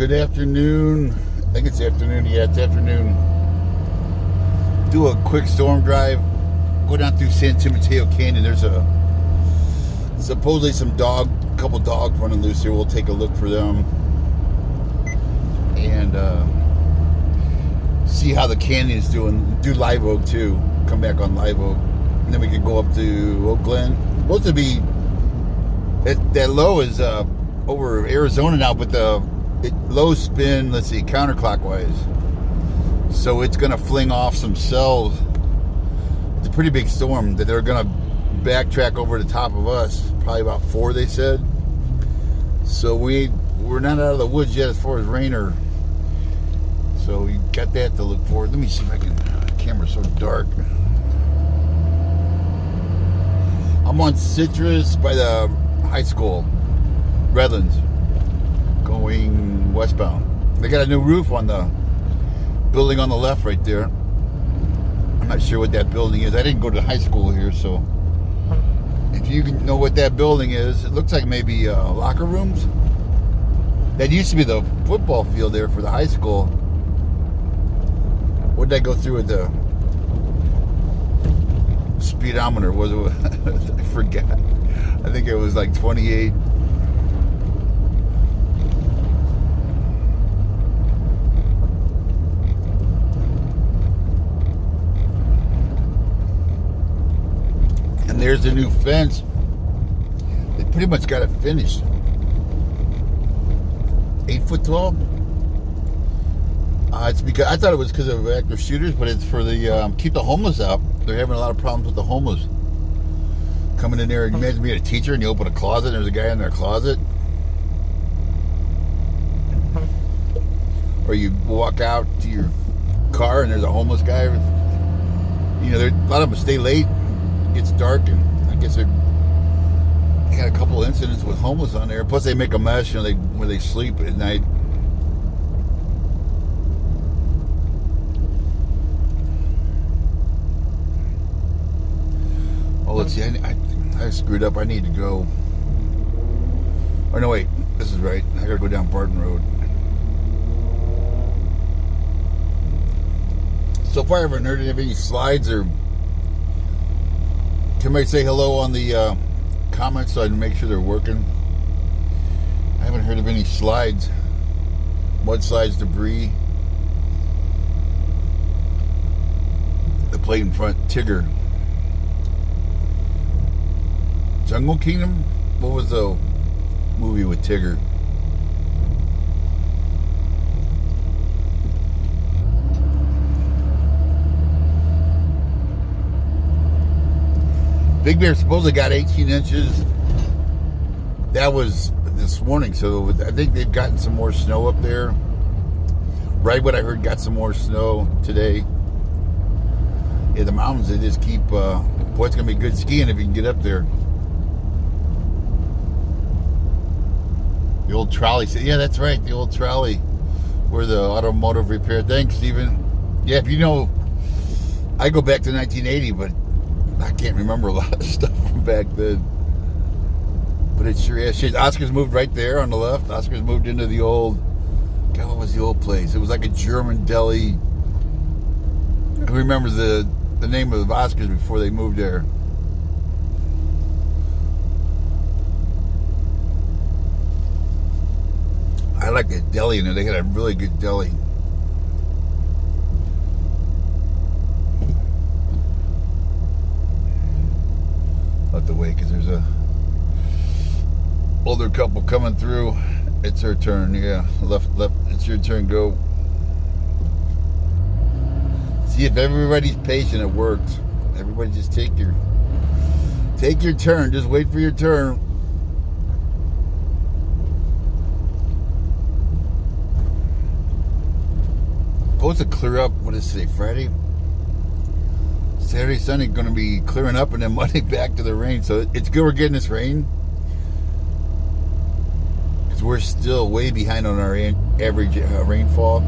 Good afternoon. I think it's afternoon. Yeah, it's afternoon. Do a quick storm drive. Go down through San Timoteo Canyon. There's supposedly a couple dogs running loose here. We'll take a look for them and see how the canyon is doing. Do Live Oak too. Come back on Live Oak, and then we can go up to Oak Glen. Supposed to be that low is over Arizona now, but the low spin, let's see, counterclockwise. So it's going to fling off some cells. It's a pretty big storm that they're going to backtrack over the top of us. Probably about 4, they said. So we're not out of the woods yet as far as rain or... So we got that to look forward. Let me see if I can... The camera's so dark. I'm on Citrus by the high school. Redlands. Going westbound. They got a new roof on the building on the left right there. I'm not sure what that building is. I didn't go to high school here, so if you know what that building is, it looks like maybe locker rooms. That used to be the football field there for the high school. What did I go through with the speedometer? Was it? I forgot. I think it was like 28. There's a new fence. They pretty much got it finished. 8 foot tall. It's because I thought it was because of active shooters, but it's for the keep the homeless out. They're having a lot of problems with the homeless coming in there. You imagine being a teacher and you open a closet and there's a guy in their closet, or you walk out to your car and there's a homeless guy. You know, a lot of them stay late. Gets dark, and I guess they had a couple incidents with homeless on there. Plus, they make a mess, you know, where they sleep at night. Oh, let's see. I screwed up. I need to go. Oh no, wait. This is right. I gotta go down Barton Road. So far, I haven't heard of any slides or. Somebody say hello on the comments so I can make sure they're working. I haven't heard of any slides. Mudslides, debris. The plate in front, Tigger. Jungle Kingdom? What was the movie with Tigger? Big Bear supposedly got 18 inches. That was this morning, so I think they've gotten some more snow up there. Right, what I heard, got some more snow today. Yeah, the mountains, they just keep... boy, it's going to be good skiing if you can get up there. The old trolley. Yeah, that's right, the old trolley. Where the automotive repair... Thanks, Stephen. Yeah, if you know... I go back to 1980, but... I can't remember a lot of stuff from back then. But it sure is. Oscar's moved right there on the left. Oscar's moved into the old... God, what was the old place? It was like a German deli. Who remembers the name of Oscar's before they moved there? I like that deli in there. They had a really good deli. Out the way, because there's a older couple coming through. It's her turn. Yeah, left. It's your turn. Go. See, if everybody's patient, it works. Everybody just take your turn. Just wait for your turn. Supposed to clear up. What is today? Friday. Saturday, Sunday, going to be clearing up, and then Monday back to the rain. So it's good we're getting this rain, because we're still way behind on our average rainfall.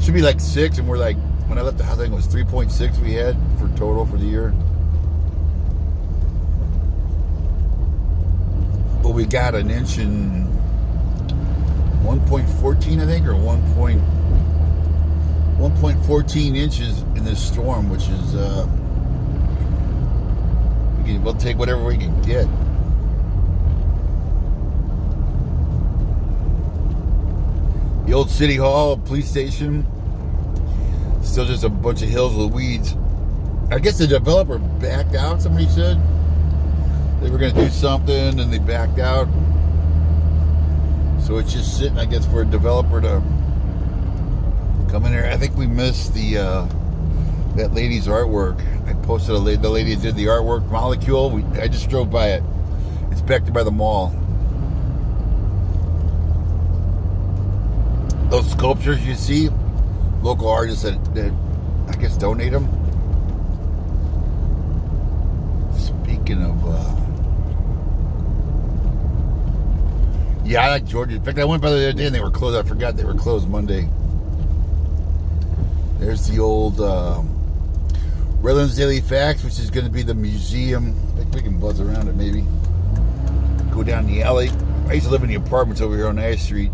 Should be like 6, and we're like, when I left the house, I think it was 3.6 we had for total for the year. But we got an inch and 1.14, I think, or 1.14 inches in this storm, which is we'll take whatever we can get. The old city hall, police station, still just a bunch of hills with weeds. I guess the developer backed out, somebody said. They were going to do something and they backed out. So it's just sitting, I guess, for a developer to come in here. I think we missed that lady's artwork. I posted the lady that did the artwork, Molecule. I just drove by it. It's back there by the mall. Those sculptures you see, local artists that I guess donate them. Speaking of, yeah, I like Georgia. In fact, I went by the other day and they were closed. I forgot they were closed Monday. There's the old Redlands Daily Facts, which is going to be the museum. I think we can buzz around it maybe. Go down the alley. I used to live in the apartments over here on Ash Street.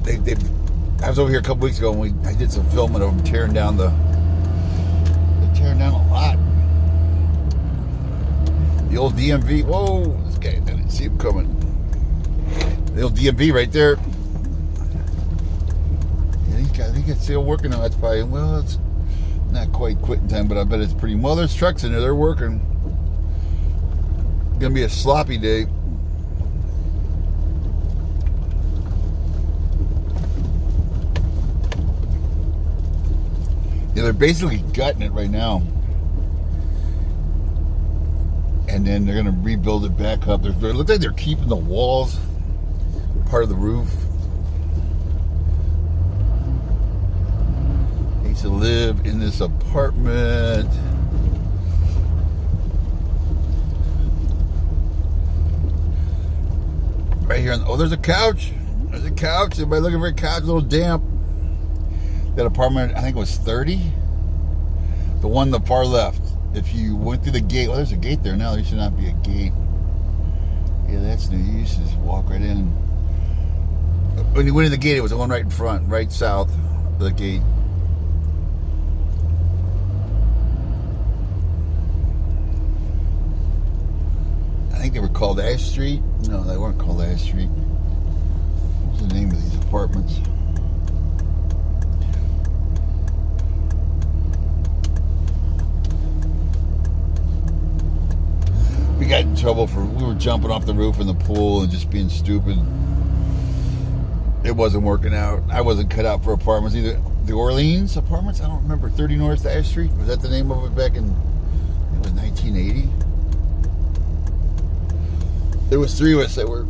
I was over here a couple weeks ago and I did some filming of them tearing down they're tearing down a lot. The old DMV. Whoa, this guy, I didn't see him coming. The old DMV right there. I think it's still working now. That's probably, well, it's not quite quitting time, but I bet it's pretty, well, there's trucks in there. They're working. It's going to be a sloppy day. Yeah, they're basically gutting it right now. And then they're going to rebuild it back up. It looks like they're keeping the walls part of the roof. I used to live in this apartment. Right here. Oh, there's a couch. There's a couch. Everybody looking for a couch. A little damp. That apartment, I think it was 30. The one on the far left. If you went through the gate, well, there's a gate there now. There should not be a gate. Yeah, that's new. You used to just walk right in. When you went in the gate, it was the one right in front, right south of the gate. I think they were called Ash Street. No, they weren't called Ash Street. What was the name of these apartments? We got in trouble we were jumping off the roof in the pool and just being stupid. It wasn't working out. I wasn't cut out for apartments either. The Orleans apartments? I don't remember. 30 North Ash Street? Was that the name of it back in, it was 1980? There was three of us that were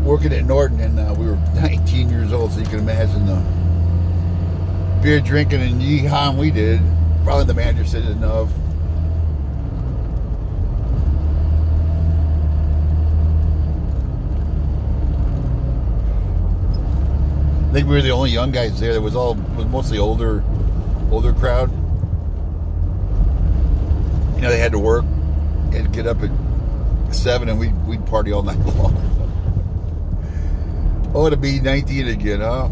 working at Norton, and we were 19 years old, so you can imagine the beer drinking and yee-hawing we did. Probably the manager said enough. I think we were the only young guys there. There was mostly older crowd. You know, they had to work. They had to get up at 7 and we'd party all night long. Oh, to be 19 again, huh?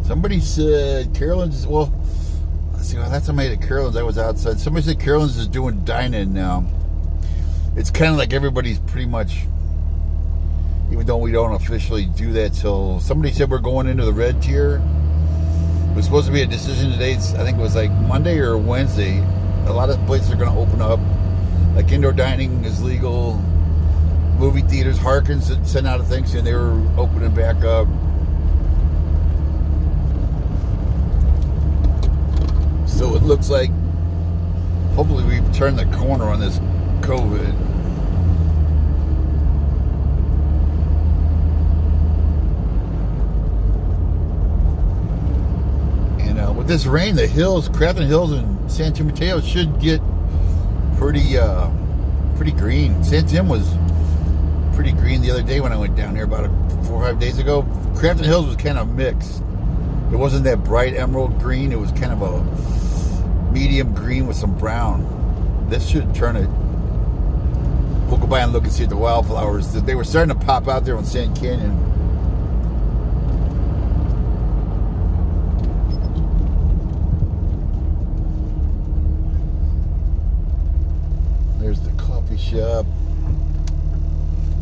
Somebody said Carolyn's, well, let's see, last time I ate at Carolyn's, I was outside. Somebody said Carolyn's is doing dine-in now. It's kind of like everybody's pretty much, even though we don't officially do that till, somebody said we're going into the red tier. It was supposed to be a decision today. I think it was like Monday or Wednesday. A lot of places are going to open up. Like indoor dining is legal. Movie theaters, Harkins sent out a thing saying they were opening back up. So it looks like hopefully we've turned the corner on this COVID. And with this rain, the hills, Crafton Hills and San Timoteo should get pretty green. San Tim was pretty green the other day when I went down here about 4 or 5 days ago. Crafton Hills was kind of mixed. It wasn't that bright emerald green. It was kind of a medium green with some brown. This should turn it. We'll go by and look and see at the wildflowers. They were starting to pop out there on Sand Canyon. There's the coffee shop.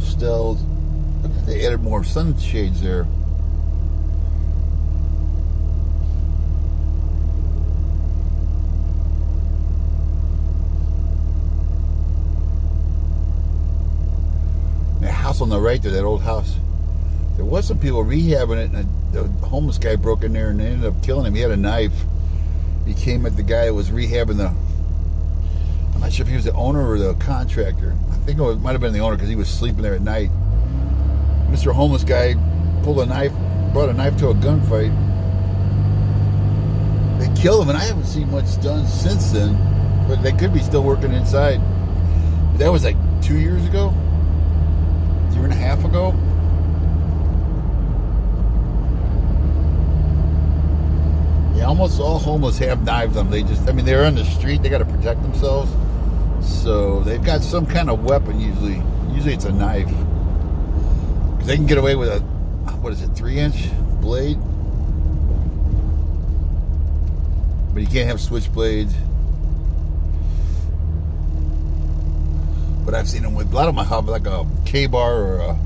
Stell's. Look like they added more sunshades there. House on the right there, that old house. There was some people rehabbing it, and the homeless guy broke in there and they ended up killing him. He had a knife. He came at the guy that was rehabbing the. I'm not sure if he was the owner or the contractor. I think it might have been the owner because he was sleeping there at night. Mr. Homeless guy pulled a knife, brought a knife to a gunfight. They killed him, and I haven't seen much done since then. But they could be still working inside. But that was like 2 years ago. Year and a half ago. Yeah, almost all homeless have knives on them. They just, I mean, they're on the street. They got to protect themselves. So they've got some kind of weapon usually. Usually it's a knife. Because they can get away with a, what is it, 3-inch blade? But you can't have switchblades. But I've seen them with, a lot of them have like a K-bar or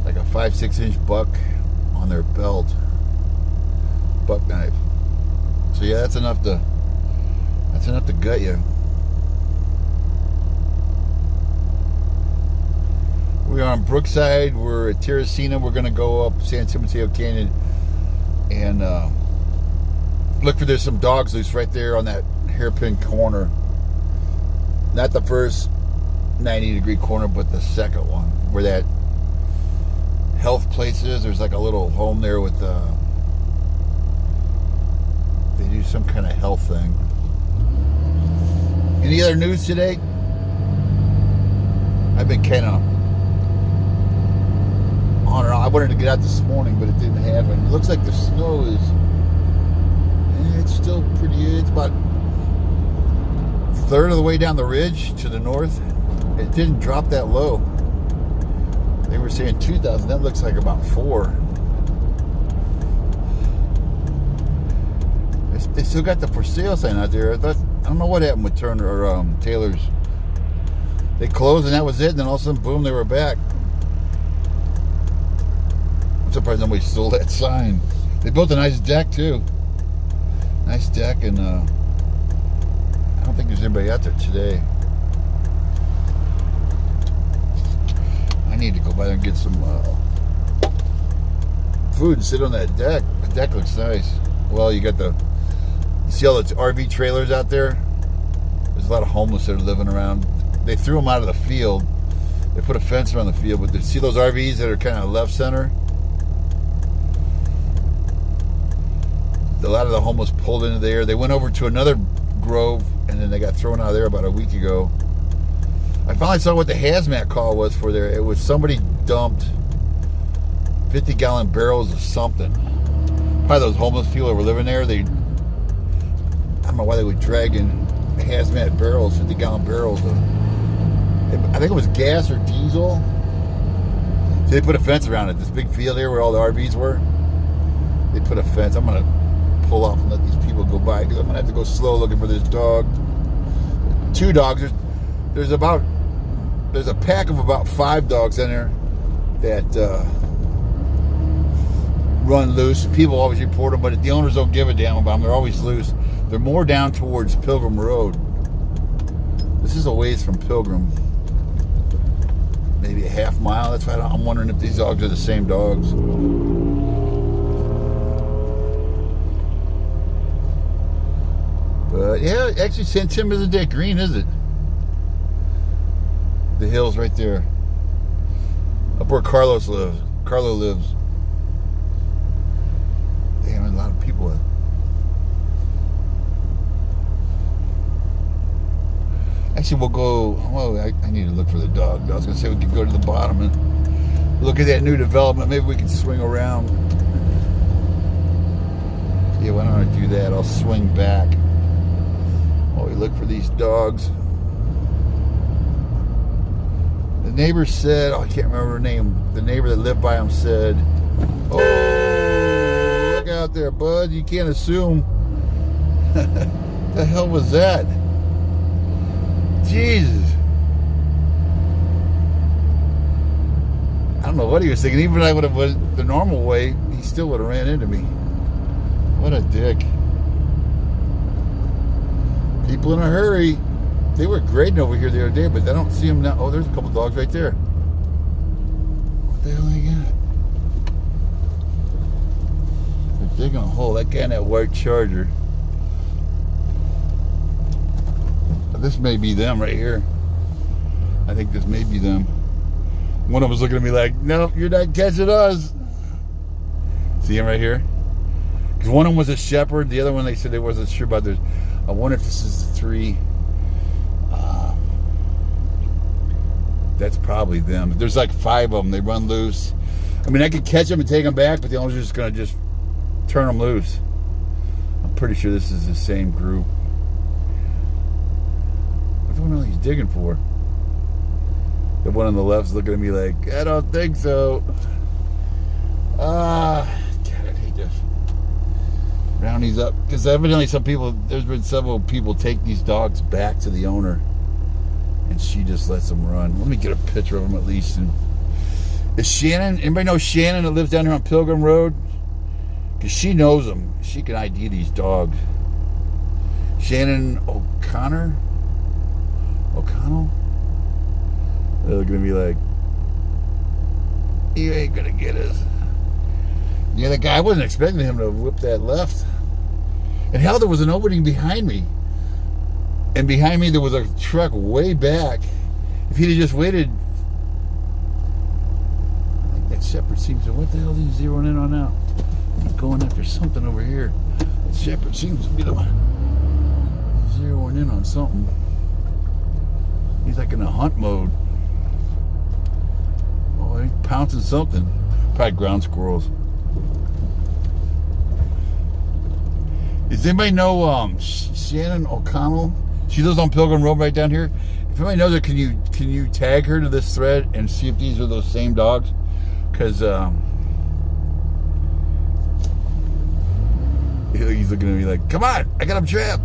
like a 5-6-inch buck on their belt. Buck knife. So yeah, that's enough to gut you. We're on Brookside. We're at Terracina. We're going to go up San Timoteo Canyon and look for, there's some dogs loose right there on that hairpin corner. Not the first 90-degree corner, but the second one where that health place is. There's like a little home there with they do some kind of health thing. Any other news today? I've been kind of on and off. I wanted to get out this morning, but it didn't happen. It looks like the snow is, it's still pretty, it's about a third of the way down the ridge to the north. It didn't drop that low. They were saying 2,000. That looks like about 4. They still got the for sale sign out there. I don't know what happened with Turner or Taylor's. They closed and that was it. And then all of a sudden, boom, they were back. I'm surprised nobody stole that sign. They built a nice deck too. Nice deck, and I don't think there's anybody out there today. I need to go by there and get some food and sit on that deck. The deck looks nice. Well, you got you see all the RV trailers out there? There's a lot of homeless that are living around. They threw them out of the field. They put a fence around the field, but you see those RVs that are kind of left center? A lot of the homeless pulled into there. They went over to another grove, and then they got thrown out of there about a week ago. I finally saw what the hazmat call was for there. It was somebody dumped 50-gallon barrels of something. Probably those homeless people that were living there. I don't know why they would drag in hazmat barrels, 50-gallon barrels of, I think it was gas or diesel. So they put a fence around it. This big field here where all the RVs were. They put a fence. I'm gonna pull off and let these people go by because I'm gonna have to go slow looking for this dog. 2 dogs. There's a pack of about 5 dogs in there that run loose. People always report them, but the owners don't give a damn about them. They're always loose. They're more down towards Pilgrim Road. This is a ways from Pilgrim. Maybe a half mile. That's why I'm wondering if these dogs are the same dogs. But yeah, actually San Tim isn't that green, is it? The hills right there. Up where Carlo lives. Damn, a lot of people. Actually, we'll go. Well, I need to look for the dog. I was going to say we could go to the bottom and look at that new development. Maybe we can swing around. Yeah, why don't I do that? I'll swing back. we look for these dogs. The neighbor said, oh, I can't remember her name. The neighbor that lived by him said, oh, look out there, bud. You can't assume. The hell was that? Jesus. I don't know what he was thinking. Even if I would have went the normal way, he still would have ran into me. What a dick. People in a hurry. They were grading over here the other day, but I don't see them now. Oh, there's a couple dogs right there. What the hell they got? They're digging a hole. That guy in that white Charger. This may be them right here. I think this may be them. One of them was looking at me like, nope, you're not catching us. See him right here? Because one of them was a shepherd. The other one, they said they wasn't sure about. There's. I wonder if this is the three. That's probably them. There's like 5 of them. They run loose. I mean, I could catch them and take them back, but the owner's just going to just turn them loose. I'm pretty sure this is the same group. What the hell he's digging for? The one on the left's looking at me like, I don't think so. God, I'd hate this. Round these up. Because evidently there's been several people take these dogs back to the owner. And she just lets them run. Let me get a picture of them at least. And is Shannon, anybody know Shannon that lives down here on Pilgrim Road? Because she knows them. She can ID these dogs. Shannon O'Connell? They're going to be like, you ain't going to get us. Yeah, the guy, I wasn't expecting him to whip that left. And hell, there was an opening behind me. And behind me, there was a truck way back. If he'd have just waited. I think that shepherd seems to, what the hell is he zeroing in on now? He's going after something over here. That shepherd seems to be the one zeroing in on something. He's like in a hunt mode. Oh, he's pouncing something. Probably ground squirrels. Does anybody know Shannon O'Connell? She lives on Pilgrim Road right down here. If anybody knows her, can you tag her to this thread and see if these are those same dogs? Because he's looking at me like, come on, I got him trapped.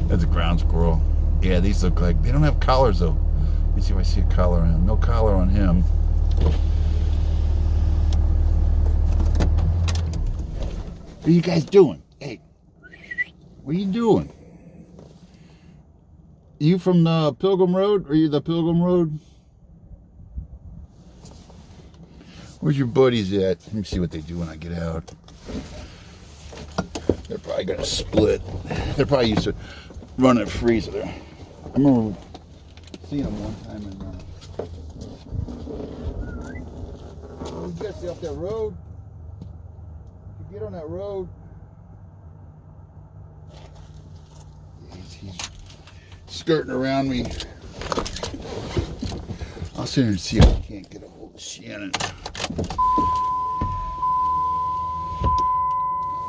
That's a ground squirrel. Yeah, these look like, they don't have collars though. Let me see if I see a collar on him. No collar on him. What are you guys doing? Hey, what are you doing? You from the Pilgrim Road? Are you the Pilgrim Road? Where's your buddies at? Let me see what they do when I get out. They're probably gonna split. They're probably used to running a freezer there. I remember seeing them one time in oh, you guys stay off that road? You get on that road. He's skirting around me. I'll sit here and see if I can't get a hold of Shannon.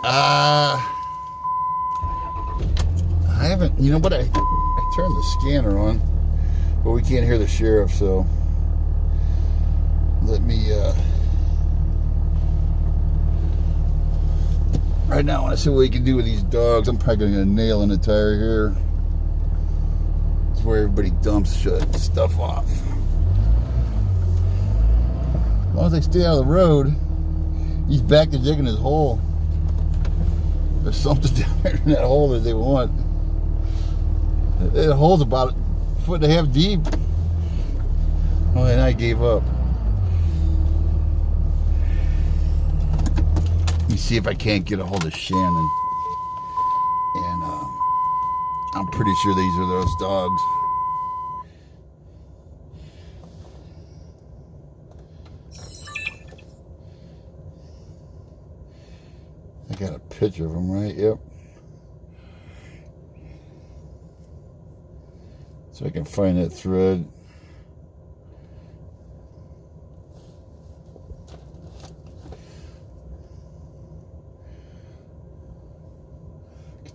I haven't, you know what, I turned the scanner on, but we can't hear the sheriff, so let me, right now I want to see what we can do with these dogs. I'm probably going to nail in a tire here. It's where everybody dumps stuff off. As long as they stay out of the road. He's back to digging his hole. There's something down there in that hole that they want. The hole's about 1.5 feet deep. Oh, and I gave up. Let me see if I can't get a hold of Shannon. And I'm pretty sure these are those dogs. I got a picture of them, right? Yep. So I can find that thread.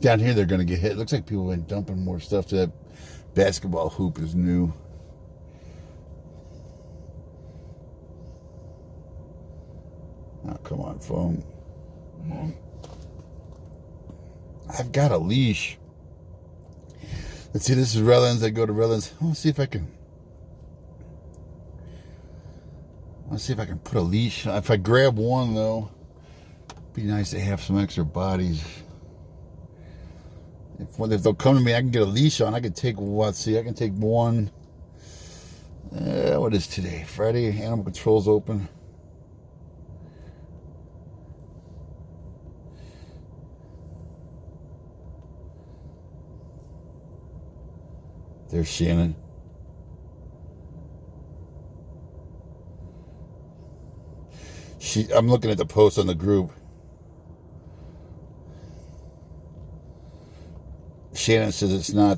Down here, they're going to get hit. Looks like people have been dumping more stuff to that basketball hoop is new. Oh, come on, phone. I've got a leash. Let's see, this is Redlands. I go to Redlands. I want to see if I can. Put a leash. If I grab one, though, it'd be nice to have some extra bodies. If they'll come to me, I can get a leash on. I can take what? See, I can take one. What is today? Friday. Animal Control's open. There's Shannon. I'm looking at the post on the group. Shannon says it's not.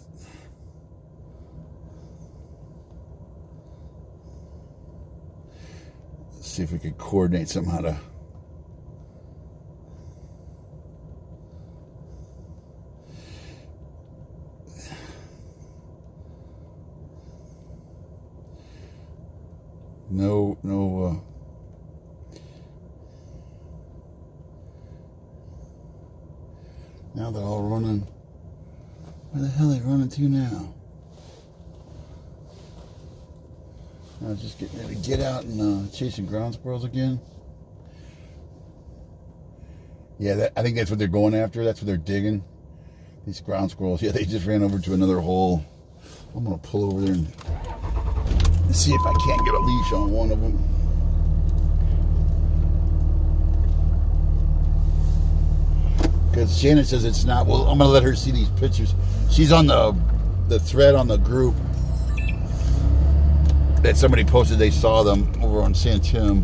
Let's see if we can coordinate somehow to. No. Now they're all running. Where the hell are they running to now? I was just getting ready to get out and chasing ground squirrels again. Yeah, I think that's what they're going after. That's what they're digging. These ground squirrels. Yeah, they just ran over to another hole. I'm going to pull over there and see if I can't get a leash on one of them. Because Shannon says it's not. Well, I'm going to let her see these pictures. She's on the thread on the group that somebody posted. They saw them over on San Tim.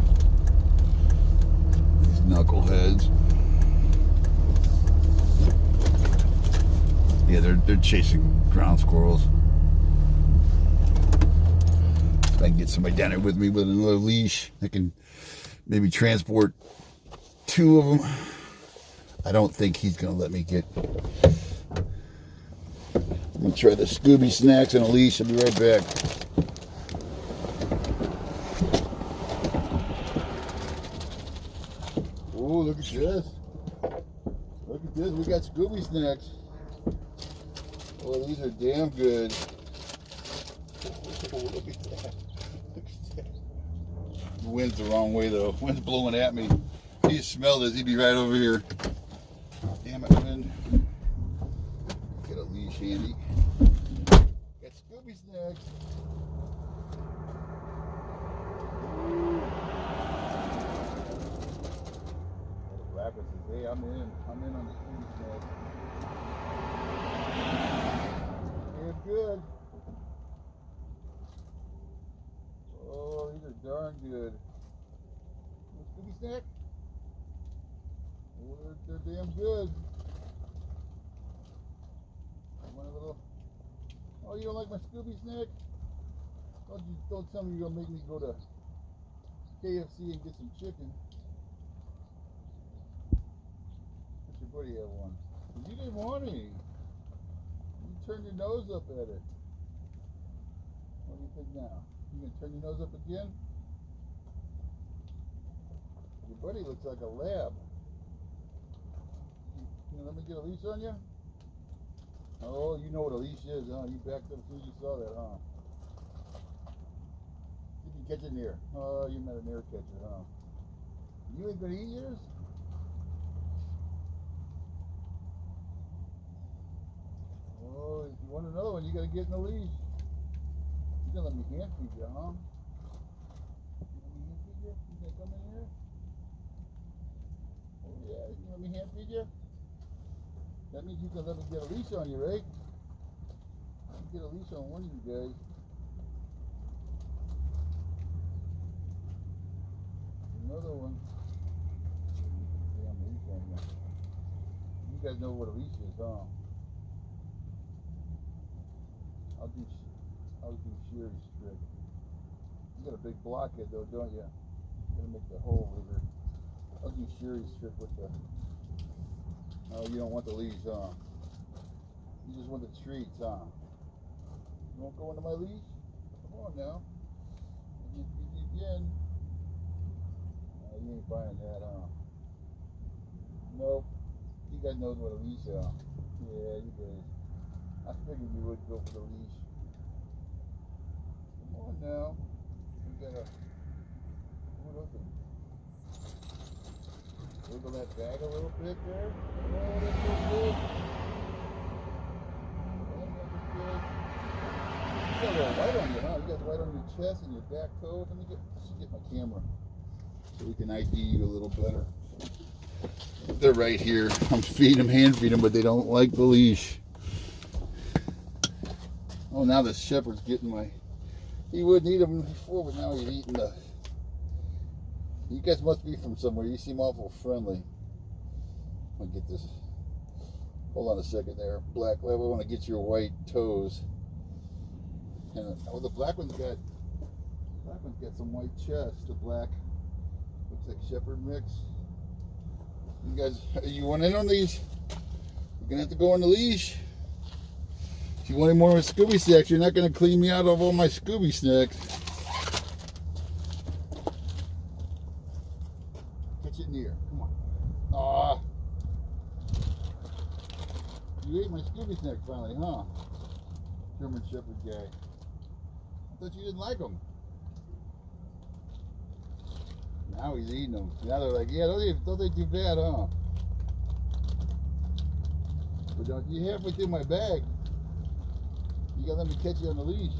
These knuckleheads. Yeah, they're chasing ground squirrels. If I can get somebody down there with me with another leash, I can maybe transport two of them. I don't think he's going to let me get. Let me try the Scooby snacks and a leash. I'll be right back. Oh, look at this. Look at this. We got Scooby snacks. Oh, these are damn good. Oh, look at that. Look at that. The wind's the wrong way, though. Wind's blowing at me. If you smell this, he'd be right over here. Damn it, wind. Get a leash handy. Got Scooby snacks. Rapper says, hey, I'm in on the Scooby snacks. Damn good. Oh, these are darn good. Scooby snack? Oh, they're damn good. Oh, you don't like my Scooby snack? Don't tell me you're gonna make me go to KFC and get some chicken. Let your buddy have one. You didn't want any. You turned your nose up at it. What do you think now? You gonna turn your nose up again? Your buddy looks like a lab. You let me get a leash on you? Oh, you know what a leash is, huh? You backed up as soon as you saw that, huh? You can catch an ear. Oh, you met an ear catcher, huh? You ain't gonna eat yours? Oh, if you want another one, you gotta get in the leash. You gonna let me hand feed you, huh? You let me hand feed you? You gonna come in here? Oh yeah, you let me hand feed you? That means you can let me get a leash on you, right? I can get a leash on one of you guys. Another one. Damn leash on you. You guys know what a leash is, huh? I'll do Sherry's trick. You got a big blockhead though, don't you? You're gonna make the hole bigger. I'll do Sherry's trick with the. Oh, you don't want the leash, huh? You just want the treats, huh? You won't go into my leash? Come on now. Again. You ain't buying that, huh? Nope. You guys knows what a leash is. Yeah, you guys. I figured you would go for the leash. Come on now. We gotta. What else? Wiggle that bag a little bit there. Oh, that's so good. You got a little white on you, huh? You got white on your chest and your back toes. Let me get my camera so we can ID you a little better. They're right here. I'm feeding them, hand feeding them, but they don't like the leash. Oh, now the shepherd's getting my. He wouldn't eat them before, but now he's eating the. You guys must be from somewhere. You seem awful friendly. I'm gonna get this. Hold on a second there. Black lab. I want to get your white toes. And oh, the black one's got some white chest. The black looks like shepherd mix. You guys, you want in on these? You're gonna have to go on the leash. If you want any more Scooby snacks, you're not gonna clean me out of all my Scooby snacks. Catch it in the air. Come on. Ah. You ate my Scooby snack finally, huh? German Shepherd guy. I thought you didn't like them. Now he's eating them. Now they're like, yeah, don't they too bad, huh? But don't you halfway through my bag. You gotta let me catch you on the leash.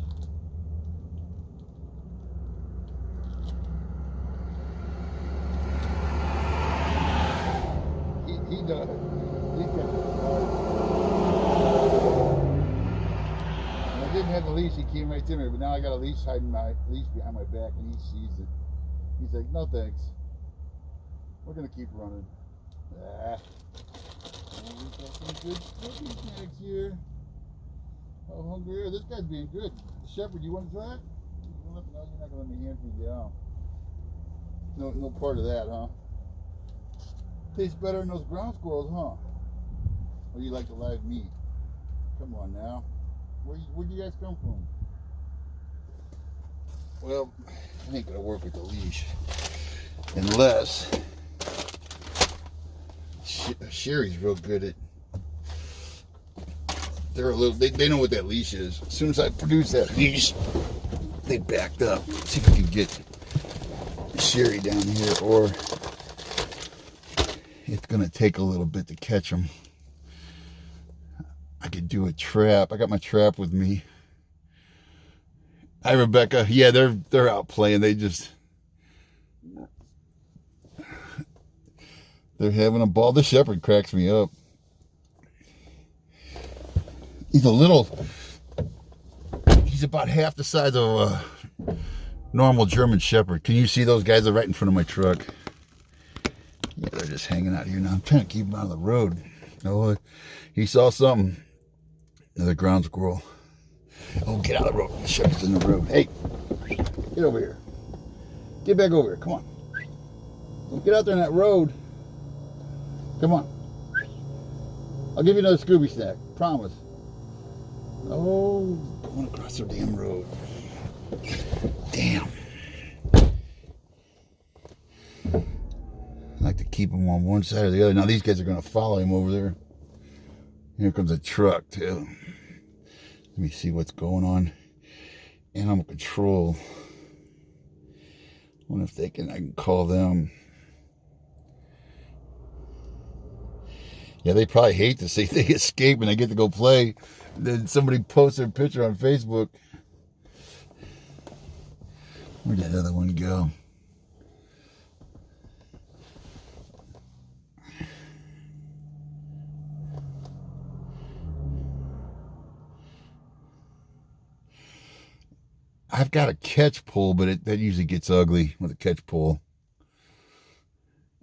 He does. He catches it hard. When I didn't have the leash, he came right to me, but now I got a leash behind my back and he sees it. He's like, no thanks. We're gonna keep running. Ah. We got some good Scooby snacks here. How hungry are you? This guy's being good. Shepherd, you want to try it? No, you're not gonna let me hand feed you out. No part of that, huh? Tastes better than those ground squirrels, huh? Or you like the live meat? Come on now. Where'd you guys come from? Well, I ain't gonna work with the leash unless Sherry's real good at. They're a little. They know what that leash is. As soon as I produce that leash, they backed up. Let's see if we can get Sherry down here, or it's gonna take a little bit to catch them. I could do a trap. I got my trap with me. Hi, Rebecca. Yeah, they're out playing. They're having a ball. The shepherd cracks me up. He's about half the size of a normal German shepherd. Can you see those guys are right in front of my truck? Yeah, they're just hanging out here now. I'm trying to keep them out of the road. Oh, he saw something. Another ground squirrel. Oh, get out of the road. The shepherd's in the road. Hey, get over here. Get back over here. Come on. Don't get out there in that road. Come on. I'll give you another Scooby snack. Promise. Oh, going across the damn road. Damn. I like to keep him on one side or the other. Now these guys are going to follow him over there. Here comes a truck too. Let me see what's going on. Animal Control. I wonder if I can call them. Yeah, they probably hate to see they escape and they get to go play. Then somebody posts their picture on Facebook. Where'd that other one go? I've got a catch pole, but that usually gets ugly with a catch pole.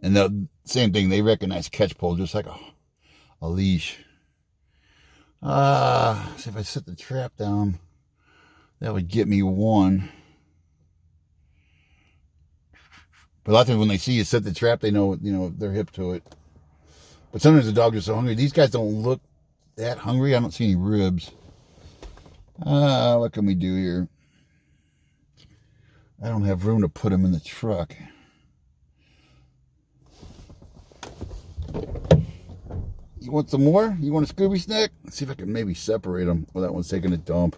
And the same thing, they recognize catch pole just like a leash. See if I set the trap down, that would get me one. But a lot of times when they see you set the trap, they know, they're hip to it. But sometimes the dogs are so hungry. These guys don't look that hungry. I don't see any ribs. What can we do here? I don't have room to put them in the truck. You want some more? You want a Scooby snack? Let's see if I can maybe separate them. Well, that one's taking a dump.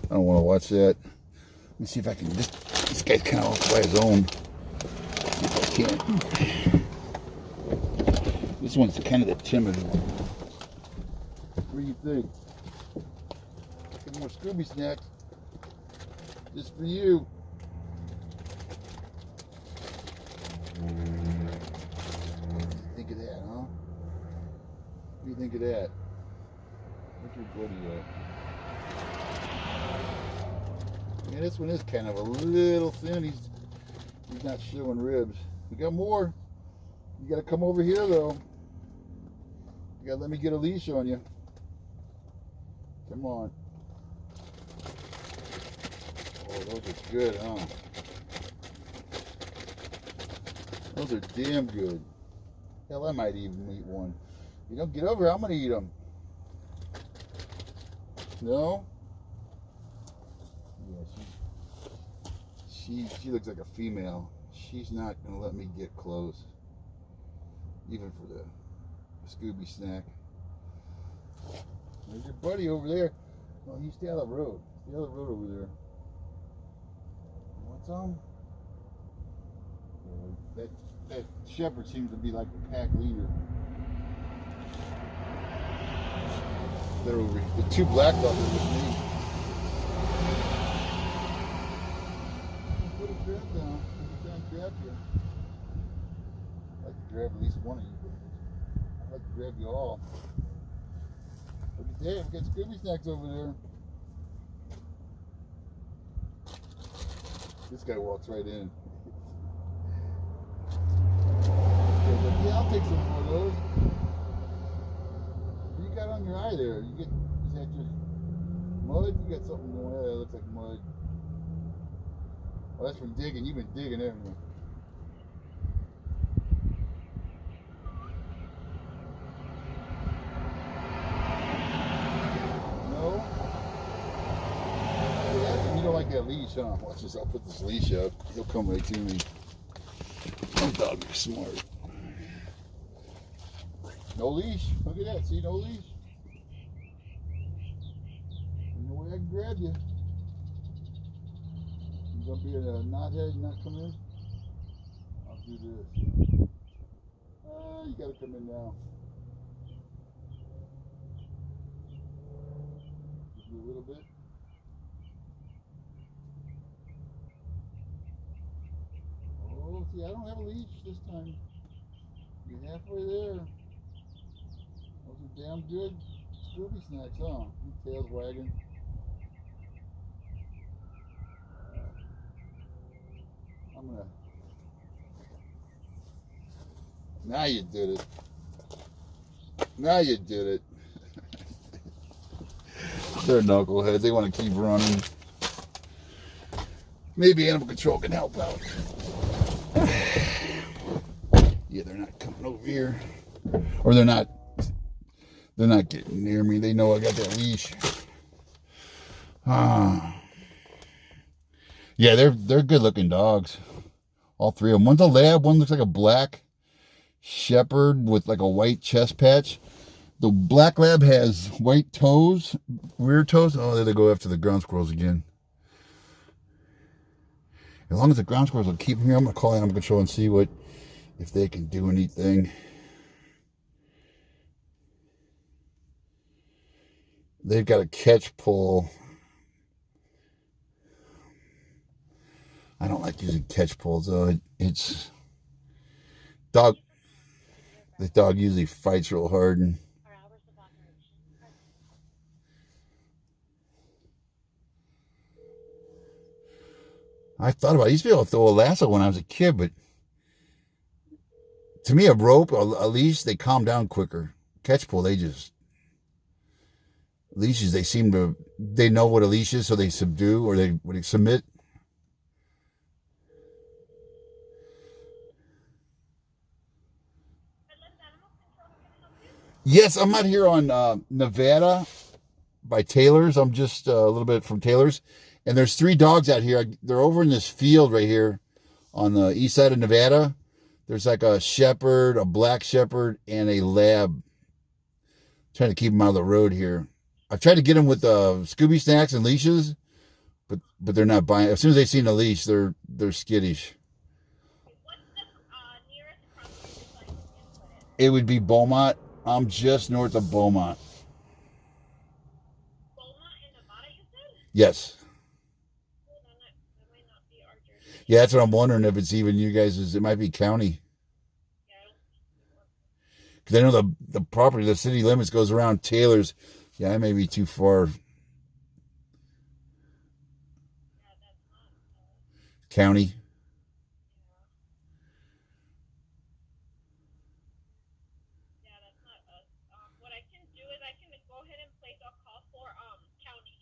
I don't want to watch that. Let me see if I can just... This guy's kind of off by his own. See if I can't. This one's kind of the timid one. What do you think? Some more Scooby snacks. Just for you. What do you think of that, huh? What do you think of that? Where's your buddy at? Yeah, this one is kind of a little thin. He's not showing ribs. We got more. You gotta come over here though. You gotta let me get a leash on you. Come on. Oh, those are good, huh? Those are damn good. Hell, I might even eat one. You don't get over here, I'm gonna eat them. No? Yeah, she looks like a female. She's not gonna let me get close. Even for the Scooby snack. There's your buddy over there. No, you stay on the road. Stay on the road over there. You want some? That shepherd seems to be like the pack leader. They're over here. The two black dogs are with me. Put a grab down. Put down, grab you. I'd like to grab at least one of you, but I'd like to grab you all. Look at that, we got Scooby snacks over there. This guy walks right in. Yeah, I'll take some more of those. What you got on your eye there? Is that just mud? You got something going on there that looks like mud. Oh, that's from digging. You've been digging, haven't you? No? Yeah, you don't like that leash, huh? Watch this. I'll put this leash up. He'll come right to me. Some dogs are smart. No leash. Look at that. See, no leash. No way I can grab you. You gonna be a knothead and not come in? I'll do this. You gotta come in now. Just do a little bit. Oh, see, I don't have a leash this time. You're halfway there. Those are damn good Scooby snacks, huh? Your tail's wagging. I'm gonna... Now you did it. Now you did it. They're knuckleheads. They want to keep running. Maybe animal control can help out. Yeah, they're not coming over here. Or they're not getting near me. They know I got that leash. Yeah, they're good looking dogs. All three of them. One's a lab, one looks like a black shepherd with like a white chest patch. The black lab has white toes, rear toes. Oh, there they go after the ground squirrels again. As long as the ground squirrels will keep them here, I'm gonna call animal control and see if they can do anything. They've got a catch pole. I don't like using catch poles though. It's dog. The dog usually fights real hard and. I thought about it. I used to be able to throw a lasso when I was a kid, but to me, a rope, a leash, they calm down quicker. Catch pole, leashes, they know what a leash is, so they subdue or they submit. Yes, I'm out here on Nevada by Taylor's. I'm just a little bit from Taylor's. And there's three dogs out here. They're over in this field right here on the east side of Nevada. There's like a shepherd, a black shepherd, and a lab. Trying to keep them out of the road here. I've tried to get them with Scooby snacks and leashes, but they're not buying. As soon as they see a leash, they're skittish. What's the nearest crossing so I can input it? It would be Beaumont. I'm just north of Beaumont. Beaumont in Nevada, you said? Yes. Oh, that might not be our jurisdiction. Yeah, that's what I'm wondering if it's even you guys. It might be county. Yeah, I don't think we work. Because I know the property, the city limits goes around Taylor's. Yeah, I may be too far. Yeah, that's not. County. Yeah, that's not us. What I can do is I can go ahead and place a call for county.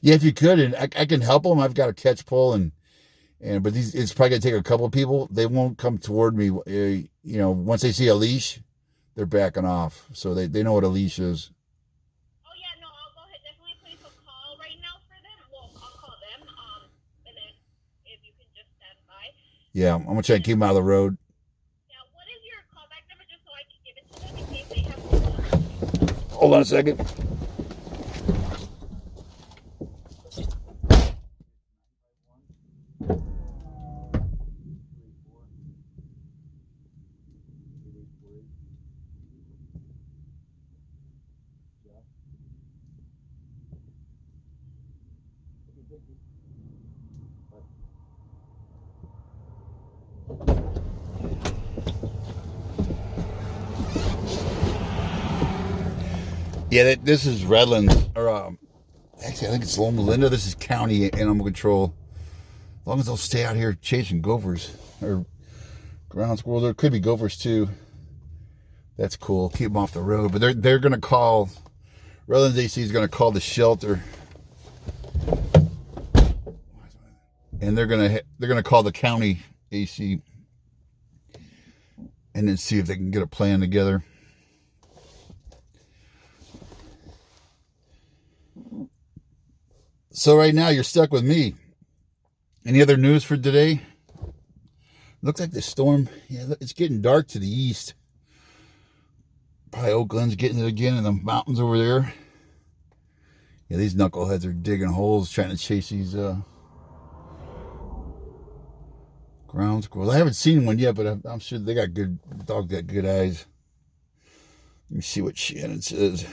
Yeah, if you could, and I can help them. I've got a catch pole, and but it's probably gonna take a couple of people. They won't come toward me. Once they see a leash, they're backing off. So they know what a leash is. Oh yeah, no, I'll go ahead definitely place a call right now for them. Well, I'll call them. And then if you can just stand by. Yeah, I'm gonna try to keep them out of the road. Yeah, what is your callback number just so I can give it to them in case they have. Hold on a second. Yeah, this is Redlands, or actually, I think it's Loma Linda. This is County Animal Control. As long as they'll stay out here chasing gophers or ground squirrels, there could be gophers too. That's cool. Keep them off the road, but they're gonna call. Redlands AC is gonna call the shelter, and they're gonna call the county AC, and then see if they can get a plan together. So right now you're stuck with me. Any other news for today? Looks like the storm, yeah, it's getting dark to the east. Probably Oak Glen's getting it again in the mountains over there. Yeah, these knuckleheads are digging holes trying to chase these ground squirrels. I haven't seen one yet, but I'm sure they got good, dogs got good eyes. Let me see what Shannon says.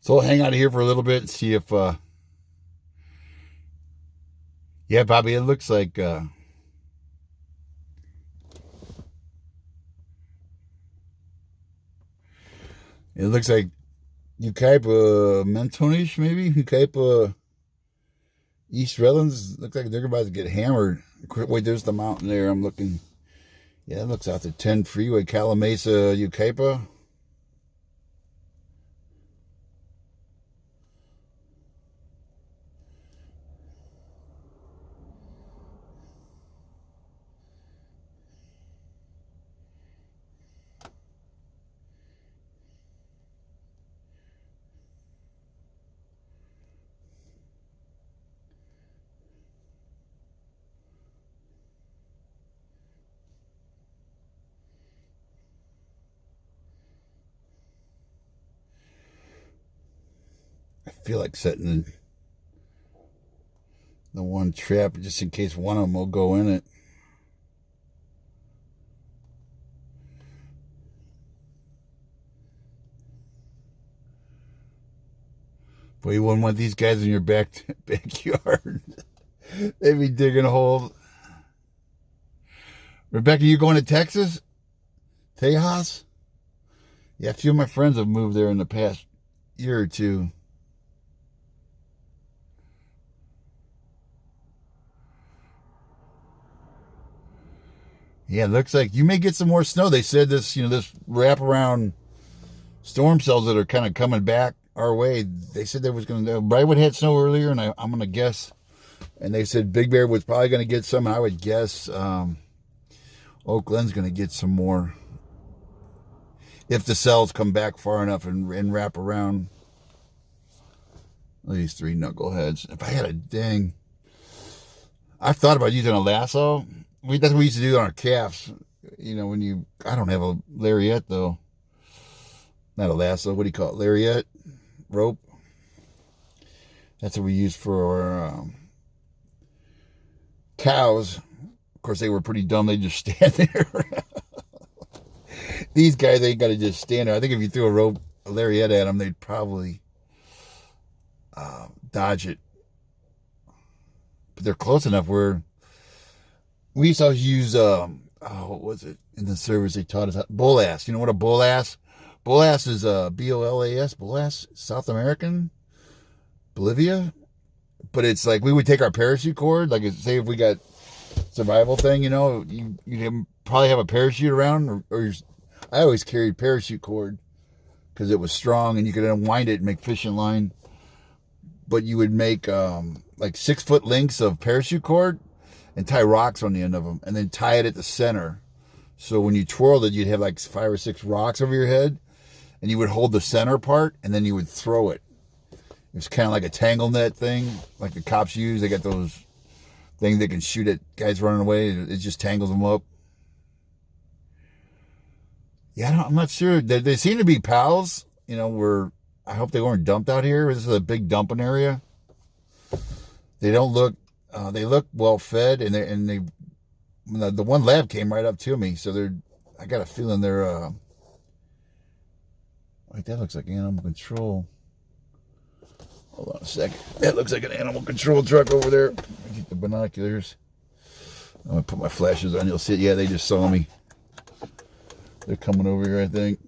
So I'll hang out here for a little bit and see if, yeah, Bobby, it looks like, it looks like Ukaipa Mentonish, maybe? Ukaipa East Redlands. Looks like they're about to get hammered. Wait, there's the mountain there. I'm looking. Yeah, it looks out the 10 freeway, Calamasa, Ukaipa. feel like setting the one trap just in case one of them will go in it. But you wouldn't want these guys in your backyard. They'd be digging a hole. Rebecca, you going to Texas? Tejas? Yeah, a few of my friends have moved there in the past year or two. Yeah, it looks like you may get some more snow. They said this, this wraparound storm cells that are kind of coming back our way. They said there was going to, Brightwood had snow earlier, and I'm going to guess. And they said Big Bear was probably going to get some. I would guess Oak Glen's going to get some more if the cells come back far enough and wrap around. These three knuckleheads. If I had a dang, I've thought about using a lasso. That's what we used to do on our calves. I don't have a lariat though. Not a lasso. What do you call it? Lariat? Rope? That's what we used for our cows. Of course, they were pretty dumb. They just stand there. These guys, they got to just stand there. I think if you threw a lariat at them, they'd probably dodge it. But they're close enough where we used to always use, what was it? In the service, they taught us bull ass. You know what a bull ass? Bull ass is BOLAS, bull ass, South American, Bolivia. But it's like we would take our parachute cord, like say if we got survival thing, you'd probably have a parachute around, I always carried parachute cord because it was strong and you could unwind it and make fishing line. But you would make like 6 foot lengths of parachute cord and tie rocks on the end of them and then tie it at the center. So when you twirled it, you'd have like 5 or 6 rocks over your head and you would hold the center part and then you would throw it. It's kind of like a tangle net thing, like the cops use. They got those things they can shoot at guys running away. It just tangles them up. Yeah, I'm not sure. They seem to be pals, where I hope they weren't dumped out here. This is a big dumping area. They don't look, they look well fed, and the one lab came right up to me, so I got a feeling they're, wait, that looks like animal control. Hold on a second. That looks like an animal control truck over there. Let me get the binoculars. I'm going to put my flashes on. You'll see it. Yeah, they just saw me. They're coming over here, I think.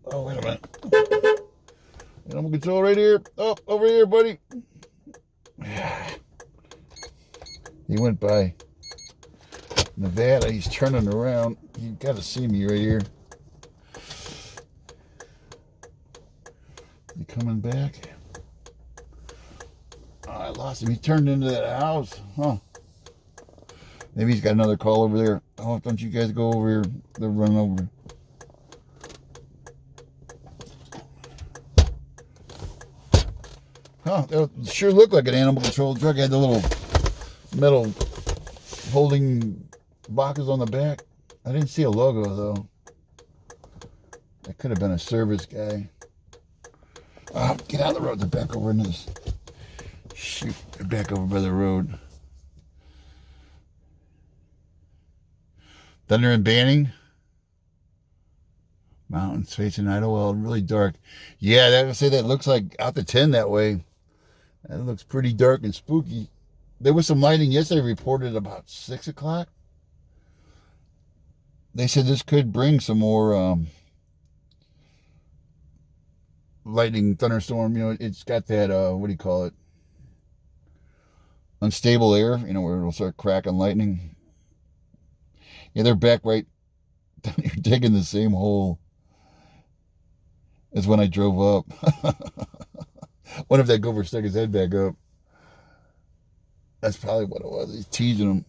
Oh, wait a minute. Animal control right here. Oh, over here, buddy. He went by Nevada. He's turning around. You got to see me right here. He coming back? Oh, I lost him. He turned into that house. Huh. Maybe he's got another call over there. Oh, don't you guys go over here. They're running over. Huh. That sure looked like an animal control truck. It had the little metal holding boxes on the back. I didn't see a logo, though. That could have been a service guy. Get out of the road. They're back over into this. Shoot. They're back over by the road. Thunder and Banning. Mountains facing Idlewild. Really dark. Yeah, I would say that looks like out to 10 that way. That looks pretty dark and spooky. There was some lighting yesterday reported about 6 o'clock. They said this could bring some more lightning thunderstorm. It's got that, what do you call it? Unstable air, where it'll start cracking lightning. Yeah, they're back right down here digging the same hole as when I drove up. Wonder if that gopher stuck his head back up. That's probably what it was. He's teasing him.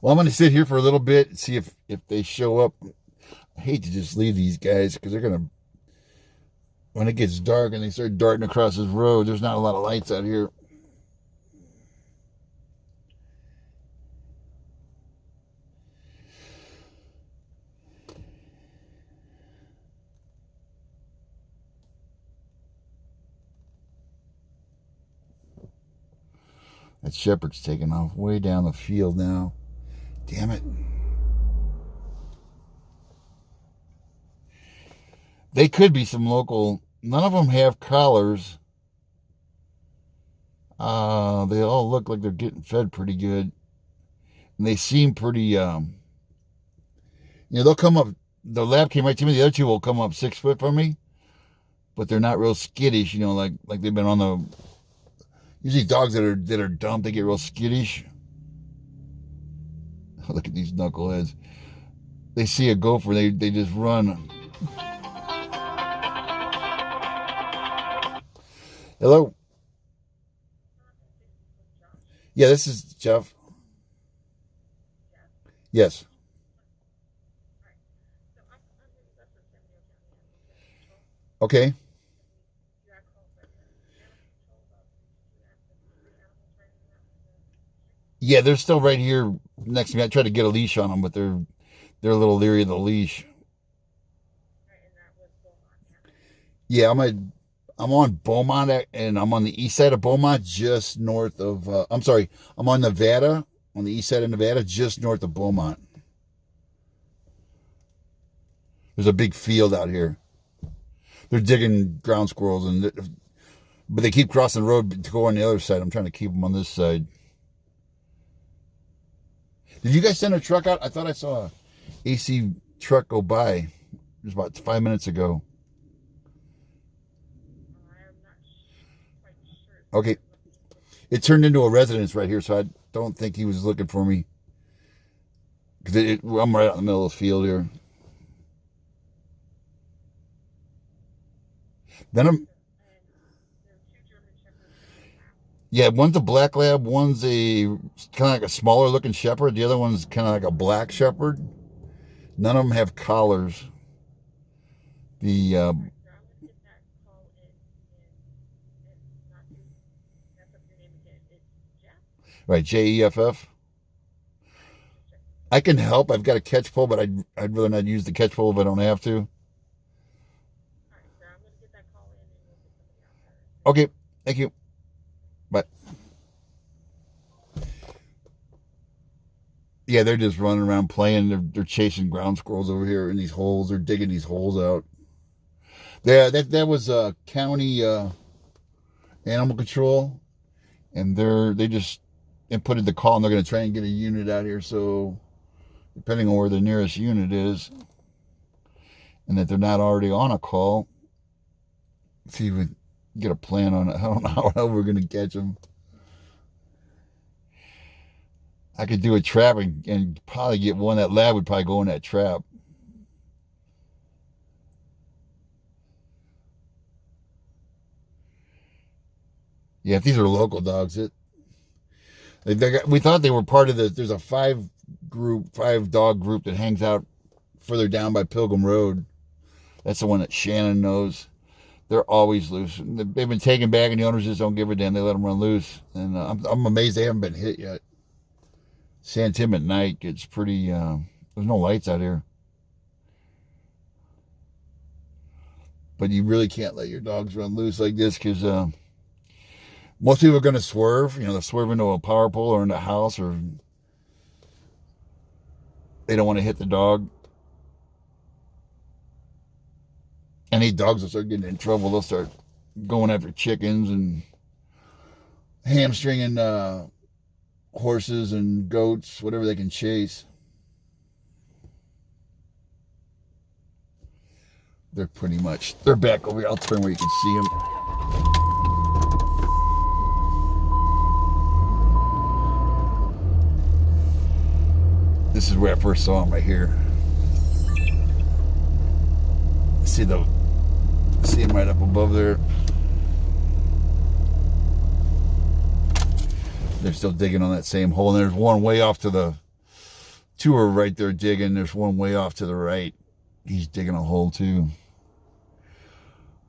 Well, I'm going to sit here for a little bit and see if they show up. I hate to just leave these guys because they're going to, when it gets dark and they start darting across this road, there's not a lot of lights out here. That shepherd's taking off way down the field now. Damn it. They could be some local. None of them have collars. They all look like they're getting fed pretty good. And they seem pretty, they'll come up. The lab came right to me. The other two will come up 6 foot from me. But they're not real skittish, like they've been on the. Usually dogs that are dumb, they get real skittish. Look at these knuckleheads. They see a gopher, they just run. Hello? Yeah, this is Jeff. Yes. Okay. Yeah, they're still right here next to me. I tried to get a leash on them, but they're a little leery of the leash. Yeah, I'm on Beaumont, and I'm on the east side of Beaumont, just north of. I'm sorry, I'm on Nevada, on the east side of Nevada, just north of Beaumont. There's a big field out here. They're digging ground squirrels, but they keep crossing the road to go on the other side. I'm trying to keep them on this side. Did you guys send a truck out? I thought I saw a AC truck go by just about 5 minutes ago. Okay. It turned into a residence right here, so I don't think he was looking for me. Because I'm right out in the middle of the field here. Then yeah, one's a black lab, one's a kind of like a smaller looking shepherd. The other one's kind of like a black shepherd. None of them have collars. Right, Jeff. I can help. I've got a catch pole, but I'd rather not use the catch pole if I don't have to. Okay, thank you. Bye. Yeah, they're just running around playing. They're chasing ground squirrels over here in these holes. They're digging these holes out. Yeah, that was county animal control, and they just inputted the call, and they're going to try and get a unit out here. So, depending on where the nearest unit is, and that they're not already on a call, see if we get a plan on it. I don't know how we're going to catch them. I could do a trap and probably get one. That lab would probably go in that trap. Yeah, if these are local dogs, we thought they were part of there's a 5-dog group that hangs out further down by Pilgrim Road. That's the one that Shannon knows. They're always loose. They've been taken back, and the owners just don't give a damn. They let them run loose, and I'm amazed they haven't been hit yet. San Tim at night gets pretty. There's no lights out here, but you really can't let your dogs run loose like this because most people are going to swerve. They'll swerve into a power pole or into a house, or they don't want to hit the dog. Any dogs will start getting in trouble. They'll start going after chickens and hamstringing horses and goats, whatever they can chase. They're back over here. I'll turn where you can see them. This is where I first saw them, right here. See them right up above there. They're still digging on that same hole. And there's one way off to the... Two are right there digging. There's one way off to the right. He's digging a hole too.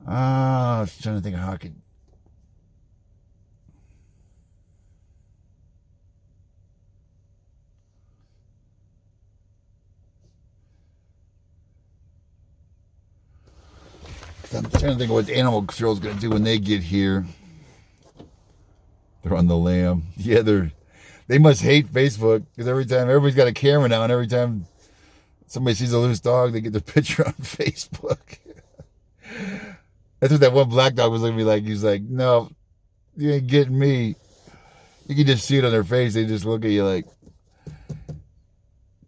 I was trying to think of how I could... I'm trying to think of what the animal control is going to do when they get here. They're on the lam. Yeah, they must hate Facebook because every time everybody's got a camera now, and every time somebody sees a loose dog, they get their picture on Facebook. That's what that one black dog was looking at me like. He's like, "No, you ain't getting me." You can just see it on their face. They just look at you like,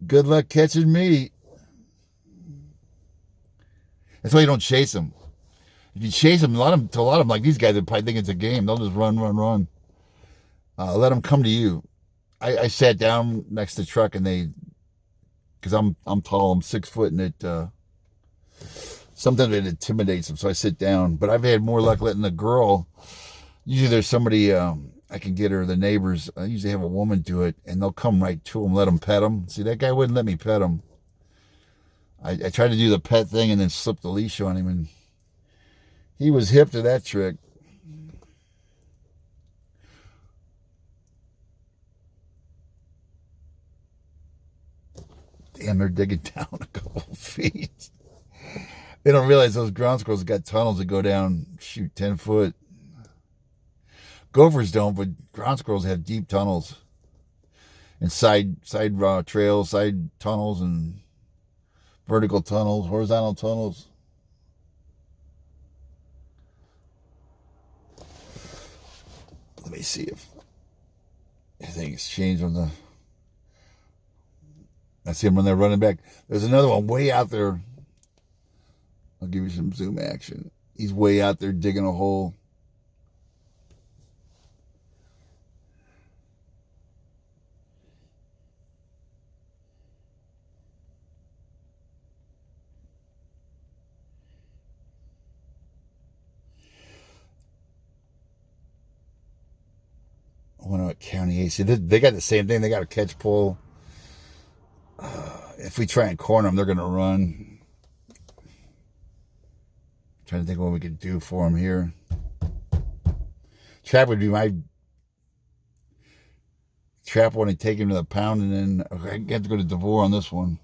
"Good luck catching me." That's why you don't chase them. If you chase them, a lot of them, like these guys, that probably think it's a game. They'll just run, run, run. Let them come to you. I sat down next to the truck, and because I'm tall, I'm 6 foot, and it sometimes it intimidates them. So I sit down. But I've had more luck letting the girl. Usually there's somebody I can get her, the neighbors. I usually have a woman do it, and they'll come right to them, let them pet them. See, that guy wouldn't let me pet him. I tried to do the pet thing and then slip the leash on him, and he was hip to that trick. Damn, they're digging down a couple feet. They don't realize those ground squirrels got tunnels that go down, 10 foot. Gophers don't, but ground squirrels have deep tunnels. And side trails, side tunnels, and vertical tunnels, horizontal tunnels. Let me see if anything's changed on the... I see them when they're running back. There's another one way out there. I'll give you some zoom action. He's way out there digging a hole. I wonder what county AC. They got the same thing. They got a catch pole. If we try and corner them, they're going to run. Trying to think what we could do for them here. Trap would be my trap one and take him to the pound, and then I have to go to Devore on this one.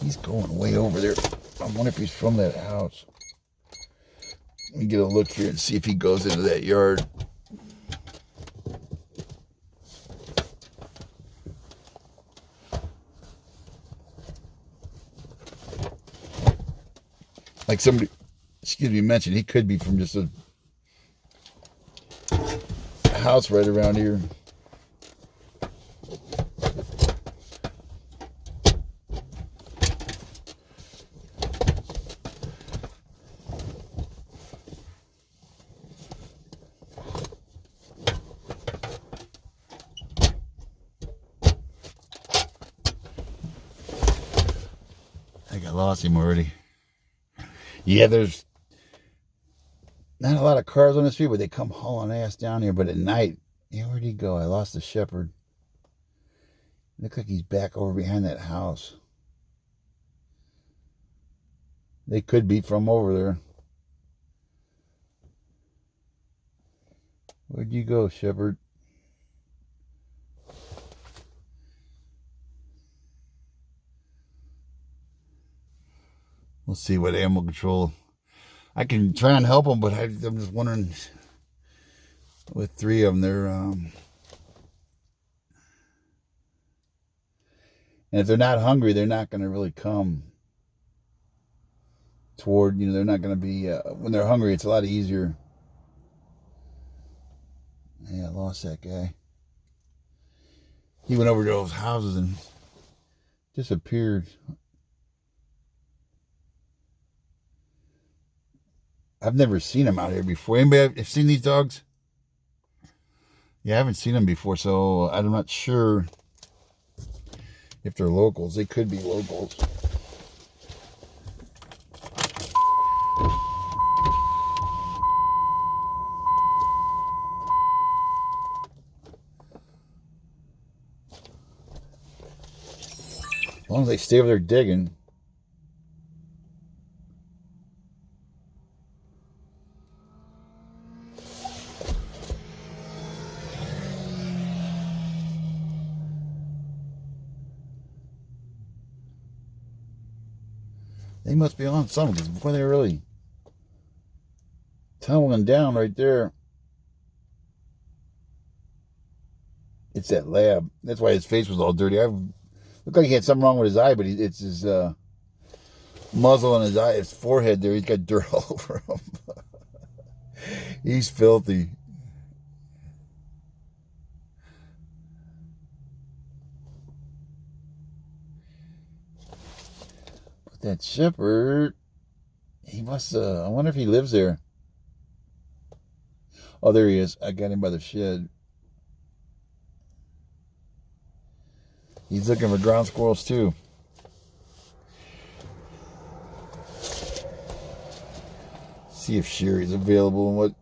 He's going way over there. I wonder if he's from that house. Let me get a look here and see if he goes into that yard. Like somebody, mentioned, he could be from just a house right around here. I think I lost him already. Yeah, there's not a lot of cars on the street, but they come hauling ass down here. But at night, yeah, where'd he go? I lost the shepherd. Looks like he's back over behind that house. They could be from over there. Where'd you go, shepherd? We'll see what animal control. I can try and help them, but I'm just wondering. With 3 of them, they're and if they're not hungry, they're not going to really come toward. They're not going to be when they're hungry. It's a lot easier. Yeah, I lost that guy. He went over to those houses and disappeared. I've never seen them out here before. Anybody have seen these dogs? Yeah, I haven't seen them before, so I'm not sure if they're locals. They could be locals. As long as they stay over there digging. They must be on something, because boy, they're really tumbling down right there. It's that lab. That's why his face was all dirty. Looked like he had something wrong with his eye, but it's his muzzle on his eye, his forehead there. He's got dirt all over him. He's filthy. But that shepherd, he must, I wonder if he lives there. Oh, there he is. I got him by the shed. He's looking for ground squirrels too. See if Sherry's available and what.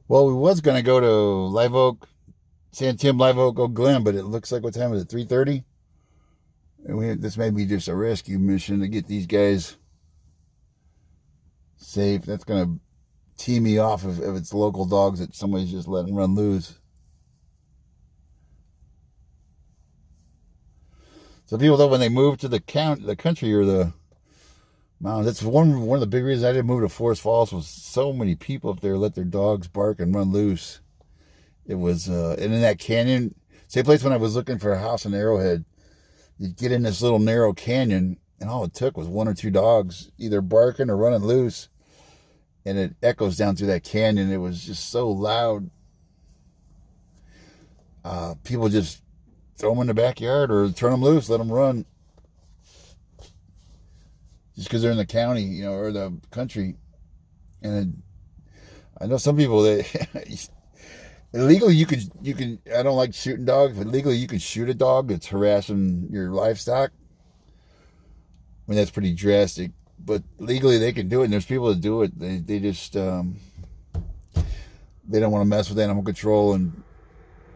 Well, we was gonna go to Live Oak, San Tim, Live Oak, Oak Glen, but it looks like what time is it? 3:30. And this may be just a rescue mission to get these guys safe. That's gonna tee me off if it's local dogs that somebody's just letting run loose. So people, though, when they move to the country or the mountains, that's one of the big reasons I didn't move to Forest Falls was so many people up there let their dogs bark and run loose. It was, and in that canyon, same place when I was looking for a house in Arrowhead, you'd get in this little narrow canyon, and all it took was one or two dogs either barking or running loose, and it echoes down through that canyon. It was just so loud. People just throw them in the backyard or turn them loose, let them run. Just because they're in the county, you know, or the country. And I know some people that illegally you can. I don't like shooting dogs, but legally you can shoot a dog that's harassing your livestock. I mean, that's pretty drastic, but legally they can do it. And there's people that do it. They just they don't want to mess with animal control, and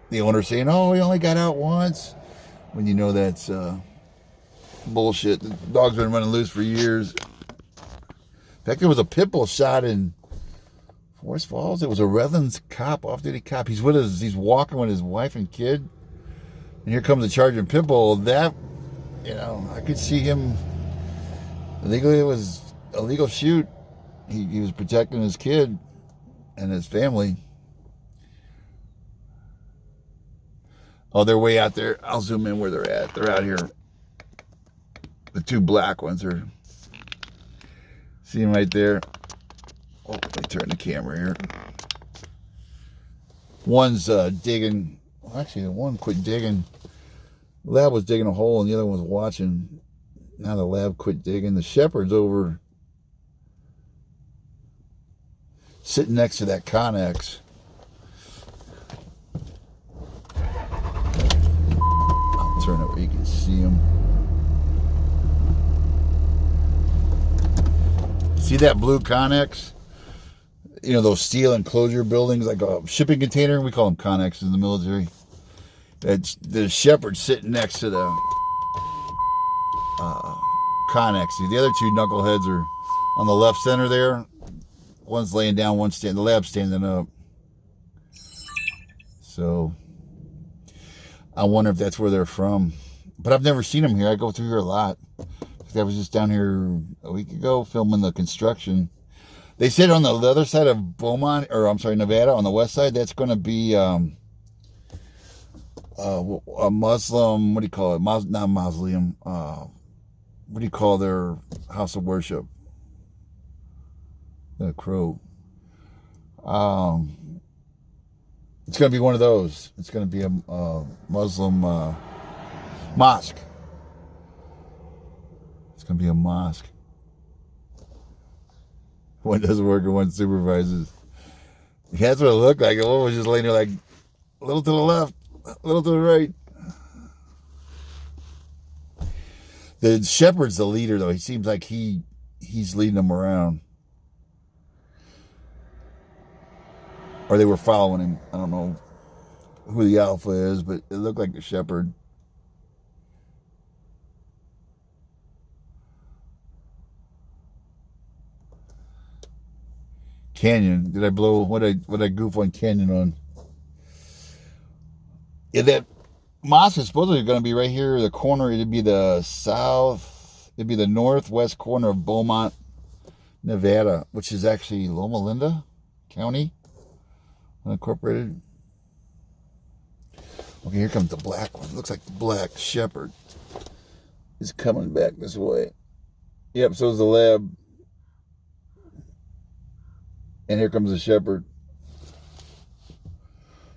the owner's saying, "Oh, we only got out once," when you know that's bullshit. The dog's been running loose for years. In fact, there was a pit bull shot in Forest Falls. It was a Redlands cop, off-duty cop. He's walking with his wife and kid, and here comes a charging pit bull. That, you know, I could see him. Legally, it was a legal shoot. He was protecting his kid and his family. Oh, they're way out there. I'll zoom in where they're at. They're out here. The two black ones are. See them right there? Oh, let me turn the camera here. One's digging. Well, actually, the one quit digging. The lab was digging a hole, and the other one was watching. Now the lab quit digging. The shepherd's over, sitting next to that Connex. I'll turn it where you can see him. See that blue Connex? You know, those steel enclosure buildings, like a shipping container? We call them Connexes in the military. That's the shepherd sitting next to the Connex. The other two knuckleheads are on the left center there. One's laying down, one's standing. The lab's standing up. So I wonder if that's where they're from. But I've never seen them here. I go through here a lot. I was just down here a week ago filming the construction. They said on the other side of Beaumont, or I'm sorry, Nevada, on the west side, that's going to be a Muslim, what do you call it? Not mausoleum. What do you call their house of worship? The crow. It's going to be one of those. It's going to be a Muslim mosque. It's going to be a mosque. One doesn't work and one supervises. That's what it looked like. One was just laying there like a little to the left, a little to the right. The shepherd's the leader, though. He seems like he's leading them around. Or they were following him. I don't know who the alpha is, but it looked like the shepherd. Canyon. Did I blow? What I goof on Canyon on? Yeah, that mosque is supposedly going to be right here, the corner. It'd be the northwest corner of Beaumont, Nevada, which is actually Loma Linda County, unincorporated. Okay, here comes the black one. Looks like the black shepherd is coming back this way. Yep, so is the lab. And here comes the shepherd.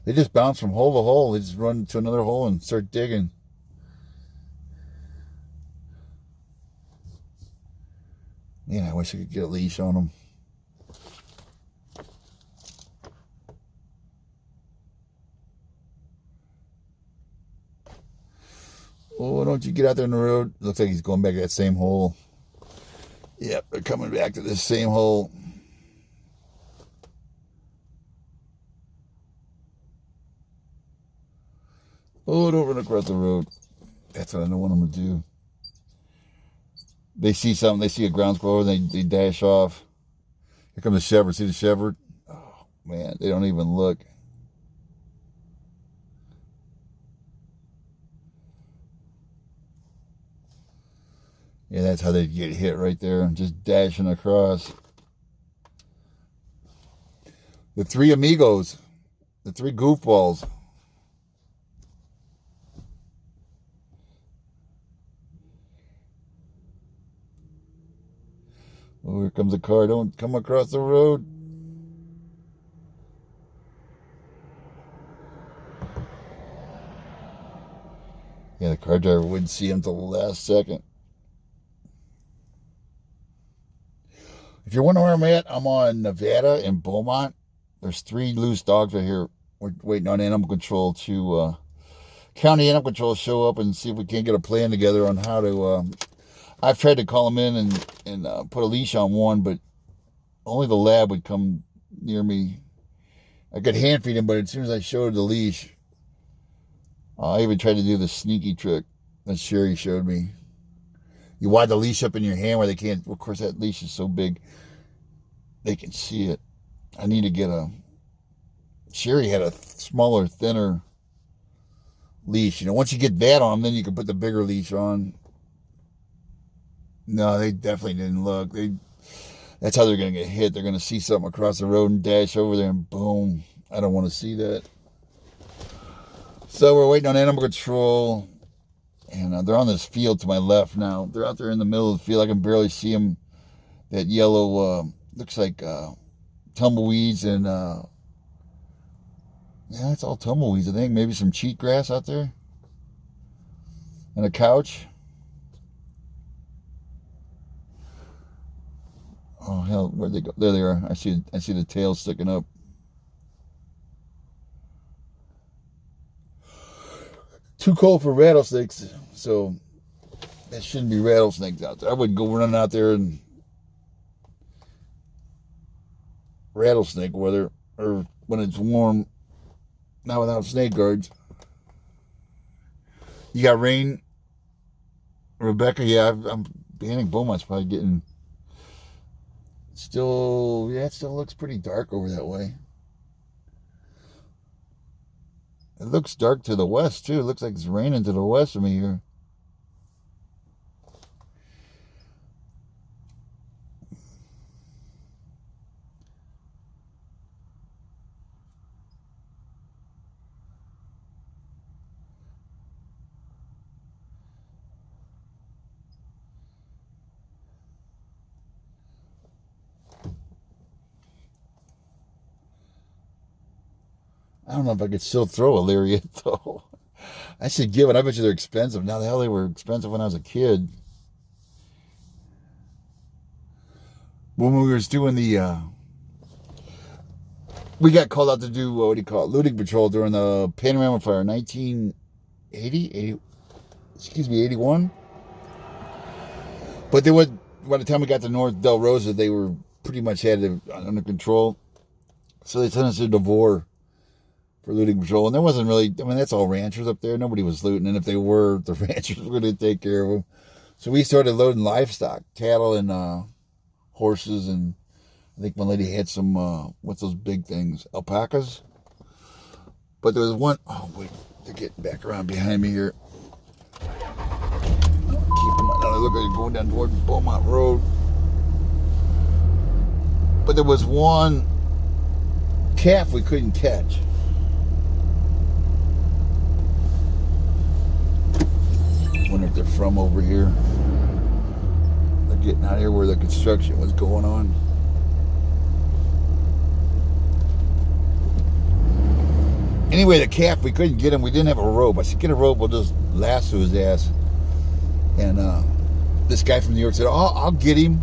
They just bounce from hole to hole. They just run to another hole and start digging. Man, I wish I could get a leash on them. Oh, don't you get out there in the road. Looks like he's going back to that same hole. Yep, they're coming back to this same hole. Oh, don't run across the road. That's what I don't want them to do. They see something. They see a ground squirrel. They dash off. Here comes the shepherd. See the shepherd? Oh, man, they don't even look. Yeah, that's how they get hit right there. Just dashing across. The three amigos. The three goofballs. Oh, here comes a car. Don't come across the road. Yeah, the car driver wouldn't see him till the last second. If you're wondering where I'm at, I'm on Nevada in Beaumont. There's 3 loose dogs right here. We're waiting on animal control to county animal control show up and see if we can't get a plan together on how to. I've tried to call them in and put a leash on one, but only the lab would come near me. I could hand feed him, but as soon as I showed the leash, I even tried to do the sneaky trick that Sherry showed me. You wad the leash up in your hand where they can't. Of course, that leash is so big they can see it. I need to get a. Sherry had a smaller, thinner leash. Once you get that on, then you can put the bigger leash on. No, they definitely didn't look. That's how they're going to get hit. They're going to see something across the road and dash over there and boom. I don't want to see that. So we're waiting on animal control. And they're on this field to my left now. They're out there in the middle of the field. I can barely see them. That yellow, looks like tumbleweeds and, yeah, it's all tumbleweeds, I think. Maybe some cheatgrass out there. And a couch. Oh, hell, where'd they go? There they are. I see the tail sticking up. Too cold for rattlesnakes, so there shouldn't be rattlesnakes out there. I wouldn't go running out there in rattlesnake weather or when it's warm, not without snake guards. You got rain, Rebecca? Yeah, I'm banning Beaumont's probably getting still, yeah, it still looks pretty dark over that way. It looks dark to the west, too. It looks like it's raining to the west of me here. I don't know if I could still throw a lariat though. I should give it. I bet you they're expensive. Now the hell they were expensive when I was a kid. When we were doing the, we got called out to do, what do you call it, looting patrol during the Panorama Fire, 1980, 81. But they would, by the time we got to North Del Rosa, they were pretty much had it under control. So they sent us to Devore for looting patrol. And there wasn't really, I mean, that's all ranchers up there. Nobody was looting. And if they were, the ranchers were going to take care of them. So we started loading livestock, cattle and horses. And I think one lady had some, what's those big things? Alpacas? But there was one, oh wait, they're getting back around behind me here. Look like going down toward Beaumont Road. But there was one calf we couldn't catch. I wonder if they're from over here. They're getting out of here where the construction was going on. Anyway, the calf, we couldn't get him. We didn't have a rope. I said, get a rope, we'll just lasso his ass. And this guy from New York said, oh, I'll get him.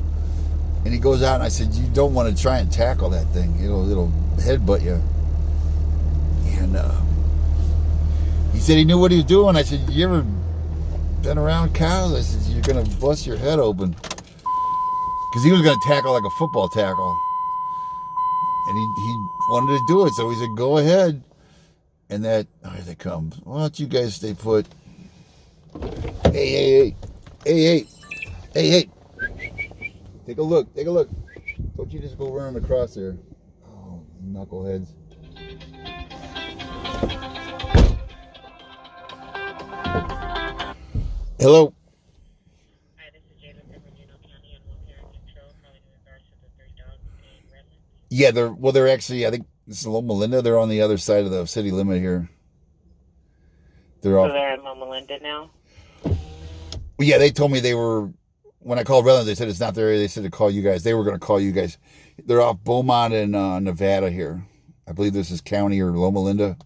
And he goes out, and I said, you don't want to try and tackle that thing. It'll headbutt you. And he said he knew what he was doing. I said, you ever been around cows? I said, you're going to bust your head open. Because he was going to tackle like a football tackle. And he wanted to do it, so he said, go ahead. And that, oh, here they come. Why don't you guys stay put? Hey. Take a look. Don't you just go running across there. Oh, knuckleheads. Hello. Hi, this is Jay with San Bernardino Animal Control, calling in regards to the 3 dogs in Redlands. Yeah, they're actually, I think this is Loma Linda. They're on the other side of the city limit here. They're So they're in Loma Linda now? Yeah, they told me they were, when I called Redlands, they said it's not their area. They said to call you guys. They were going to call you guys. They're off Beaumont and Nevada here. I believe this is county or Loma Linda.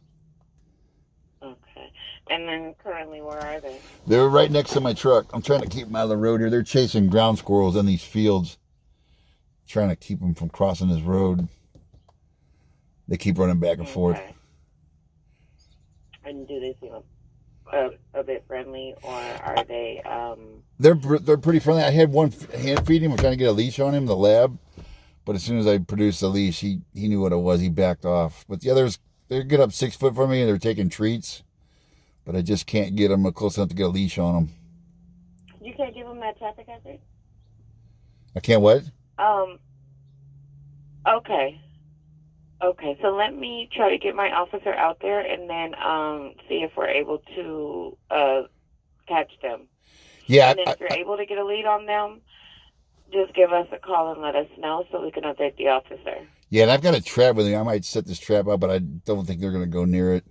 Okay. And then currently, where are they? They're right next to my truck. I'm trying to keep them out of the road here. They're chasing ground squirrels in these fields. Trying to keep them from crossing this road. They keep running back and forth. And do they seem a bit friendly, or are they... They're pretty friendly. I had one hand feed him. I'm trying to get a leash on him, the lab. But as soon as I produced the leash, he knew what it was. He backed off. But the others, they get up 6 foot from me, and they're taking treats. But I just can't get them close enough to get a leash on them. You can't give them that traffic hazard? I can't what? Okay. Okay, so let me try to get my officer out there and then see if we're able to catch them. Yeah. And then if you're able to get a lead on them, just give us a call and let us know so we can update the officer. Yeah, and I've got a trap with me. I might set this trap up, but I don't think they're going to go near it.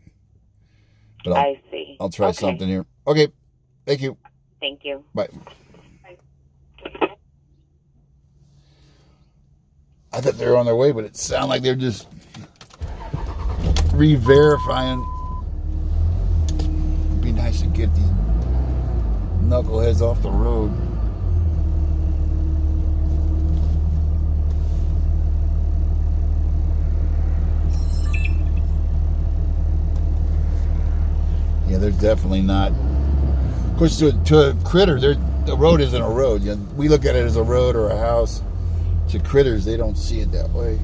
But I see. I'll try something here. Okay. Thank you. Thank you. Bye. I thought they were on their way, but it sounded like they're just re-verifying. It'd be nice to get these knuckleheads off the road. Yeah, they're definitely not. Of course, to a critter, the road isn't a road. You know, we look at it as a road or a house. To critters, they don't see it that way.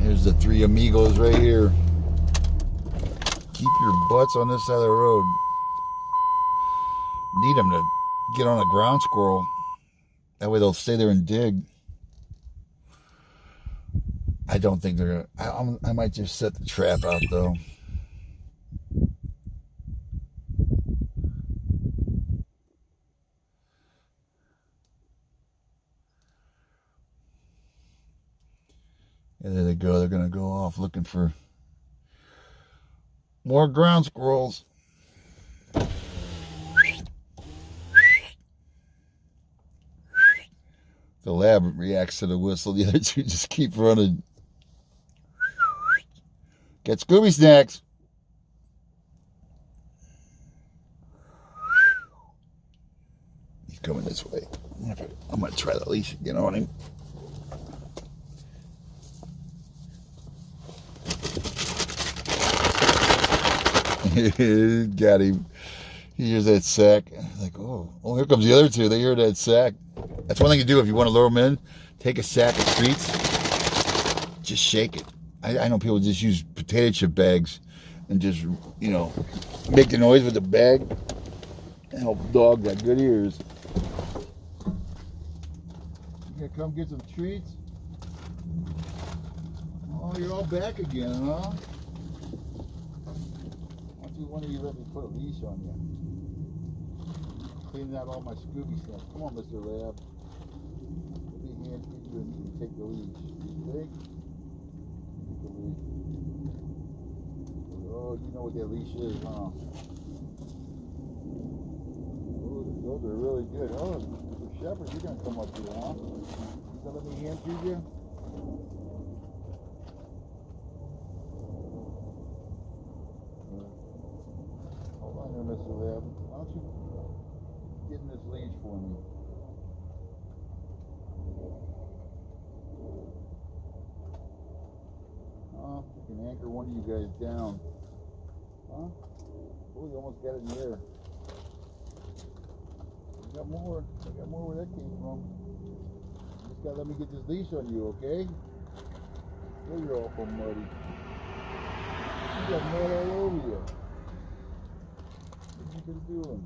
Here's the 3 amigos right here. Keep your butts on this side of the road. Need them to get on a ground squirrel. That way they'll stay there and dig. I don't think they're gonna. I might just set the trap out though. And there they go. They're gonna go off looking for more ground squirrels. The lab reacts to the whistle. The other two just keep running. Get Scooby snacks. He's coming this way. I'm going to try the leash again on him. Got him. He hears that sack. Like, oh, here comes the other two. They hear that sack. That's one thing to do if you want to lure them in. Take a sack of treats. Just shake it. I know people just use potato chip bags and just, you know, make the noise with the bag. Help dog got good ears. You gonna come get some treats? Oh, you're all back again, huh? Why don't you one of you let me put a leash on you? Cleaning out all my Scooby snacks. Come on, Mr. Lab. Let me hand feed you and you can take the leash. Okay? Take the leash. Oh, you know what that leash is, huh? Oh, those are really good. Oh, Mr. Shepherd, you're gonna come up here, huh? You gonna let me hand feed you? Hold on there, Mr. Lab. Why don't you get in this leash for me? You can anchor one of you guys down. Huh? Oh, you almost got it in the air. I got more. I got more where that came from. You just gotta let me get this leash on you, okay? Oh, you're awful muddy. You got mud all over you. What you been doing?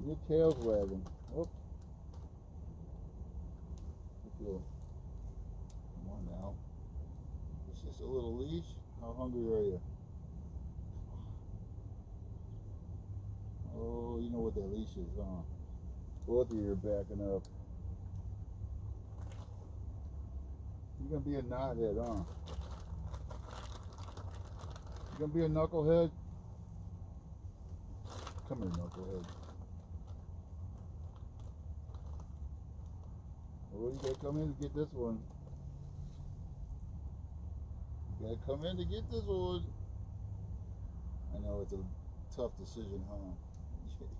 Your tail's wagging. Whoop. Come on now. It's just a little leash. How hungry are you? Oh, you know what that leash is, huh? Both of you are backing up. You're gonna be a knothead, huh? You're gonna be a knucklehead? Come here, knucklehead. Well, you gotta come in to get this one. You gotta come in to get this one. I know it's a tough decision, huh?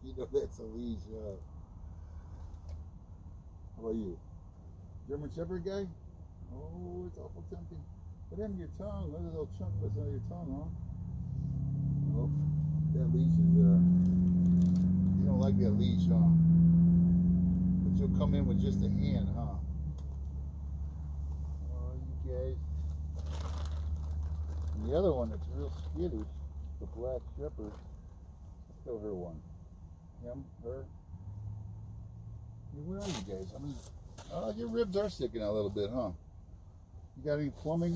You know that's a leash, How about you? German Shepherd guy? Oh, it's awful tempting. Put in your tongue. Look at that little chunk that's on your tongue, huh? Oh, that leash is, you don't like that leash, huh? But you'll come in with just a hand, huh? Oh, you guys. And the other one that's real skittish, the black shepherd. Let's show her one. Him, her. Where are you guys? I mean, your ribs are sticking out a little bit, huh? You got any plumbing?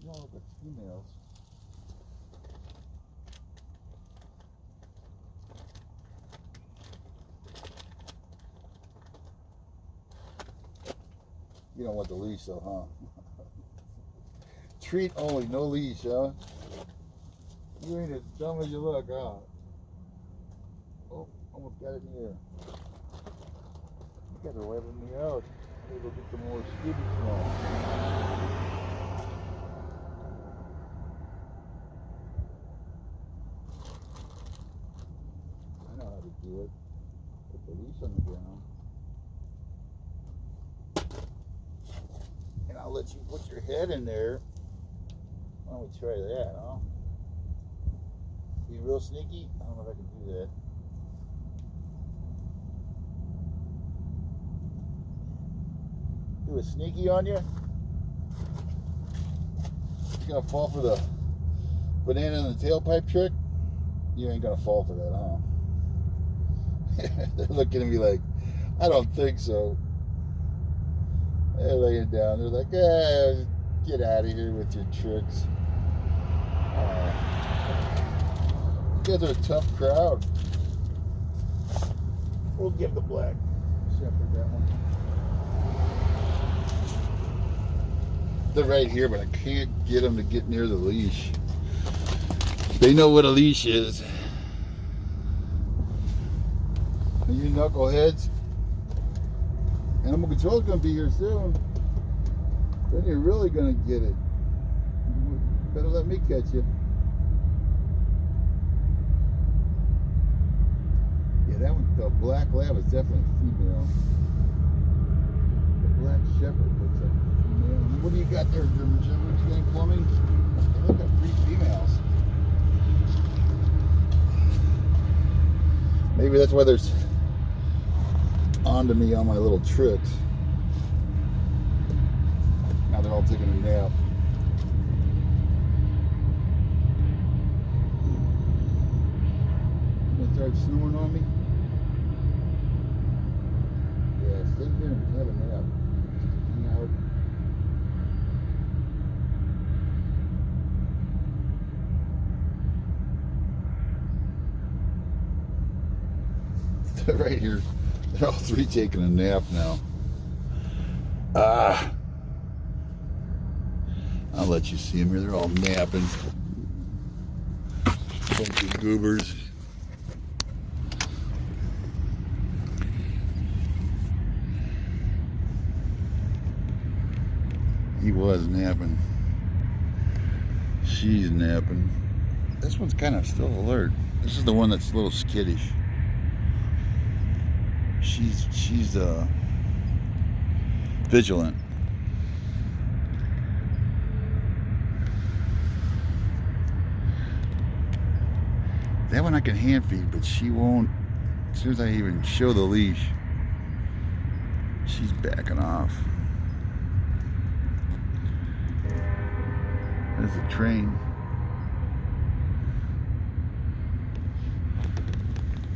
You don't look like females. You don't want the leash though, huh? Treat only, no leash, huh? You ain't as dumb as you look, huh? Oh, almost got it in the air. You guys are waving me out. Maybe we'll get some more Scooby small. I know how to do it. Put the leash on the ground. And I'll let you put your head in there. Why don't we try that, huh? Be real sneaky? I don't know if I can do that. Do a sneaky on you? You gonna fall for the banana in the tailpipe trick? You ain't gonna fall for that, huh? They're looking at me like, I don't think so. They're laying down. They're like, get out of here with your tricks. You guys are a tough crowd. We'll give the black shepherd that one. They're right here, but I can't get them to get near the leash. They know what a leash is. And you knuckleheads. Animal Control's gonna be here soon. Then you're really gonna get it. You better let me catch you. Yeah, that one, the black lab is definitely female. The black shepherd looks like a female. What do you got there, German Shepherd? You got any plumbing? They look like 3 females. Maybe that's why there's onto me on my little tricks. Now they're all taking a nap. You gonna start snoring on me? Yeah, stay here and have a nap. Hang out. Right here. They're all 3 taking a nap now. I'll let you see them here. They're all napping. Bunch of goobers. He was napping. She's napping. This one's kind of still alert. This is the one that's a little skittish. She's vigilant. That one I can hand feed, but she won't. As soon as I even show the leash, she's backing off. There's a train.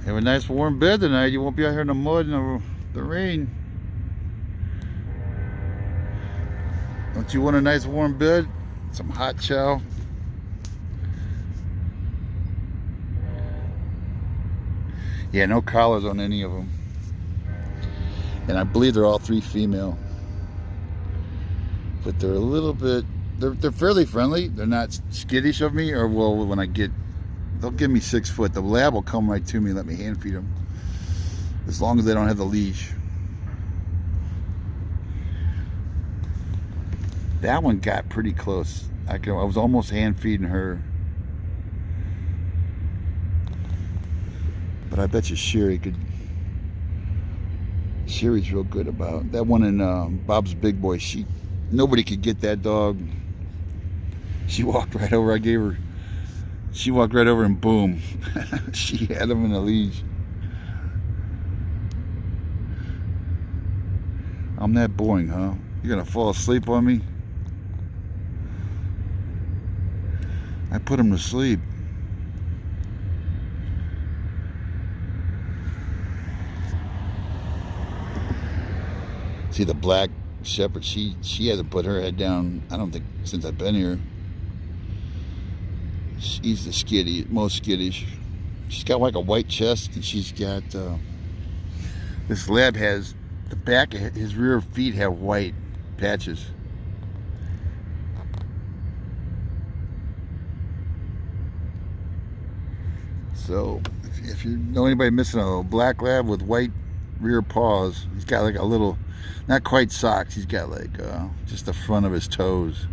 Have a nice warm bed tonight. You won't be out here in the mud and the rain. Don't you want a nice warm bed? Some hot chow? Yeah, no collars on any of them. And I believe they're all 3 female. But they're a little bit, they're fairly friendly. They're not skittish of me, or well, when I get, they'll give me 6 foot. The lab will come right to me and let me hand feed them. As long as they don't have the leash. That one got pretty close. I was almost hand feeding her. But I bet you Sherry's real good about that one. In Bob's Big Boy, nobody could get that dog. She walked right over. She walked right over and boom, she had him in a leash. I'm that boring, huh? You're gonna fall asleep on me? I put him to sleep. See, the black shepherd, she hasn't put her head down, I don't think, since I've been here. She's the most skittish. She's got like a white chest, and she's got, this lab has, the back of his rear feet have white patches. So, if you know anybody missing a black lab with white rear paws, he's got like a little, not quite socks, he's got like just the front of his toes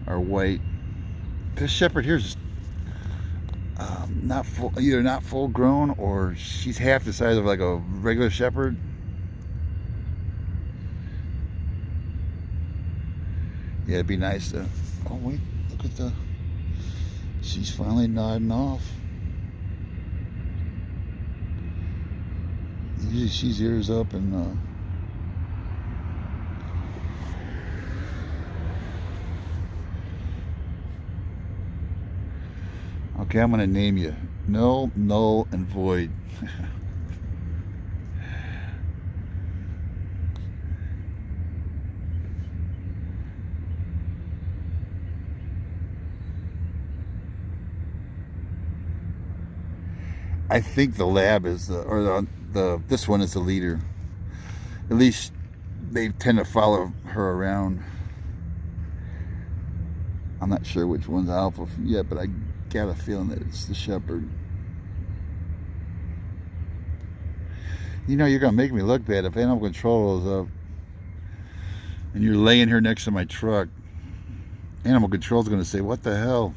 are white. This shepherd here's either not full grown, or she's half the size of like a regular shepherd. Yeah, it'd be nice to, oh wait, look at she's finally nodding off. Usually she's ears up and okay, I'm gonna name you Null, Null, and Void. I think the lab is this one is the leader. At least they tend to follow her around. I'm not sure which one's alpha yet, but I got a feeling that it's the shepherd. You know, you're gonna make me look bad if animal control is up and you're laying here next to my truck. Animal control's gonna say, "What the hell?"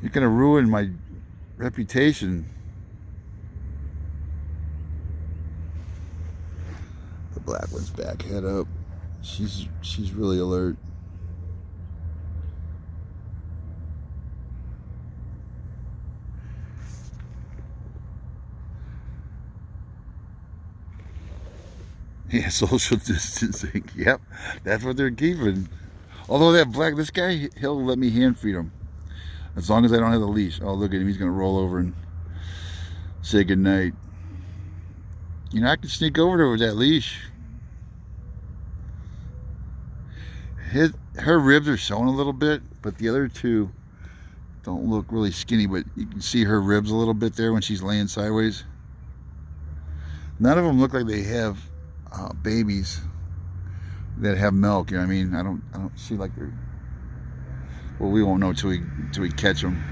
You're gonna ruin my reputation. The black one's back, head up. She's really alert. Yeah, social distancing. Yep, that's what they're keeping. Although that black, this guy, he'll let me hand feed him as long as I don't have the leash. Oh, look at him. He's gonna roll over and say goodnight. You know, I can sneak over there with that leash. Her ribs are showing a little bit, but the other two don't look really skinny, but you can see her ribs a little bit there when she's laying sideways. None of them look like they have babies that have milk. You know what I mean? I don't see like they're. Well, we won't know till we catch them.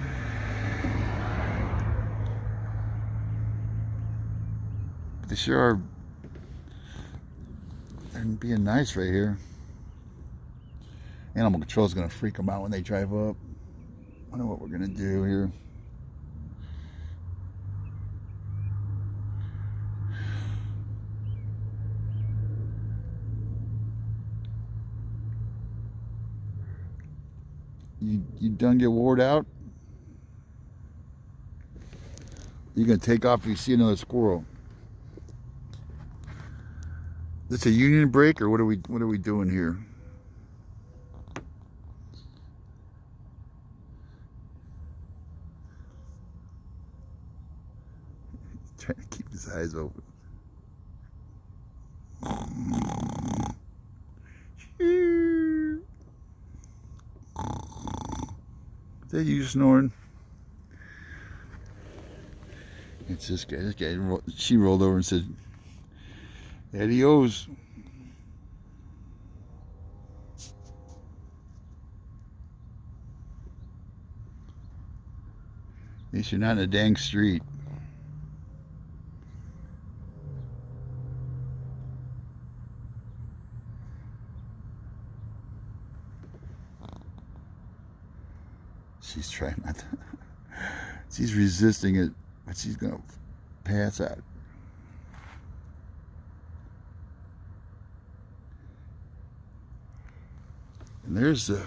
But they sure are. They're being nice right here. Animal control is gonna freak them out when they drive up. I wonder what we're gonna do here. You done get wore out? You gonna take off if you see another squirrel? This a union break or what are we doing here? Trying to keep his eyes open. Is that you snoring? It's this guy. This guy. She rolled over and said, "Adios." At least you're not in a dang street. She's trying not to. She's resisting it, but she's gonna pass out. And there's the.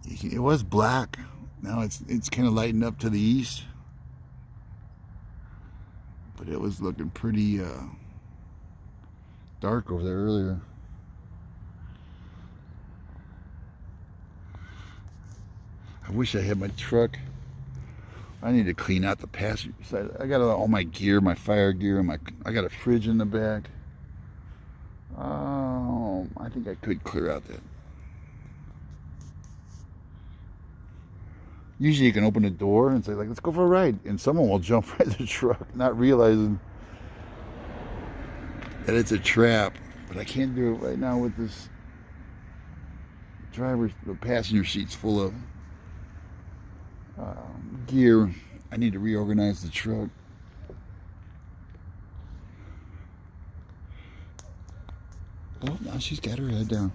It was black. Now it's kind of lightened up to the east, but it was looking pretty dark over there earlier. I wish I had my truck. I need to clean out the passenger side. I got all my gear, my fire gear, and I got a fridge in the back. I think I could clear out that. Usually you can open the door and say, like, let's go for a ride. And someone will jump right in the truck, not realizing that it's a trap. But I can't do it right now with this the passenger seat's full of gear. I need to reorganize the truck. Oh, now she's got her head down.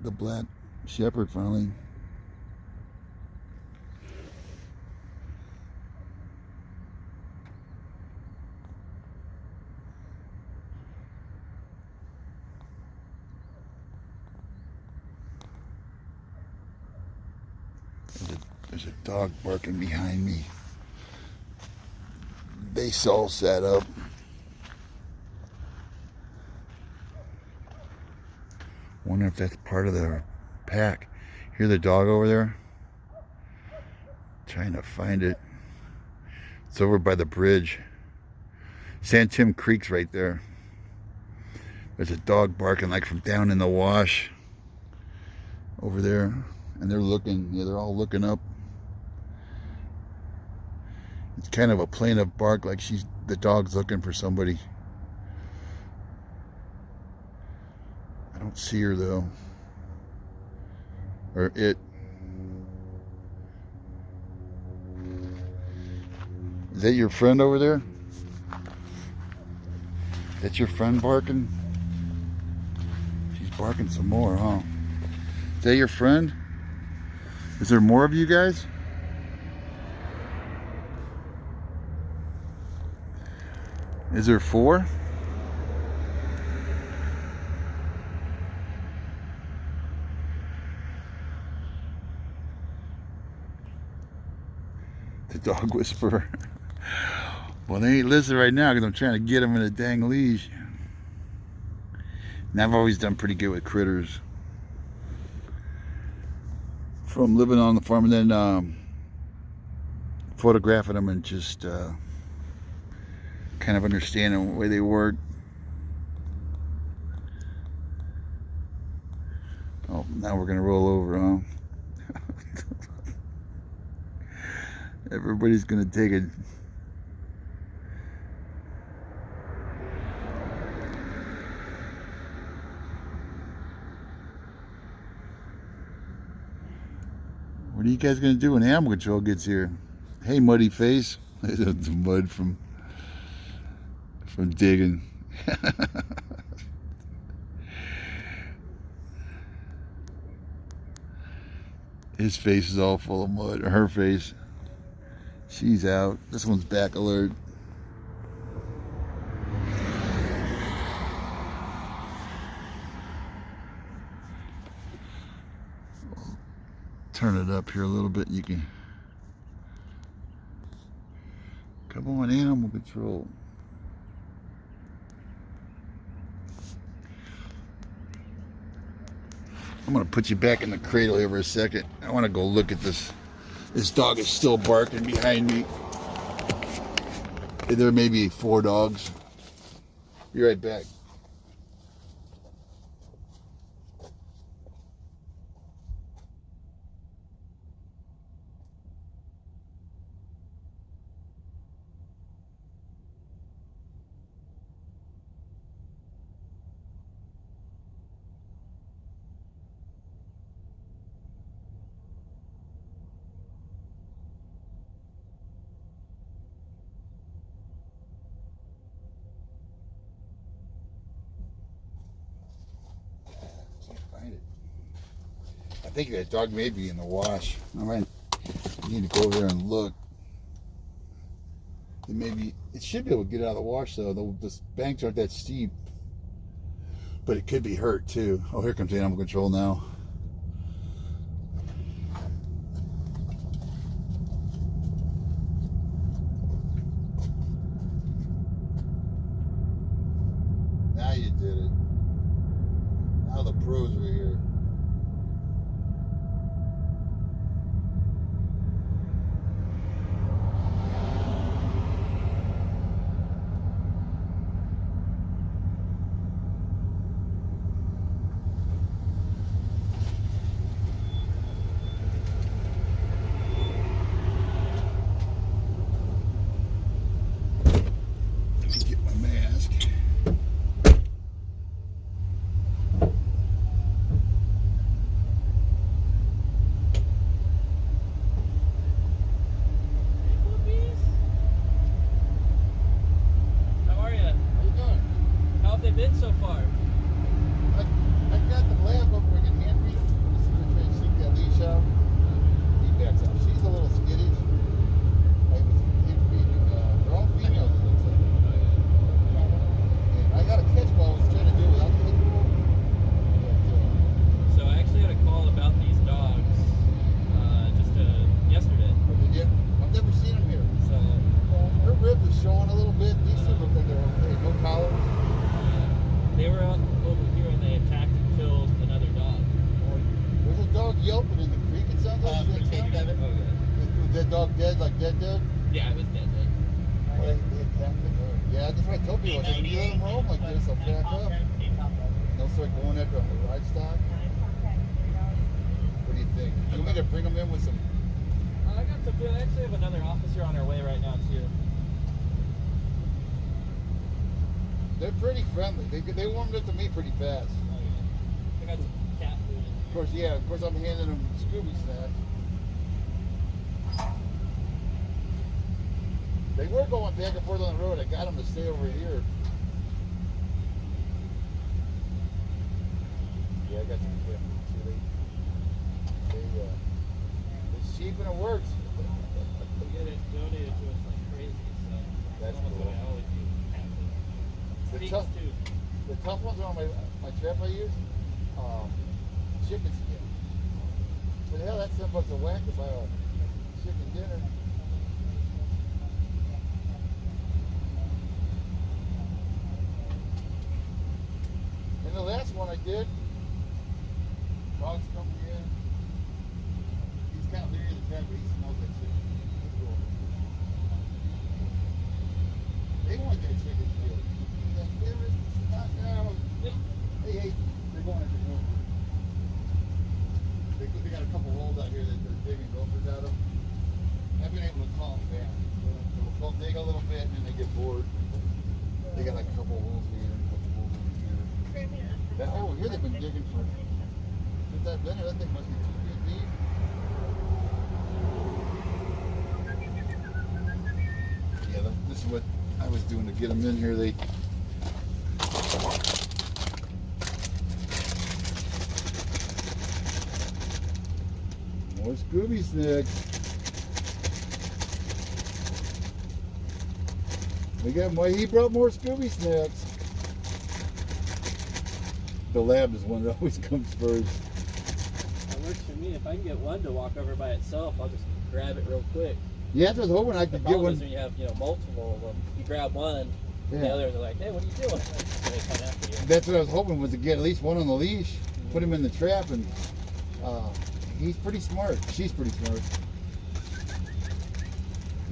The black shepherd finally. There's a dog barking behind me. They all sat up. Wonder if that's part of their pack. Hear the dog over there? Trying to find it. It's over by the bridge. San Tim Creek's right there. There's a dog barking like from down in the wash over there. And they're looking, yeah, they're all looking up. It's kind of a plaintive bark, like the dog's looking for somebody. I don't see her though. Or it. Is that your friend over there? That's your friend barking? She's barking some more, huh? Is that your friend? Is there more of you guys? Is there 4? The dog whisperer. Well, they ain't listening right now because I'm trying to get them in a dang leash. And I've always done pretty good with critters. From living on the farm and then photographing them and just kind of understanding the way they work. Oh, now we're gonna roll over, huh? Everybody's gonna take it. What are you guys gonna do when animal control gets here? Hey, muddy face. The mud from digging. His face is all full of mud. Or her face. She's out. This one's back alert. Turn it up here a little bit. You can. Come on, animal control. I'm gonna put you back in the cradle here for a second. I want to go look at this. This dog is still barking behind me. There may be 4 dogs. Be right back. I think that dog may be in the wash. I might need to go over there and look. It should be able to get out of the wash though. The banks aren't that steep. But it could be hurt too. Oh, here comes the animal control now. Now you did it. Now the pros are here. Get my mask. How are you? How you doing? How have they been so far? I got the lamp up where I can hand feed them. Just gonna try and sneak that leash out. He backs up. She's a little skittish. I was hand feeding. They're all females, it looks like. And I got a catch ball. I was trying to do it without the hook rule. So I actually had a call about these dogs yesterday. But did you? I've never seen them here. So Her ribs are showing a little bit. These two look like they're okay. No collars. they were out over here and they attacked and killed another dog. There's a dog yelping in the creek. It sounds like. Oh yeah. Is that dog dead? Like dead? Yeah, it was dead. Well, they attacked it. Yeah, that's what I told people. I said, if you let them roam like this, they'll back up. And they'll start going after livestock. What do you think? You want me to bring them in with some? I got some. I actually have another officer on our way right now too. They're pretty friendly. They warmed up to me pretty fast. Oh yeah. I got some cat food. Of course, I'm handing them Scooby snacks. They were going back and forth on the road. I got them to stay over here. Yeah, I got some cameras too. It's cheap and it works. We get it donated to us like crazy, so That's almost cool. what I always do. The Steaks tough, too. the tough ones on my trap I use, chicken skin. But hell, that's $7 a whack to buy a chicken dinner. And the last one I did, dog's coming in. He's kind of leery of the trap, but he smells that chicken. That's cool. They want that chicken too. That's favorite. Not now. Hey, they're going at the door. They got a couple holes out here that they're digging gophers out of. I've been able to call them back. They'll dig a little bit and then they get bored. They got like a couple holes here and a couple holes over here. That over here they've been digging for since I've been here. That thing must be 2 feet deep. Yeah, this is what I was doing to get them in here. They more Scooby snacks. We got more. He brought more Scooby snacks. The lab is one that always comes first. That works for me. If I can get one to walk over by itself, I'll just grab it real quick. Yeah, I was hoping I The could get problem one. is when you have multiple of them, you grab one, the Yeah, others are like, hey, what are you doing? So they come after you. that's what I was hoping was to get at least one on the leash, put him in the trap, and he's pretty smart. She's pretty smart.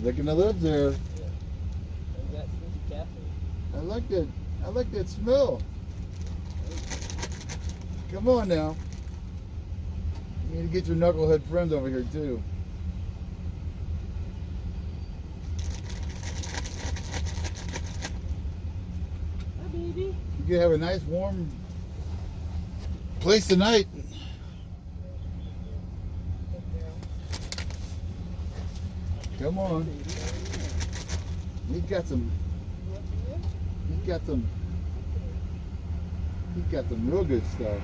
Licking the lips there. There's that sneaky cat food. I like that. I like that smell. Come on now. You need to get your knucklehead friends over here too. Hi, baby. You can have a nice warm place tonight. Come on. He's got some. He's got some. He's got some real good stuff.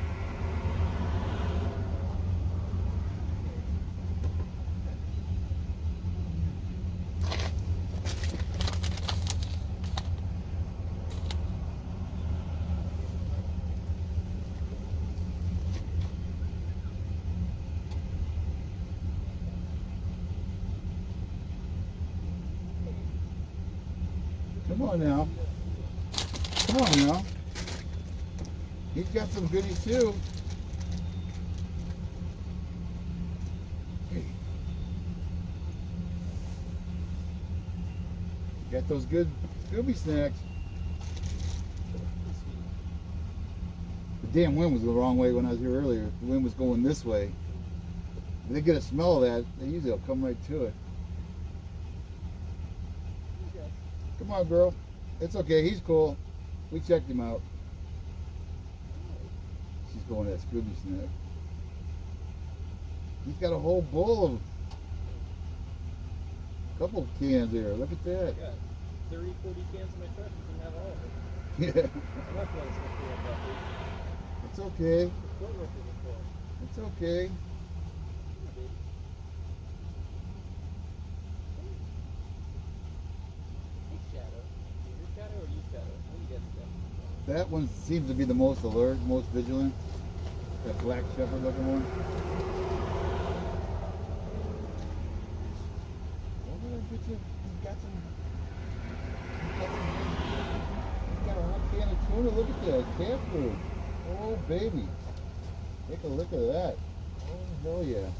Come on now. Come on now. He's got some goodies too. Hey. Got those good Scooby snacks. The damn wind was the wrong way when I was here earlier. The wind was going this way. If they get a smell of that, they usually will come right to it. Come on, girl. It's okay. He's cool. We checked him out. She's going to that Scooby snack. He's got a whole bowl of couple cans there. Look at that. I got 30, 40 cans in my truck. You can have all of them. Yeah. I'm not going to smoke you up that week. It's okay. What work is it for? It's okay. Yeah, baby. Hey, Shadow. Is it Shadow or you Shadow? What do you guys think? That one seems to be the most alert, most vigilant. That black shepherd looking one. What did I get you? He's got some. He's got a whole can of tuna. Look at that cat food. Oh baby, take a look at that. Oh hell yeah.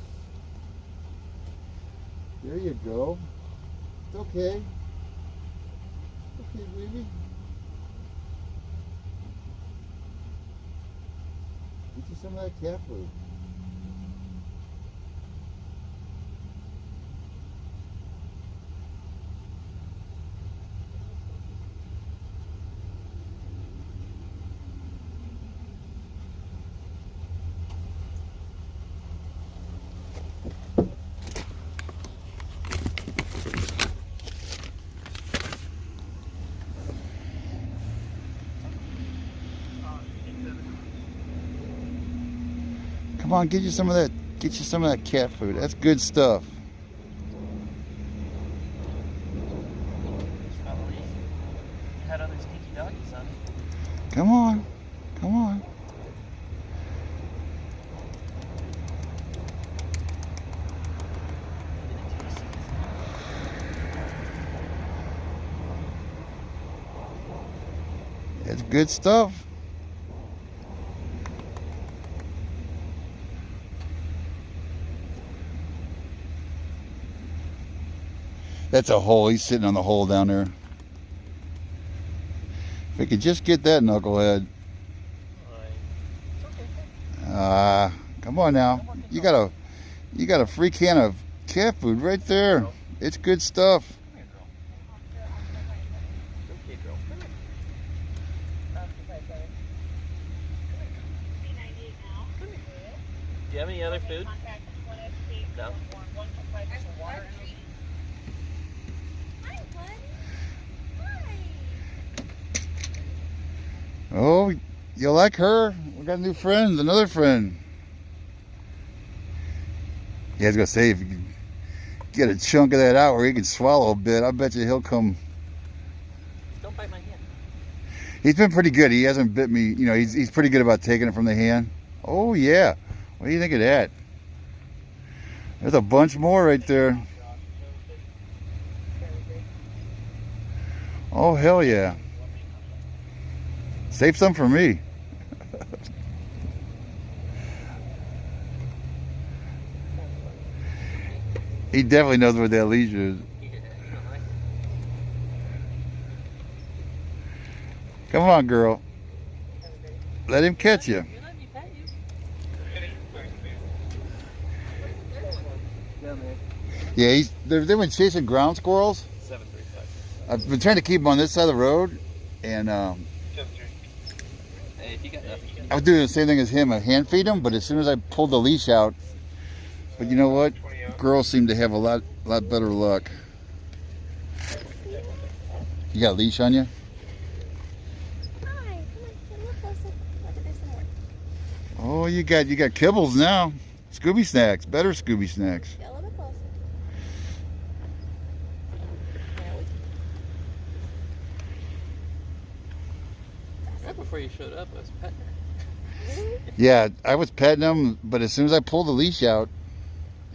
There you go. It's okay. It's okay, baby. Get you some of that cat food. Come on, get you some of that. Get you some of that cat food. That's good stuff. Had other sneaky doggies on. Come on. Come on. It's good stuff. That's a hole. He's sitting on the hole down there. If we could just get that knucklehead. Come on now. You got a free can of cat food right there. It's good stuff. Okay, girl. Come here. Do you have any other food? No. Oh, you like her? We got new friends, another friend. Yeah, I was gonna say if you can get a chunk of that out where he can swallow a bit, I bet you he'll come. Don't bite my hand. He's been pretty good. He hasn't bit me. You know, he's pretty good about taking it from the hand. Oh yeah. What do you think of that? There's a bunch more right there. Oh hell yeah. Save some for me. He definitely knows where that leash is. Come on, girl. Let him catch you. Yeah, they've been chasing ground squirrels. 735. I've been trying to keep them on this side of the road, and Hey, if you got nothing. I was doing the same thing as him. I hand feed him, but as soon as I pulled the leash out, but you know what? Girls seem to have a lot better luck. You got a leash on you? Hi, come on, get a little closer. Look at this some more. Oh, you got kibbles now. Scooby snacks, better Scooby snacks. Get a little bit closer. Right before you showed up, I was petting her. Yeah, I was petting him, but as soon as I pulled the leash out,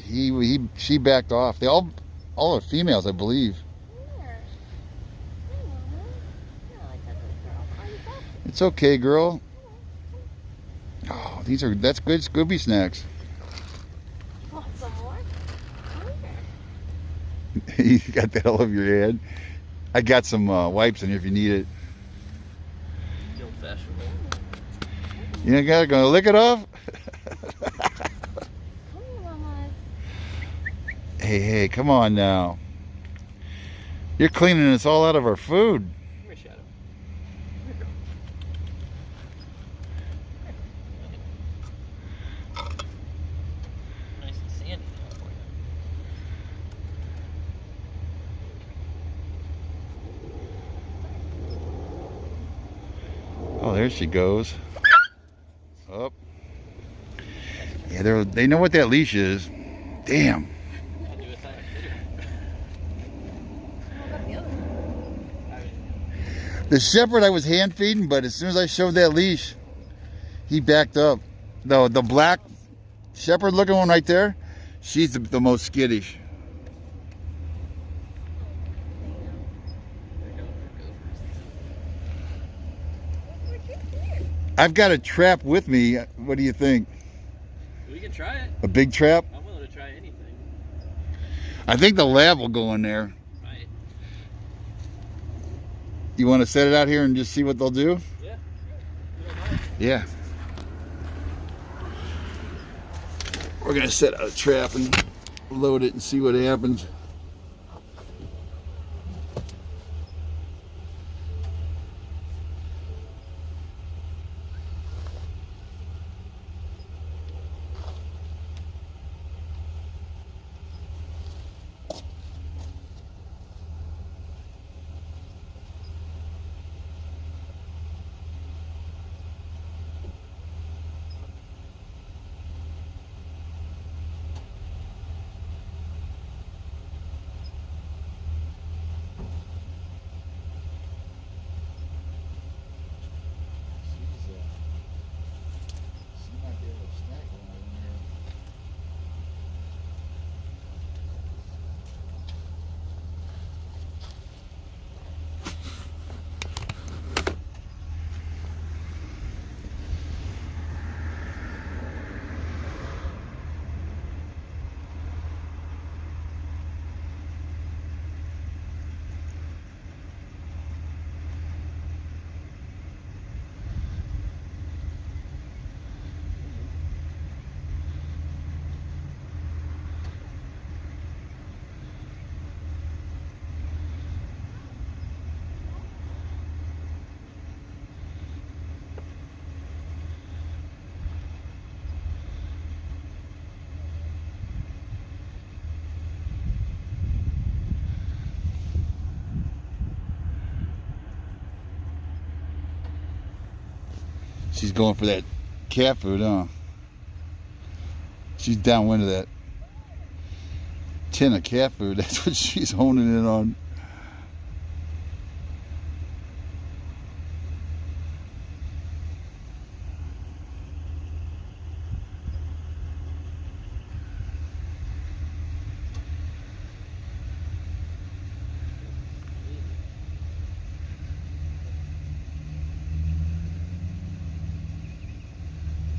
she backed off. They all are females, I believe. Here. Hi, Mama. I like that little girl. Oh, you got it. It's okay, girl. Oh, that's good Scooby snacks. Want some more? You got that all over your head. I got some wipes in here if you need it. The old fashioned way. You gonna lick it off? Come here, Mama. Hey, come on now. You're cleaning us all out of our food. Come here, Shadow. Come here, girl. Nice and sandy now for you. Oh, there she goes. Up. Yeah, they know what that leash is. Damn. I'll do it that. What about the other one? The shepherd I was hand feeding, but as soon as I showed that leash, he backed up. The black shepherd looking one right there, she's the most skittish. I've got a trap with me. What do you think? We can try it. A big trap? I'm willing to try anything. I think the lab will go in there. Right. You want to set it out here and just see what they'll do? Yeah. You don't mind. Yeah. We're going to set out a trap and load it and see what happens. She's going for that cat food, huh? She's downwind of that tin of cat food. That's what she's honing in on.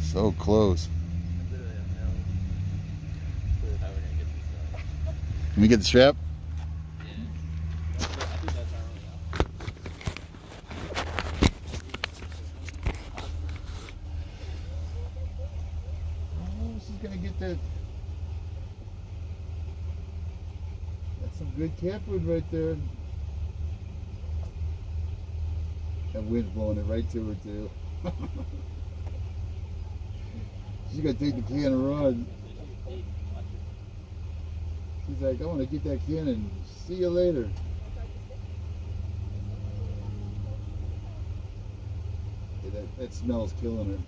So close. Can we get the strap? Oh, she's gonna get that. That's some good cat food right there. That wind's blowing it right to her too. She's gonna take the can and run. She's like, I want to get that can and see you later. Yeah, that smell's killing her.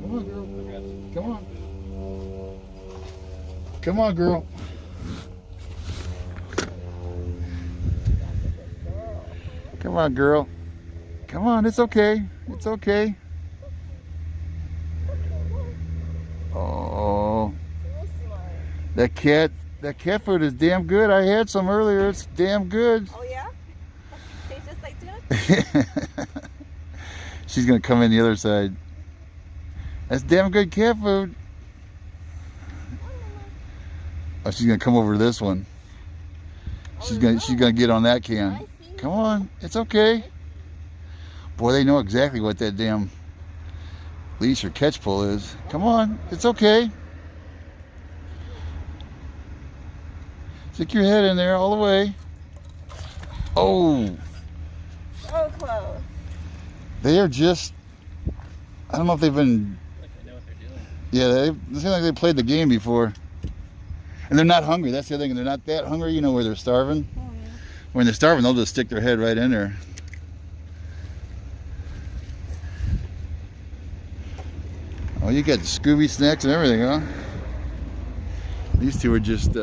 Come on, girl. Come on. Come on, girl. Come on, girl. Come on, it's okay. It's okay. Oh, that cat food is damn good. I had some earlier. It's damn good. Oh yeah? Tastes just like tuna? She's gonna come in the other side. That's damn good cat food. Oh, she's gonna come over to this one. She's gonna get on that can. Come on, it's okay. Boy, they know exactly what that damn leash or catch pull is. Come on, it's okay. Stick your head in there all the way. Oh. So close. They are just, I don't know if they've been, Like they know what they're doing. yeah, they seem like they played the game before. And they're not hungry, that's the other thing. They're not that hungry, you know, where they're starving. Oh, yeah. When they're starving, they'll just stick their head right in there. Oh, you got the Scooby snacks and everything, huh? These two are just,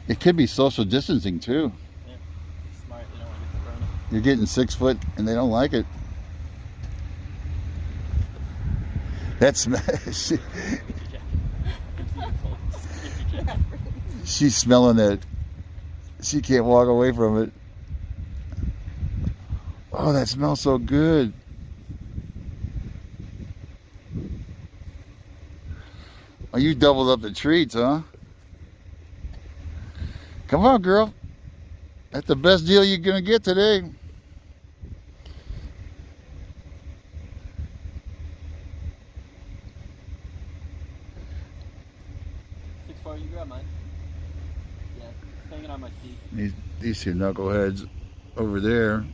it could be social distancing too. Yeah. Smart, they don't want to get the corona. You're getting 6 foot and they don't like it. That's she's smelling that. She can't walk away from it. Oh, that smells so good. Oh, you doubled up the treats, huh? Come on, girl. That's the best deal you're gonna get today. 6'4", you grab mine. Yeah, it's hanging on my seat. These two knuckleheads over there.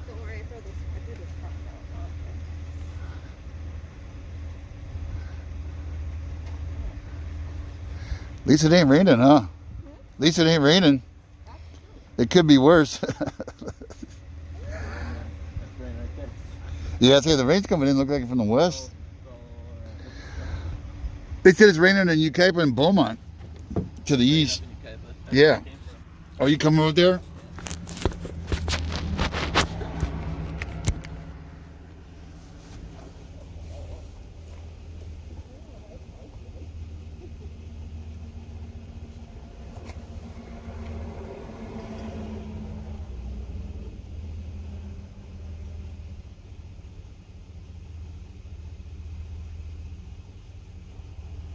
Don't worry, I do this part now. At least it ain't raining, huh? At least it ain't raining. It could be worse. That's rain right there. Yeah, I say the rain's coming in. Look like it from the west. Go, They said it's raining in Ukaipa and Beaumont to the east. Yeah. Oh, you coming over there?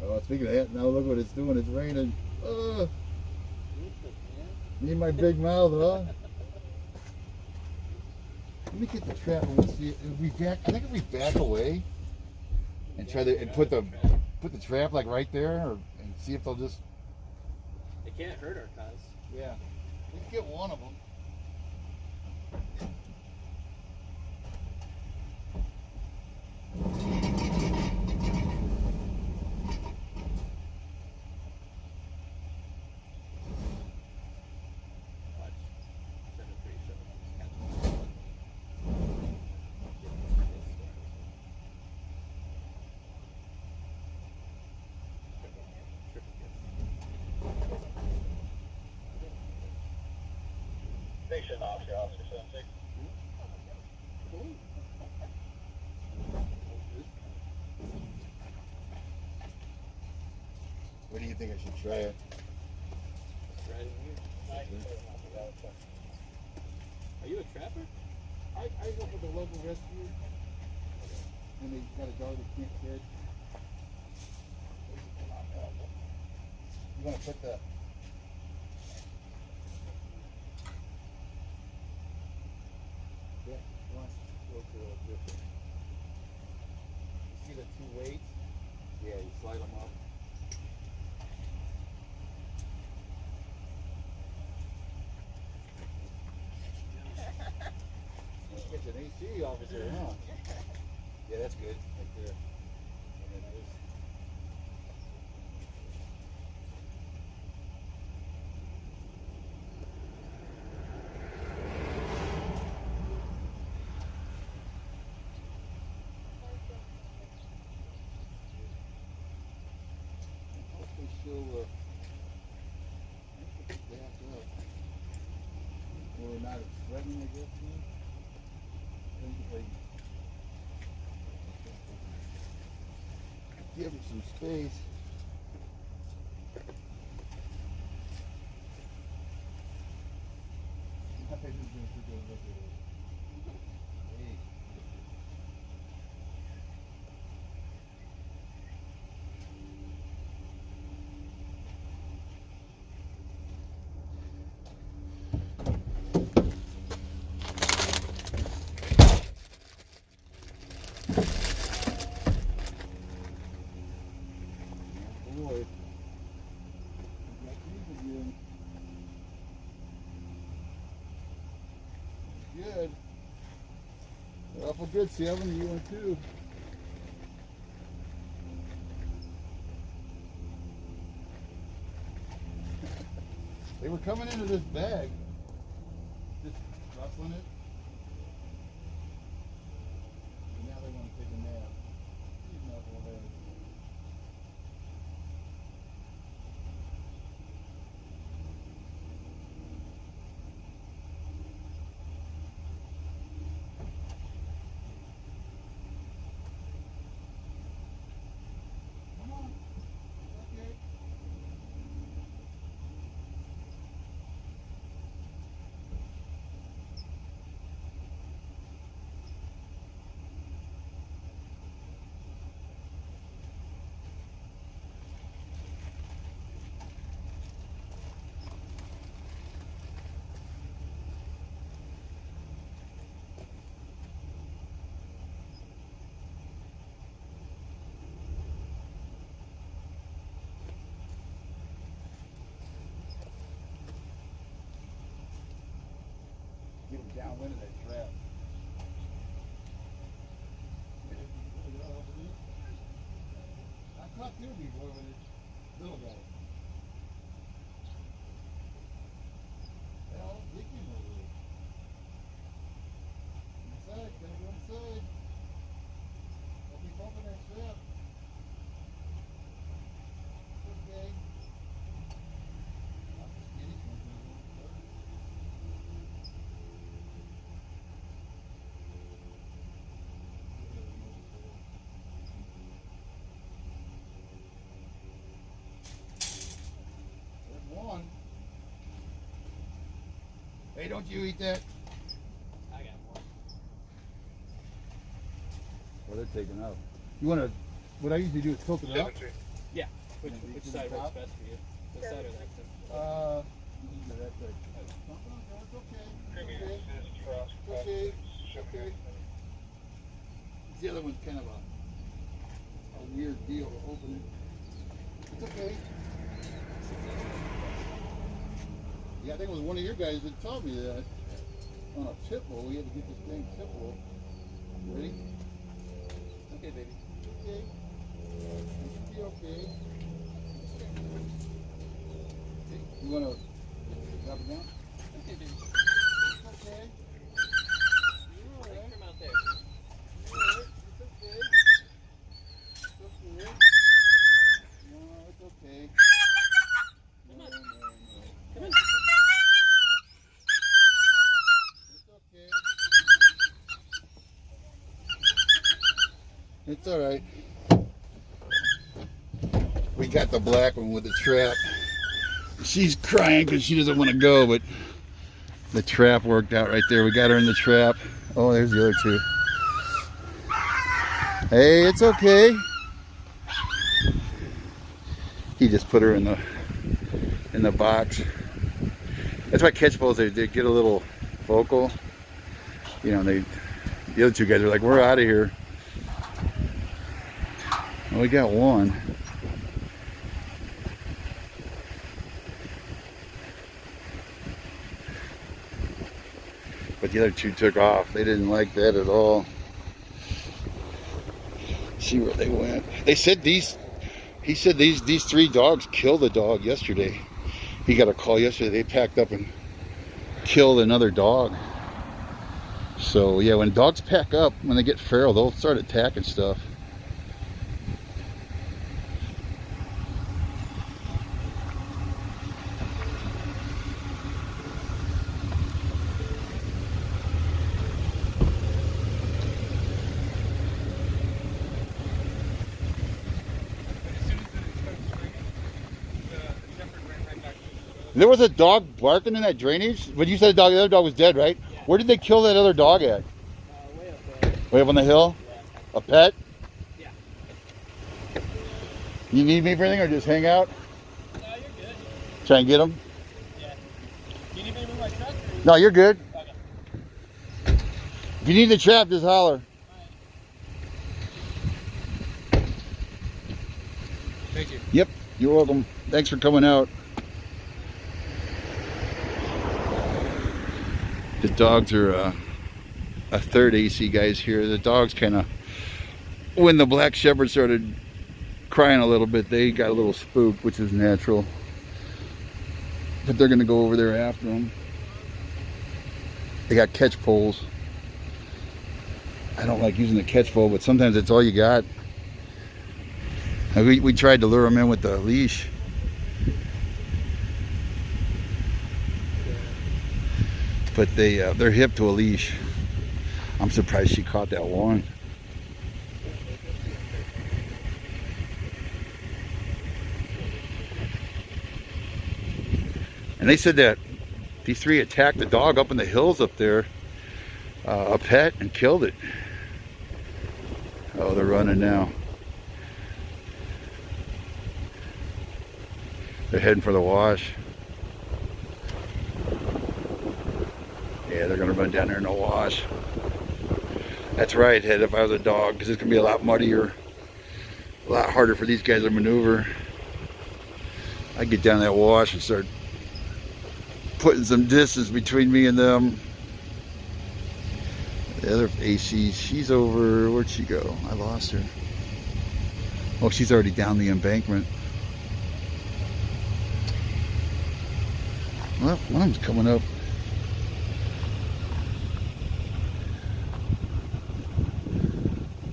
Oh, speaking of that, now look what it's doing. It's raining. Need my big mouth, huh? Let me get the trap and see. If we back, I think if we back away and try to put the trap like right there, and see if they'll just. It can't hurt our cause. Yeah, let's get one of them. Station officer, officer 76. What do you think I should try it? Right in here. Are you a trapper? I go for the local rescue, and they got a dog that can't catch. You want to put the. Yeah, you want to go to a different. You see the two weights? Yeah, you slide them up. It's an AC officer, huh? Yeah, that's good. Right there. And then this. Hopefully she'll back up. Or not as threatening, I guess. Give her some space. Hey. Boy. Got these again. Good. They're awful good, 7. You want 2. They were coming into this bag. Just rustling it. And now they want to take a nap. These knuckleheads. Come on. Okay. Get him downwind of that trap. I caught 2 before with this little guy. They all digging over there. Inside, gotta go inside. Don't be bumping that trap. Okay. I'll just get it. One. Hey, don't you eat that? I got one. Well, they're taking out. You want to, what I usually do is tilt it up. Yeah. Which And which to the side works top? best for you? This side or that side? The other one's kind of a weird deal to open it. It's okay. Yeah, I think it was one of your guys that told me that on a tip bowl, we had to get this dang tip bowl. Ready? Okay, baby. Okay. Be okay. You want to drop it down? Okay, baby. Okay. You're all right. Come out there. You're all right. It's okay. It's okay. No, it's okay. Come on. No. Come on. It's okay. It's all right. We got the black one with the trap. She's crying because she doesn't want to go, but the trap worked out right there. We got her in the trap. Oh, there's the other two. Hey, it's okay. He just put her in the box. That's why catch bowls, they get a little vocal. You know, the other two guys are like, we're out of here. Well, we got one. But the other two took off. They didn't like that at all. See where they went. They said he said these three dogs killed a dog yesterday. He got a call yesterday. They packed up and killed another dog. So yeah, when dogs pack up, when they get feral, they'll start attacking stuff. There was a dog barking in that drainage, but you said the other dog was dead, right? Yeah. Where did they kill that other dog at? Way up there. Way up on the hill? Yeah. A pet? Yeah. You need me for anything or just hang out? No, you're good. Try and get him? Yeah. Do you need me to move my truck? Or No, you're good. Okay. If you need the trap, just holler. Thank you. Yep, you're welcome. Thanks for coming out. The dogs are a third AC guys here. The dogs kind of, when the black shepherd started crying a little bit, they got a little spooked, which is natural. But they're going to go over there after them. They got catch poles. I don't like using the catch pole, but sometimes it's all you got. We tried to lure them in with the leash. But they're hip to a leash. I'm surprised she caught that one. And they said that these three attacked the dog up in the hills up there, a pet, and killed it. Oh, they're running now. They're heading for the wash. Yeah, they're gonna run down there in the wash. That's where I'd head if I was a dog, because it's gonna be a lot muddier, a lot harder for these guys to maneuver. I'd get down that wash and start putting some distance between me and them. The other AC, she's over, where'd she go? I lost her. Oh, she's already down the embankment. Well, one of them's coming up.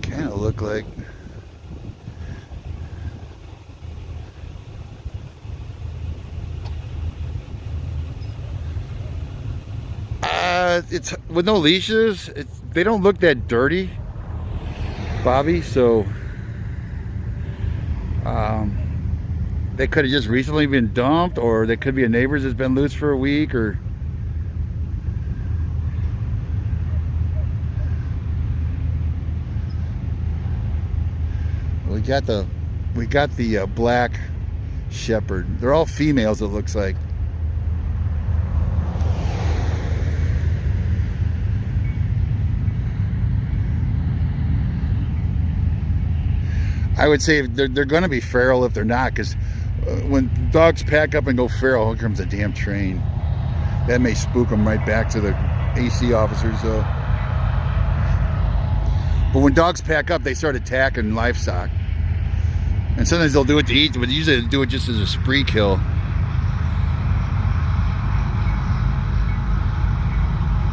Kind of look like it's with no leashes. They don't look that dirty, Bobby. So they could have just recently been dumped, or they could be a neighbor's that's been loose for a week, or we got the black shepherd. They're all females, it looks like. I would say they're going to be feral if they're not, because when dogs pack up and go feral, here comes a damn train. That may spook them right back to the AC officers, though. But when dogs pack up, they start attacking livestock. And sometimes they'll do it to eat, but usually they do it just as a spree kill.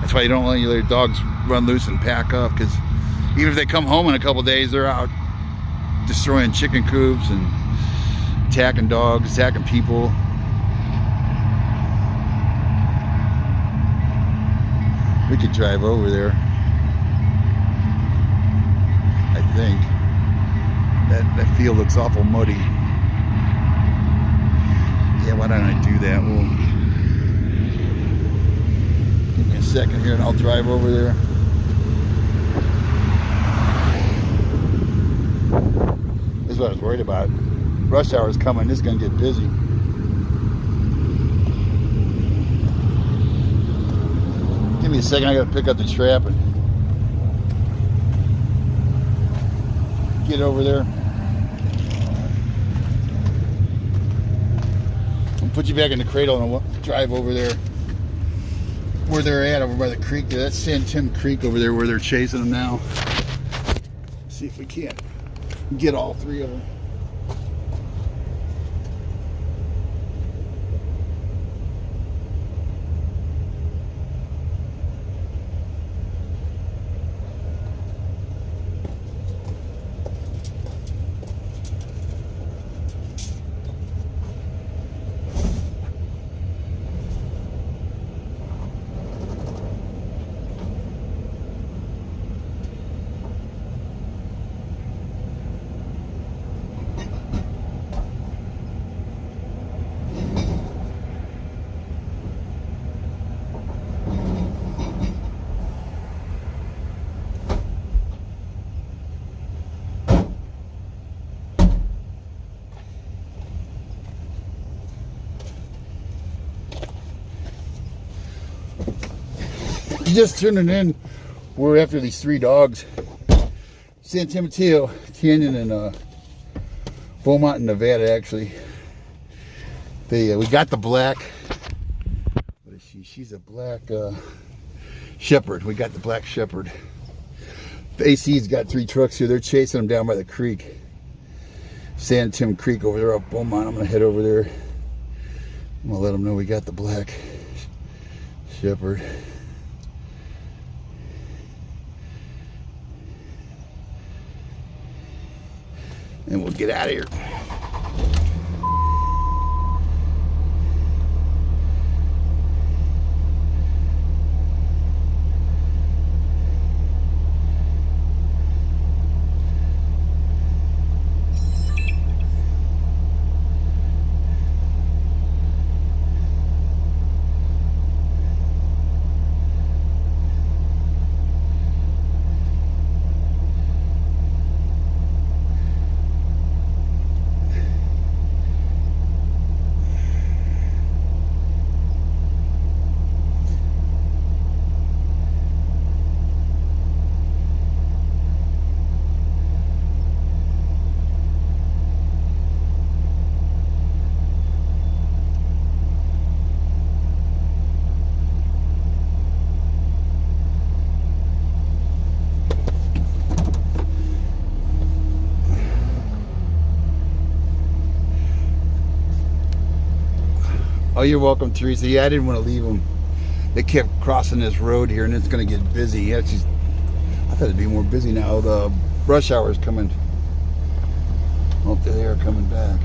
That's why you don't let your dogs run loose and pack up, because even if they come home in a couple days, they're out destroying chicken coops and attacking dogs, attacking people. We could drive over there, I think. That field looks awful muddy. Yeah, why don't I do that? Well, give me a second here and I'll drive over there. This is what I was worried about. Rush hour is coming. This is going to get busy. Give me a second. I got to pick up the trap and get over there. I'll put you back in the cradle and I'll drive over there where they're at, over by the creek there. That's San Tim Creek over there where they're chasing them now. See if we can't get all three of them. Just tuning in, we're after these three dogs, San Timoteo, Canyon, and Beaumont in Nevada. Actually, we got the black. What is she? She's a black shepherd. We got the black shepherd. The AC's got 3 trucks here. They're chasing them down by the creek, San Tim Creek over there off Beaumont. I'm gonna head over there. I'm gonna let them know we got the black shepherd. And we'll get out of here. Oh, you're welcome, Teresa. Yeah, I didn't want to leave them. They kept crossing this road here, and it's going to get busy. Yeah, I thought it'd be more busy now. The rush hour is coming. Oh, they are coming back.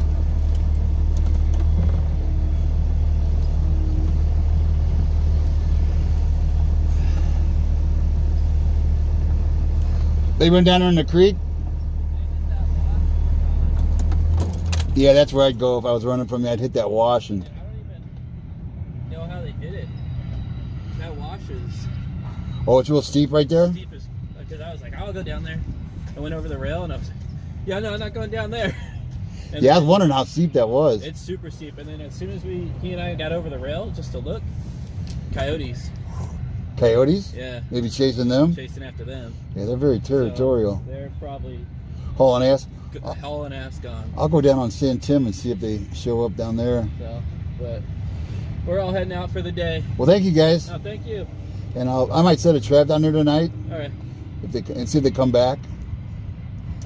They went down there in the creek? Yeah, that's where I'd go if I was running from you. I'd hit that wash and... Oh, it's real steep right there? Steep as, because I was like, I'll go down there. I went over the rail and I was like, yeah, no, I'm not going down there. And yeah, I was wondering how steep that was. It's super steep. And then as soon as he and I got over the rail just to look, coyotes. Coyotes? Yeah. Maybe chasing them? Chasing after them. Yeah, they're very territorial. So they're probably... Hauling ass. Hauling ass gone. I'll go down on San Tim and see if they show up down there. So, but we're all heading out for the day. Well, thank you guys. Oh, thank you. And I might set a trap down there tonight. All right. And see if they come back.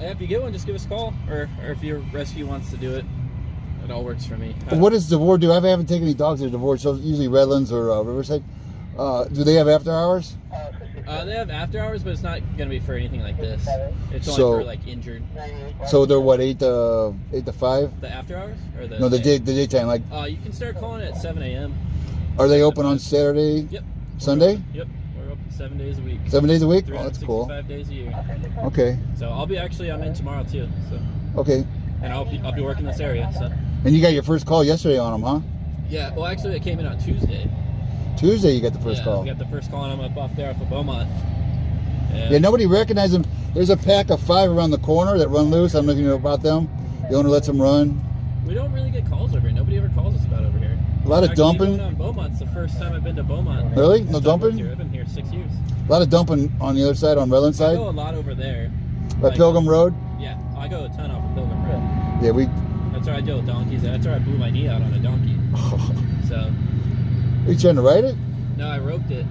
If you get one, just give us a call, or if your rescue wants to do it, it all works for me. What does Devore do? I haven't taken any dogs to Devore, so usually Redlands or Riverside. Do they have after hours? They have after hours, but it's not going to be for anything like this. It's only for like injured. So they're what, 8 to 5? The after hours or the No, the daytime. Like, you can start calling at 7 a.m. Are they open on Saturday? Yep. Sunday? Yep. We're open 7 days a week. 7 days a week? Oh, that's cool. 5 days a year. Okay. So I'm in tomorrow too. So. Okay. And I'll be working this area. So. And you got your first call yesterday on them, huh? Yeah. Well, actually, it came in on Tuesday. Tuesday, you got the first call. We got the first call on them up off there off of Beaumont. Yeah, nobody recognized them. There's a pack of 5 around the corner that run loose. I don't know if you know about them. The owner lets them run. We don't really get calls over here. Nobody ever calls us about over here. A lot of dumping. Even on Beaumont's the first time I've been to Beaumont. Really? No dumping? I've been here 6 years. A lot of dumping on the other side, on Redlands I side. go a lot over there. By Pilgrim Road? Yeah, I go a ton off of Pilgrim Road. Yeah, That's where I deal with donkeys. That's where I blew my knee out on a donkey. So. Are you trying to ride it? No, I roped it.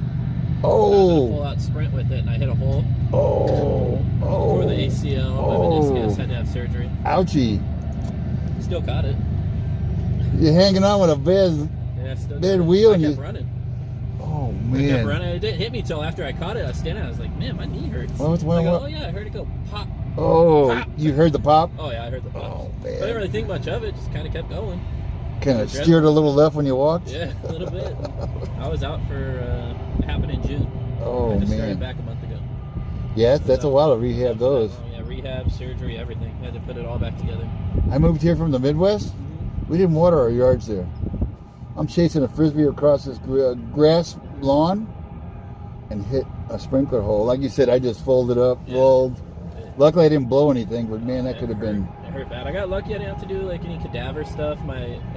Oh. I was in a full-out sprint with it, and I hit a hole. For the ACL, my meniscus, had to have surgery. Ouchie. Still caught it. You're hanging on with a bad wheel, and I kept running. Oh I kept man. running. It didn't hit me till after I caught it. I was standing. I was like, man, my knee hurts. Oh, Oh yeah, I heard it go pop. Oh, pop. you heard the pop? Oh yeah, I heard the pop. Oh I man. didn't really think much of it. Just kind of kept going. Kind of steered a little left when you walked? Yeah, a little bit. I was out for it happened in June. Oh I just man. started back a month ago. Yeah, that's a while to rehab those. Oh, yeah, rehab, surgery, everything. Had to put it all back together. I moved here from the Midwest. We didn't water our yards there. I'm chasing a frisbee across this grass lawn and hit a sprinkler hole. Like you said, I just folded up, rolled. Luckily, I didn't blow anything, but man, that could have been. It hurt bad. I got lucky. I didn't have to do like any cadaver stuff.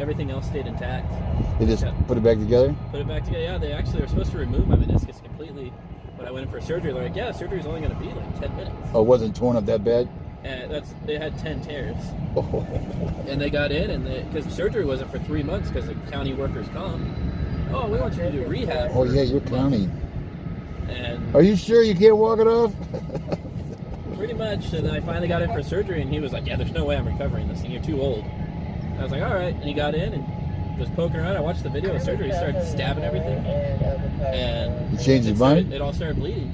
Everything else stayed intact. They just put it back together? Put it back together. Yeah, they actually were supposed to remove my meniscus completely. When I went in for surgery, they're like, yeah, surgery's only going to be like 10 minutes. Oh, it wasn't torn up that bad? And they had 10 tears. Oh. And they got in, and because surgery wasn't for 3 months because of county workers' comp. Oh, we want you to do rehab. Oh, yeah, you're county. And are you sure you can't walk it off? pretty much. And then I finally got in for surgery, and he was like, yeah, there's no way I'm recovering this thing. You're too old. I was like, all right. And he got in and was poking around. I watched the video of surgery. He started stabbing everything. And he changed his mind? It all started bleeding.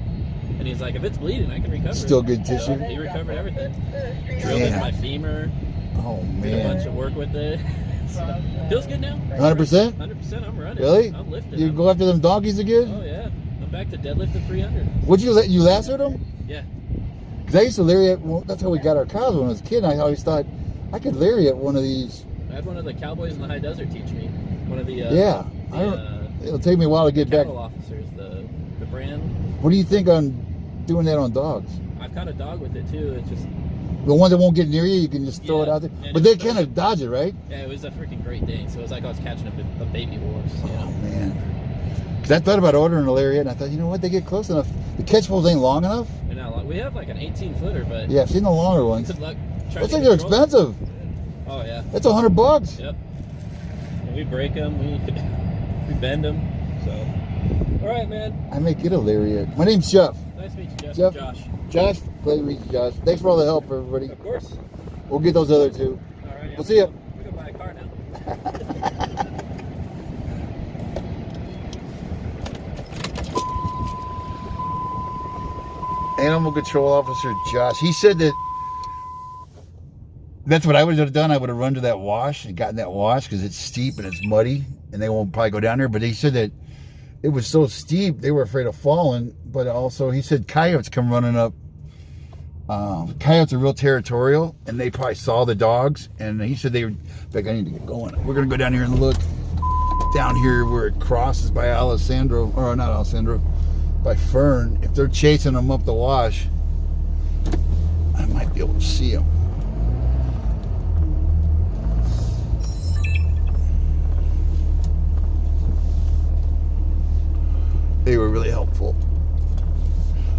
And he's like, if it's bleeding, I can recover. Still good tissue? He recovered everything. Drilled into my femur. Oh, man. Did a bunch of work with it. So, feels good now. 100%? 100%. I'm running. Really? I'm lifting. You go after them donkeys again? Oh, yeah. I'm back to deadlifting 300. Would you lacered them? Yeah. Because I used to lariat. Well, that's how we got our cows when I was a kid. I always thought I could lariat one of these. I had one of the cowboys in the high desert teach me. One of the it'll take me a while to get back. cattle officers, the brand. What do you think on doing that on dogs? I've caught a dog with it too. It's just The ones that won't get near you, you can just throw it out there. But they kind of dodge it, right? Yeah, it was a freaking great day. So it was like I was catching a baby horse. You know? Oh man. Because I thought about ordering a lariat, and I thought, you know what, they get close enough. The catch poles ain't long enough. And now we have like an 18-footer, but yeah, I've seen the longer ones. good luck. Those things are expensive. Oh yeah. That's $100. Yep. And we break them. We bend them. So, all right, man. I may get a lariat. My name's Jeff. Nice to meet you, Jeff. Josh. Josh, glad to meet you, Josh. Thanks for all the help, everybody. Of course. We'll get those other two. All right. Yeah, We'll see ya. We're gonna buy a car now. Animal Control Officer Josh. He said that that's what I would have done. I would have run to that wash and gotten that wash because it's steep and it's muddy and they won't probably go down there. But he said that it was so steep they were afraid of falling. But also he said coyotes come running up. Coyotes are real territorial and they probably saw the dogs. And he said they were, in fact, I need to get going. We're going to go down here and look down here where it crosses by Alessandro, or not Alessandro, by Fern. If they're chasing them up the wash, I might be able to see them. They were really helpful.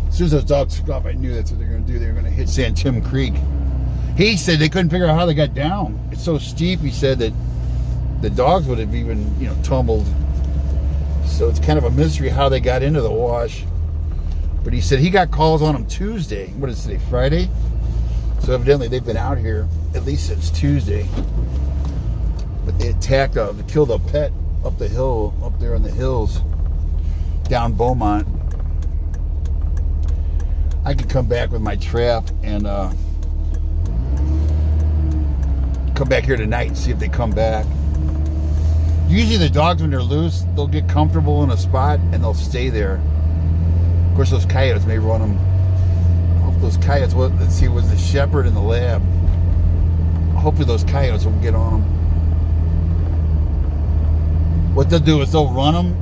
As soon as those dogs took off, I knew that's what they're going to do. They were going to hit San Tim Creek. He said they couldn't figure out how they got down. It's so steep. He said that the dogs would have even, tumbled. So it's kind of a mystery how they got into the wash. But he said he got calls on them Tuesday. What is today, Friday? So evidently they've been out here at least since Tuesday. But they attacked, they killed a pet up the hill, up there in the hills, down Beaumont. I could come back with my trap and come back here tonight and see if they come back. Usually the dogs, when they're loose, they'll get comfortable in a spot and they'll stay there. Of course, those coyotes may run them. I hope those coyotes, let's see, it was the shepherd and the lab. Hopefully those coyotes will get on them. What they'll do is they'll run them.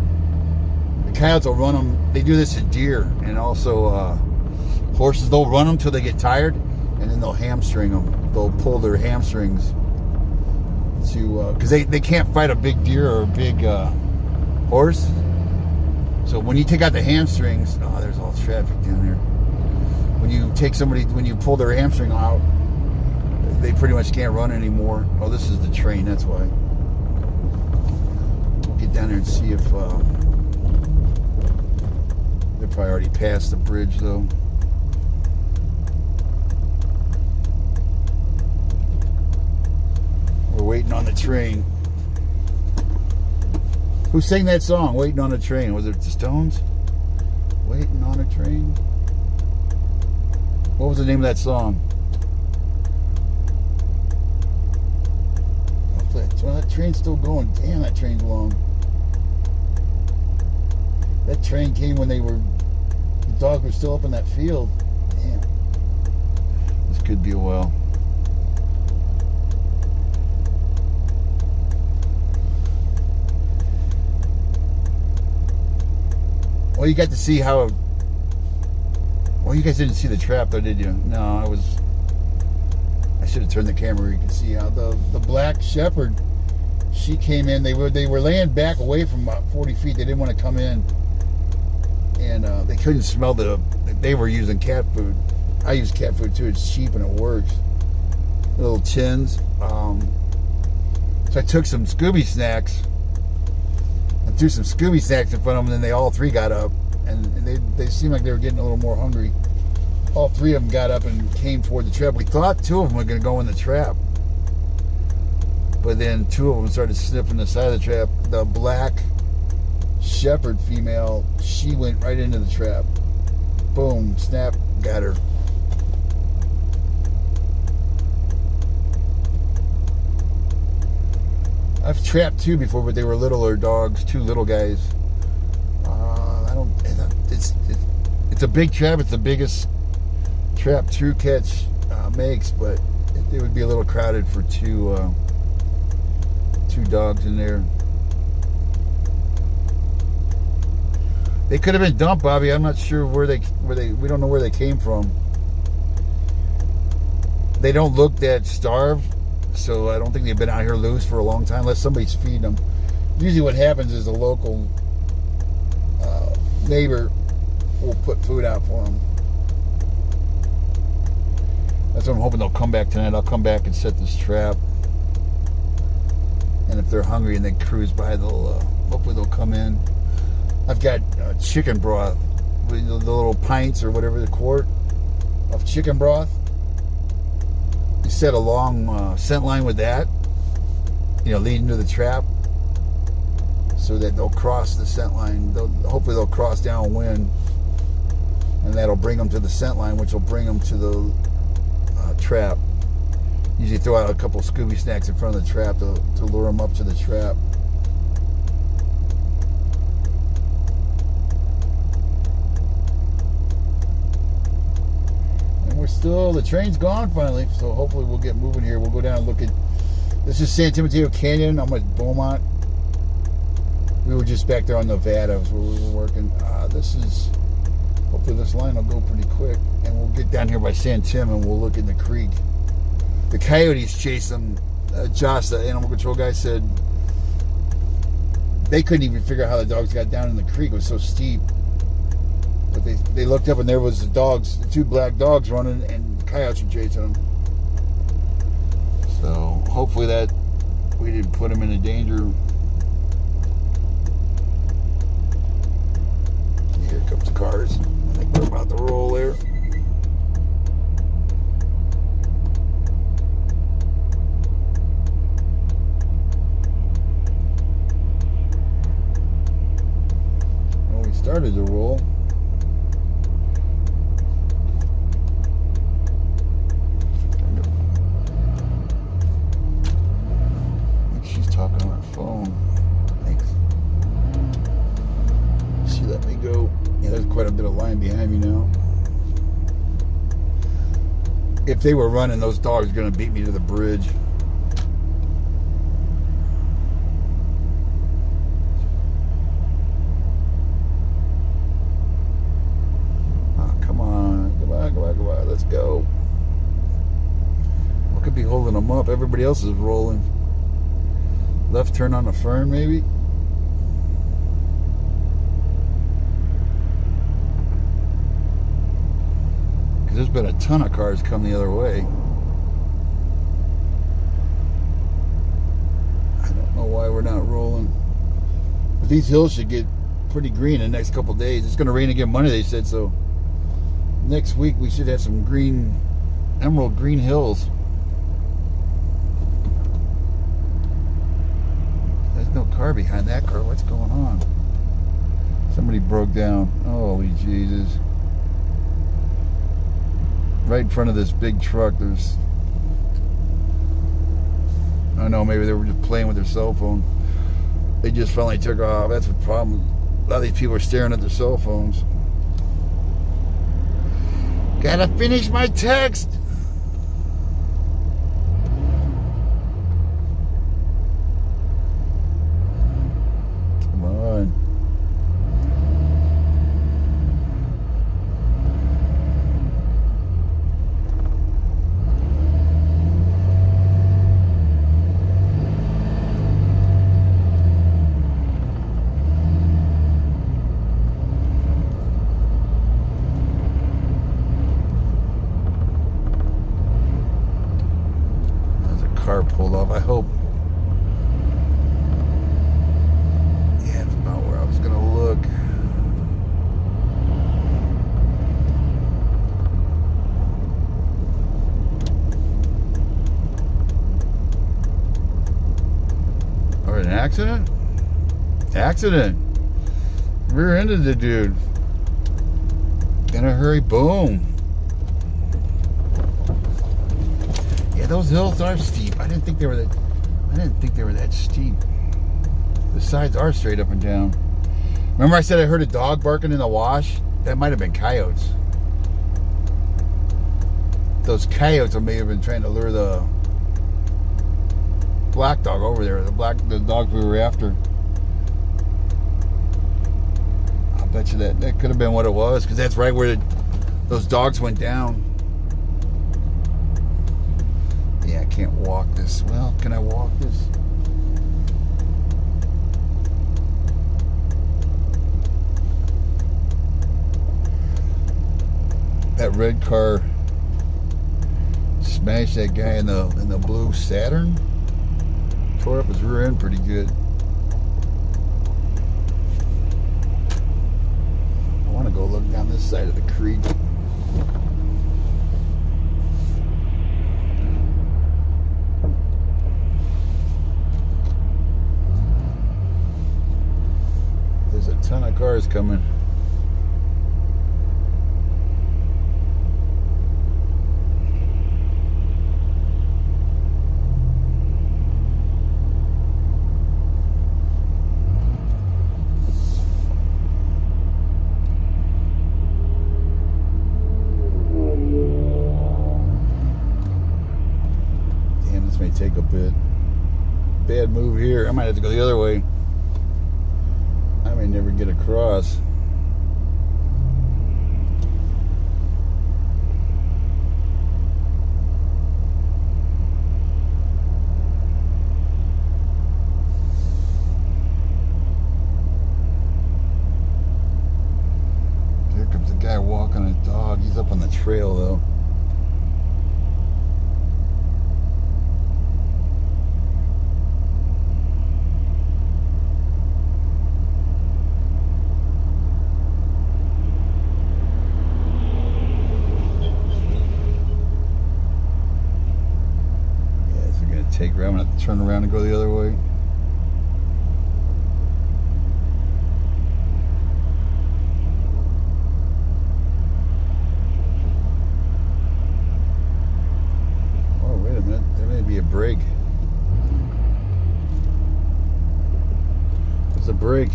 The coyotes will run them. They do this to deer and also horses. They'll run them till they get tired, and then they'll hamstring them. They'll pull their hamstrings to because they can't fight a big deer or a big horse. So when you take out the hamstrings, there's all traffic down there. When you pull their hamstring out, they pretty much can't run anymore. Oh, this is the train. That's why. We'll get down there and see if they're probably already past the bridge though. We're waiting on the train. Who sang that song, Waiting on a Train? Was it the Stones? Waiting on a Train? What was the name of that song? Well, that train's still going. Damn, that train's long. That train came when the dogs were still up in that field. Damn. This could be a while. Well, you got to see how... Well, you guys didn't see the trap, though, did you? No, I should have turned the camera. You can see how the black shepherd, she came in. They were laying back away from about 40 feet. They didn't want to come in. And they couldn't smell they were using cat food. I use cat food, too. It's cheap and it works. Little tins. So I took some Scooby snacks and threw some Scooby snacks in front of them, and then they all three got up, and they seemed like they were getting a little more hungry. All three of them got up and came toward the trap. We thought two of them were going to go in the trap, but then two of them started sniffing the side of the trap. The black shepherd female, she went right into the trap. Boom, snap, got her. I've trapped two before, but they were littler dogs, two little guys. It's a big trap. It's the biggest trap True Catch makes, but it would be a little crowded for two dogs in there. They could have been dumped, Bobby. I'm not sure we don't know where they came from. They don't look that starved. So I don't think they've been out here loose for a long time, unless somebody's feeding them. Usually what happens is a local neighbor will put food out for them. That's what I'm hoping they'll come back tonight. I'll come back and set this trap. And if they're hungry and they cruise by, hopefully they'll come in. I've got chicken broth, the little pints or whatever, the quart of chicken broth. You set a long scent line with that, leading to the trap, so that they'll cross the scent line. Hopefully they'll cross downwind, and that'll bring them to the scent line, which will bring them to the trap. Usually throw out a couple Scooby snacks in front of the trap to lure them up to the trap. The train's gone finally, so hopefully we'll get moving here. We'll go down and look at, this is San Timoteo Canyon. I'm at Beaumont. We were just back there on Nevada where we were working. Hopefully this line will go pretty quick, and we'll get down here by San Tim and we'll look in the creek. The coyotes chased them. Josh, the animal control guy, said they couldn't even figure out how the dogs got down in the creek. It was so steep. But they looked up and there was the two black dogs running, and coyotes were chasing them. So hopefully that we didn't put him in a danger. Here comes the cars. I think we're about to roll there. Well, we started to roll. Talking on her phone. Thanks. She let me go. Yeah, there's quite a bit of line behind me now. If they were running, those dogs are going to beat me to the bridge. Oh, come on. Come on, come on, come on. Let's go. What could be holding them up? Everybody else is rolling. Left turn on the fern, maybe? Because there's been a ton of cars come the other way. I don't know why we're not rolling. But these hills should get pretty green in the next couple days. It's going to rain again Monday, they said, so next week we should have some green, emerald green hills. No car behind that car. What's going on? Somebody broke down. Holy Jesus. Right in front of this big truck, there's... I don't know, maybe they were just playing with their cell phone. They just finally took off. That's the problem. A lot of these people are staring at their cell phones. Gotta finish my text. Car pulled off. I hope. Yeah, it's about where I was gonna look. Or an accident? Accident. Rear-ended the dude. In a hurry. Boom. Yeah, those hills are steep. I didn't think they were that steep. The sides are straight up and down. Remember I said I heard a dog barking in the wash? That might have been coyotes. Those coyotes may have been trying to lure the black dog over there. The dog we were after. I'll bet you that could have been what it was, because that's right where those dogs went down. Yeah, I can't walk this. Well, can I walk this? That red car smashed that guy in the blue Saturn. Tore up his rear end pretty good. I want to go look down this side of the creek. There's a ton of cars coming. Damn, this may take a bit. Bad move here. I might have to go the other way. I may never get across. Here comes a guy walking a dog. He's up on the trail though. turn around and go the other way. Oh, wait a minute. There may be a break. There's a break.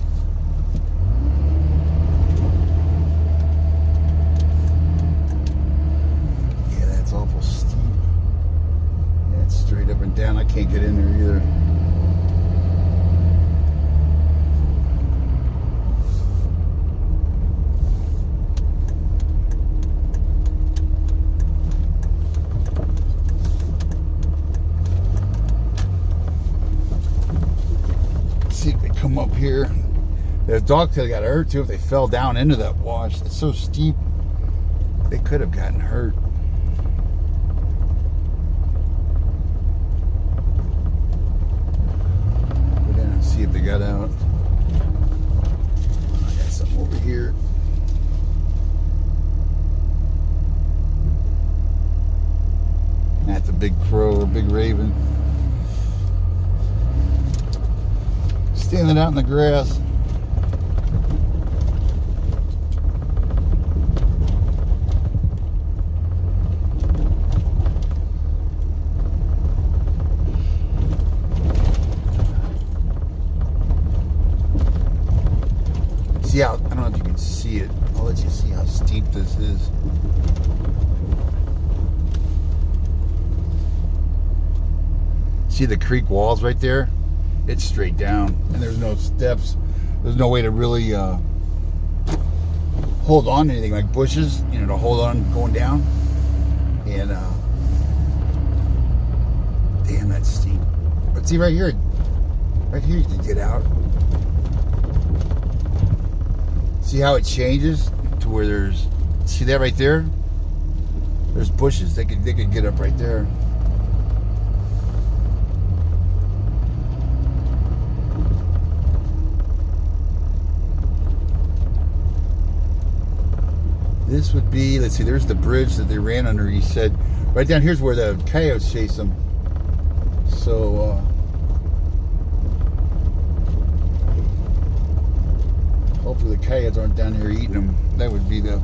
Yeah, that's awful steep. Yeah, it's straight up and down. I can't get in there either. See if they come up here. The dog could have got hurt too if they fell down into that wash. It's so steep. They could have gotten hurt. Go down and see if they got out. I got something over here. That's a big crow or big raven. Standing out in the grass. See how, I don't know if you can see it. I'll let you see how steep this is. See the creek walls right there? It's straight down, and there's no steps. There's no way to really hold on to anything like bushes, you know, to hold on going down. And damn, that's steep. But see right here you can get out. See how it changes to where there's, see that right there? There's bushes. They could get up right there. This would be, let's see, there's the bridge that they ran under. He said, right down here's where the coyotes chase them. So, hopefully the coyotes aren't down here eating them. That would be the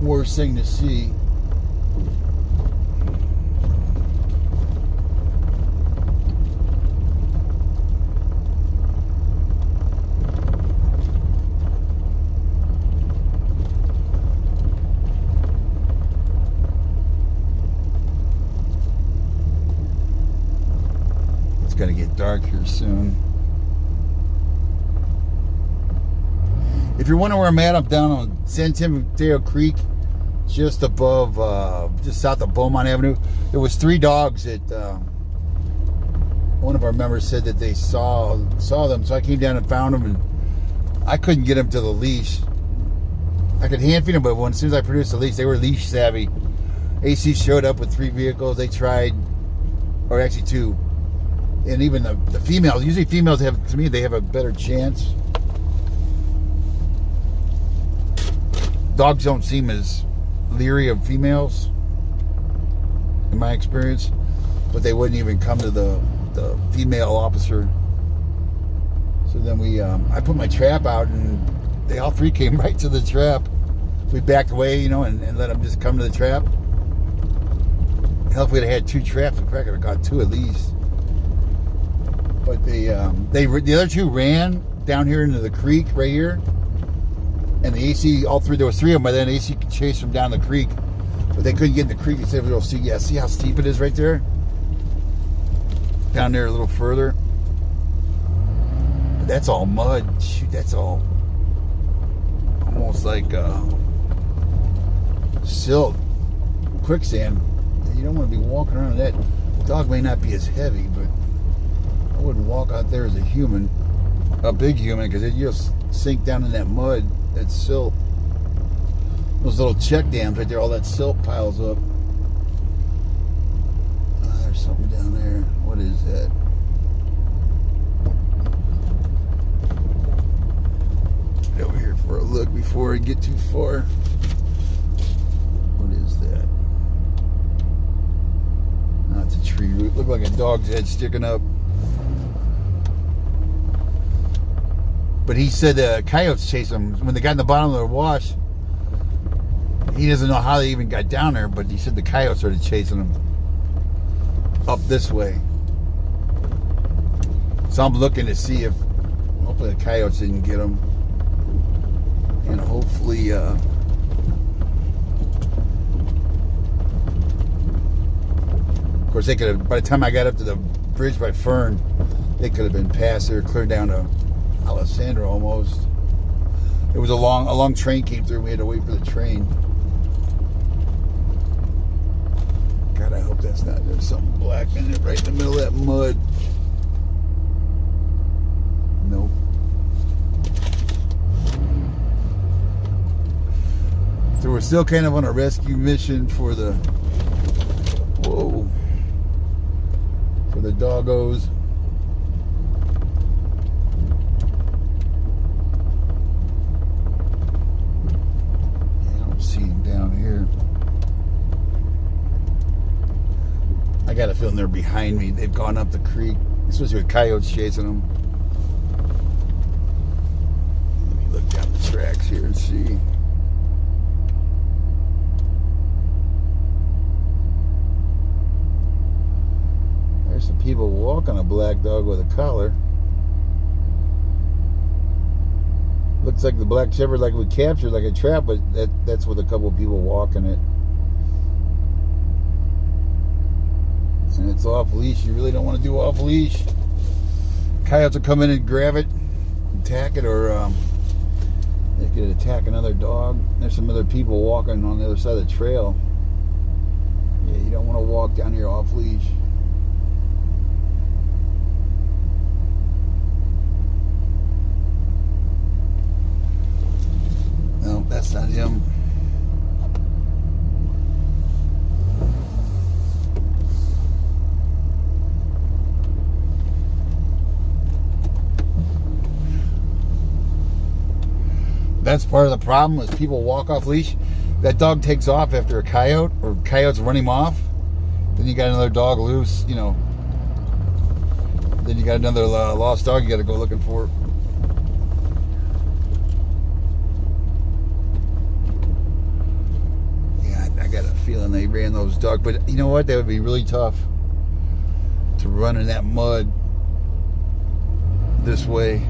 worst thing to see. Gonna get dark here soon. If you're wondering where I'm at, I'm down on San Timoteo Creek, just above, just south of Beaumont Avenue. There was 3 dogs that one of our members said that they saw them, so I came down and found them, and I couldn't get them to the leash. I could hand feed them, but as soon as I produced the leash, they were leash savvy. AC showed up with 3 vehicles. They tried, or actually 2. And even the females, usually females have, to me, they have a better chance. Dogs don't seem as leery of females, in my experience, but they wouldn't even come to the female officer. So then I put my trap out, and they all 3 came right to the trap. We backed away, you know, and let them just come to the trap. Hell, if we'd have had 2 traps, we probably could have got 2 at least. But the other 2 ran down here into the creek right here, and the AC, all 3, there was 3 of them, but then AC chased them down the creek, but they couldn't get in the creek. They said, "We'll see." Yeah, see how steep it is right there, down there a little further. But that's all mud. Shoot, that's all almost like silt, quicksand. You don't want to be walking around in that. The dog may not be as heavy, but I wouldn't walk out there as a human, a big human, because you'll sink down in that mud, that silt. Those little check dams right there, all that silt piles up. Oh, there's something down there. What is that? Get over here for a look before I get too far. What is that? Oh, it's a tree root. Look Looked like a dog's head sticking up. But he said the coyotes chased him. When they got in the bottom of the wash, he doesn't know how they even got down there, but he said the coyotes started chasing him up this way. So I'm looking to see if, hopefully the coyotes didn't get him. And hopefully, of course, they could have, by the time I got up to the bridge by Fern, they could have been past there, clear down to Alessandro almost. It was a long train came through. We had to wait for the train. God, I hope that's not, there's something black in it right in the middle of that mud. Nope. So we're still kind of on a rescue mission for the, for the doggos. Down here, I got a feeling they're behind me. They've gone up the creek, especially with coyotes chasing them. Let me look down the tracks here and see. There's some people walking a black dog with a collar. Looks like the black shepherd, like we captured, like a trap, but that's with a couple of people walking it. And it's off leash. You really don't want to do off leash. Coyotes will come in and grab it, attack it, or they could attack another dog. There's some other people walking on the other side of the trail. Yeah, you don't want to walk down here off leash. No, that's not him. That's part of the problem is people walk off leash. That dog takes off after a coyote, or coyotes run him off. Then you got another dog loose, you know. Then you got another lost dog you got to go looking for. I got a feeling they ran those dogs, but you know what? That would be really tough to run in that mud this way.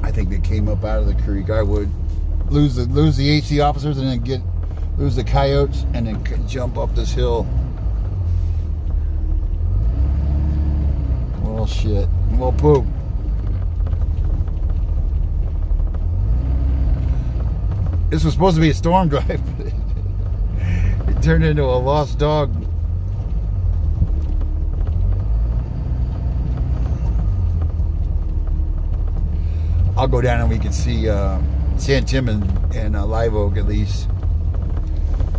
I think they came up out of the creek. I would lose the AC officers and then lose the coyotes and then jump up this hill. Well, shit. Well, poop. This was supposed to be a storm drive, but it turned into a lost dog. I'll go down and we can see San Tim and Live Oak at least.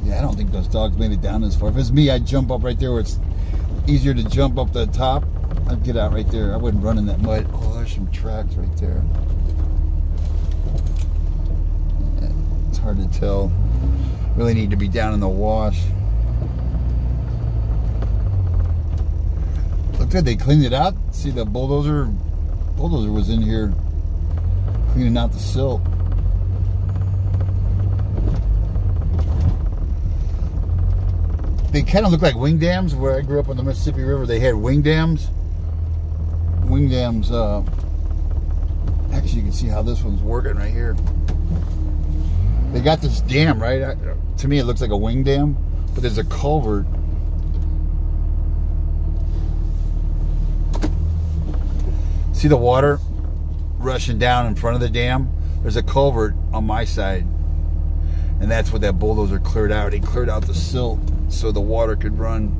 Yeah, I don't think those dogs made it down as far. If it's me, I'd jump up right there where it's easier to jump up the top. I'd get out right there. I wouldn't run in that mud. Oh, there's some tracks right there. It's hard to tell. Really need to be down in the wash. Look good, they cleaned it out. See, the bulldozer was in here cleaning out the silt. They kind of look like wing dams. Where I grew up on the Mississippi River, they had wing dams. Wing dams, actually you can see how this one's working right here. They got this dam, right? To me it looks like a wing dam, but there's a culvert. See the water rushing down in front of the dam? There's a culvert on my side, and that's what that bulldozer cleared out. He cleared out the silt so the water could run.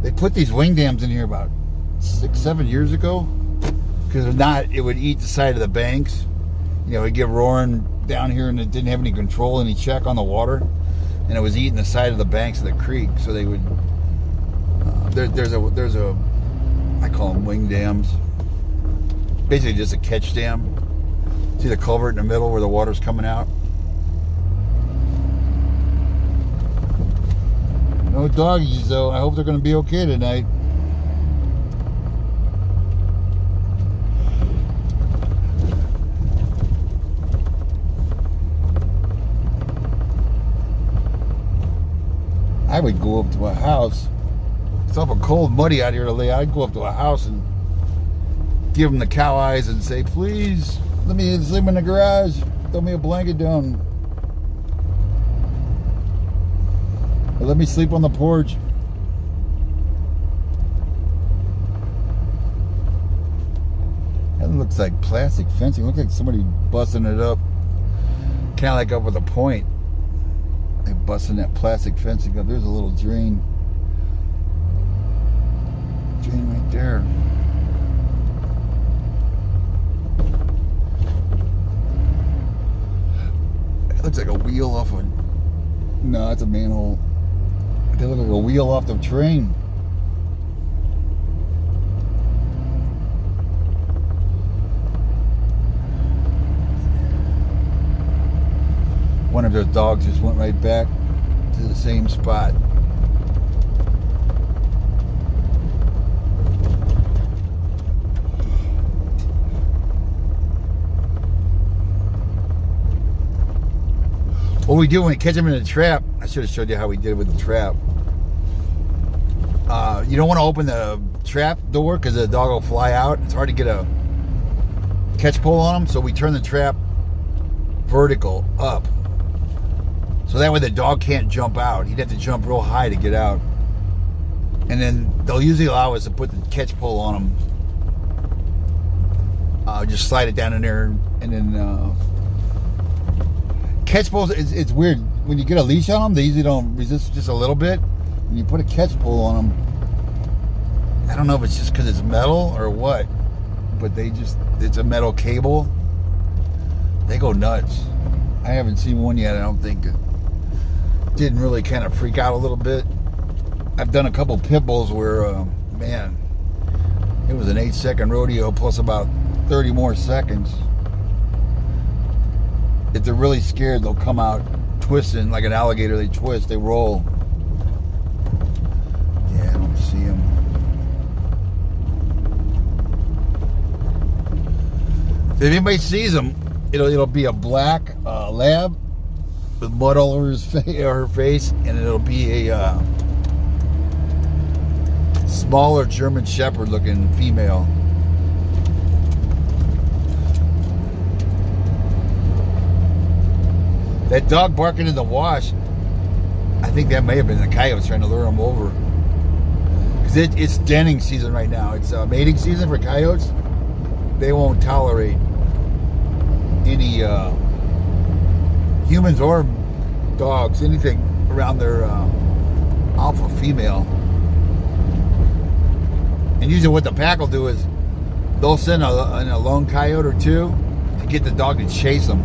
They put these wing dams in here about 6-7 years ago, because if not, it would eat the side of the banks. You know, it'd get roaring down here and it didn't have any control, any check on the water, and it was eating the side of the banks of the creek. So they would there's a I call them wing dams, basically just a catch dam. See the culvert in the middle where the water's coming out? No doggies though. I hope they're gonna be okay tonight. I would go up to a house. It's awful cold, muddy out here today. I'd go up to a house and give them the cow eyes and say, please, let me sleep in the garage. Throw me a blanket down. Or let me sleep on the porch. That looks like plastic fencing. It looks like somebody busting it up. Kind of like up with a point. They're busting that plastic fencing up. There's a little drain. Drain right there. It looks like a wheel off a... No, it's a manhole. It looks like a wheel off the train. One of those dogs just went right back to the same spot. What we do when we catch them in a trap, I should have showed you how we did it with the trap. You don't want to open the trap door because the dog will fly out. It's hard to get a catch pole on them, so we turn the trap vertical up. So that way the dog can't jump out. He'd have to jump real high to get out. And then they'll usually allow us to put the catch pole on them. Just slide it down in there, and then catch poles, it's weird. When you get a leash on them, they usually don't resist just a little bit. When you put a catch pole on them, I don't know if it's just because it's metal or what, but it's a metal cable. They go nuts. I haven't seen one yet, I don't think. It didn't really kind of freak out a little bit. I've done a couple pit bulls where, man, it was an 8-second rodeo plus about 30 more seconds. If they're really scared, they'll come out twisting like an alligator. They twist, they roll. Yeah, I don't see them. If anybody sees them, it'll be a black lab with mud all over her face, and it'll be a smaller German Shepherd looking female. That dog barking in the wash, I think that may have been the coyotes trying to lure him over. Because it's denning season right now. It's mating season for coyotes. They won't tolerate any humans or dogs, anything around their alpha female. And usually what the pack will do is they'll send a lone coyote or two to get the dog to chase them.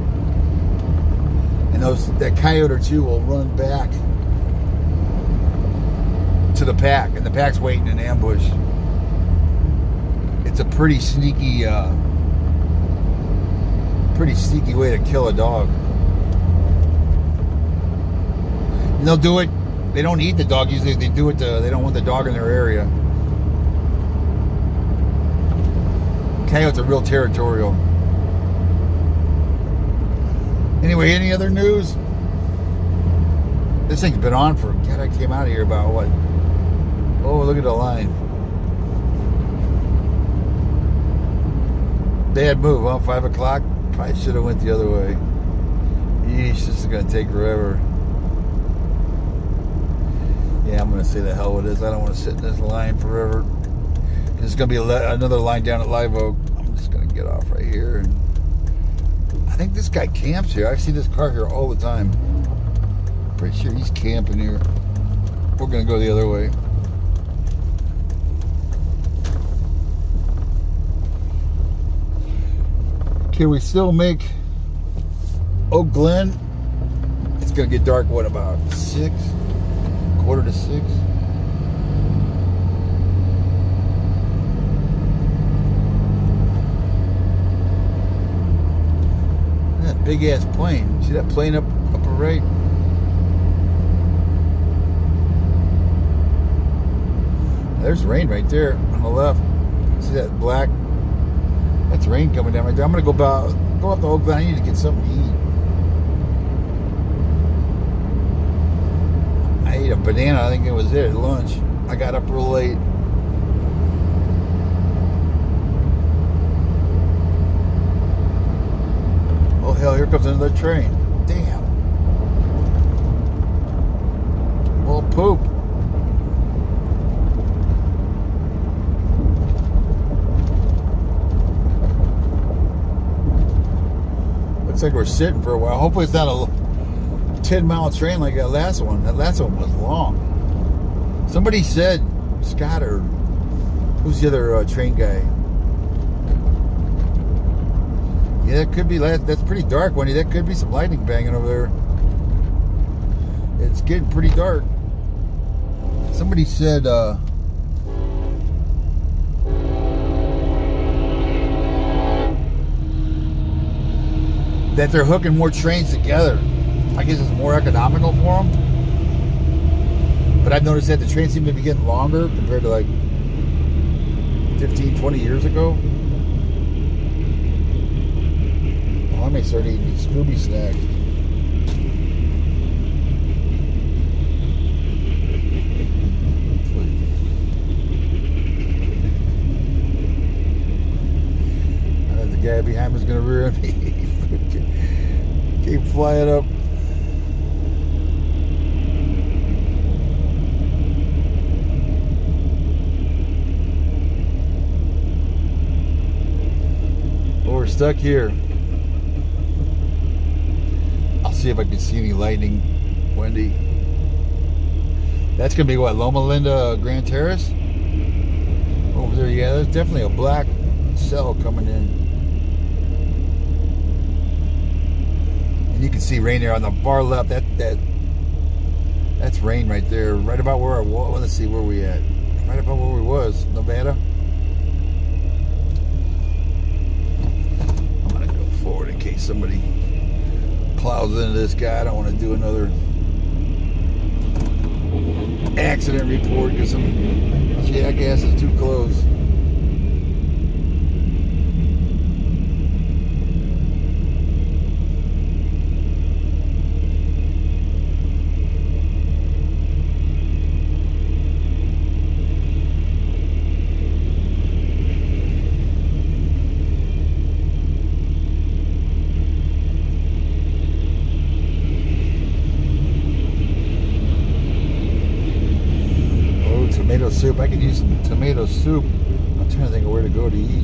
And that coyote or two will run back to the pack, and the pack's waiting in ambush. It's a pretty sneaky way to kill a dog. And they'll do it. They don't eat the dog usually. They do it. They don't want the dog in their area. Coyotes are real territorial. Anyway, any other news? This thing's been on for, God, I came out of here about what? Oh, look at the line. Bad move, huh? 5 o'clock? Probably should have went the other way. Yeesh, this is going to take forever. Yeah, I'm going to say the hell with this. I don't want to sit in this line forever. There's going to be another line down at Live Oak. I'm just going to get off right here. And I think this guy camps here. I see this car here all the time. Pretty sure he's camping here. We're going to go the other way. Can we still make Oak Glen? It's going to get dark, what, about 6? Quarter to 6? That big ass plane. See that plane up right? There's rain right there on the left. See that black? That's rain coming down right there. I'm gonna go up to Oak Glen. I need to get something to eat. I ate a banana. I think it was it at lunch. I got up real late. Oh hell! Here comes another train. Damn. Well, poop. Looks like we're sitting for a while. Hopefully it's not a 10-mile train like that last one. That last one was long. Somebody said, Scott or who's the other train guy? Yeah, that could be. That's pretty dark, Wendy. That could be some lightning banging over there. It's getting pretty dark. Somebody said that they're hooking more trains together. I guess it's more economical for them. But I've noticed that the trains seem to be getting longer compared to like 15, 20 years ago. Oh, I may start eating these Scooby snacks. I know the guy behind me is going to rear me. Keep flying up. Well, we're stuck here. I'll see if I can see any lightning, Wendy. That's going to be what, Loma Linda Grand Terrace? Over there, yeah, there's definitely a black cell coming in. You can see rain there on the far left. That's rain right there, right about where I was. Let's see where we at. Right about where we was, Nevada. I'm gonna go forward in case somebody plows into this guy. I don't want to do another accident report because some jackass is too close. Tomato soup. I could use some tomato soup. I'm trying to think of where to go to eat.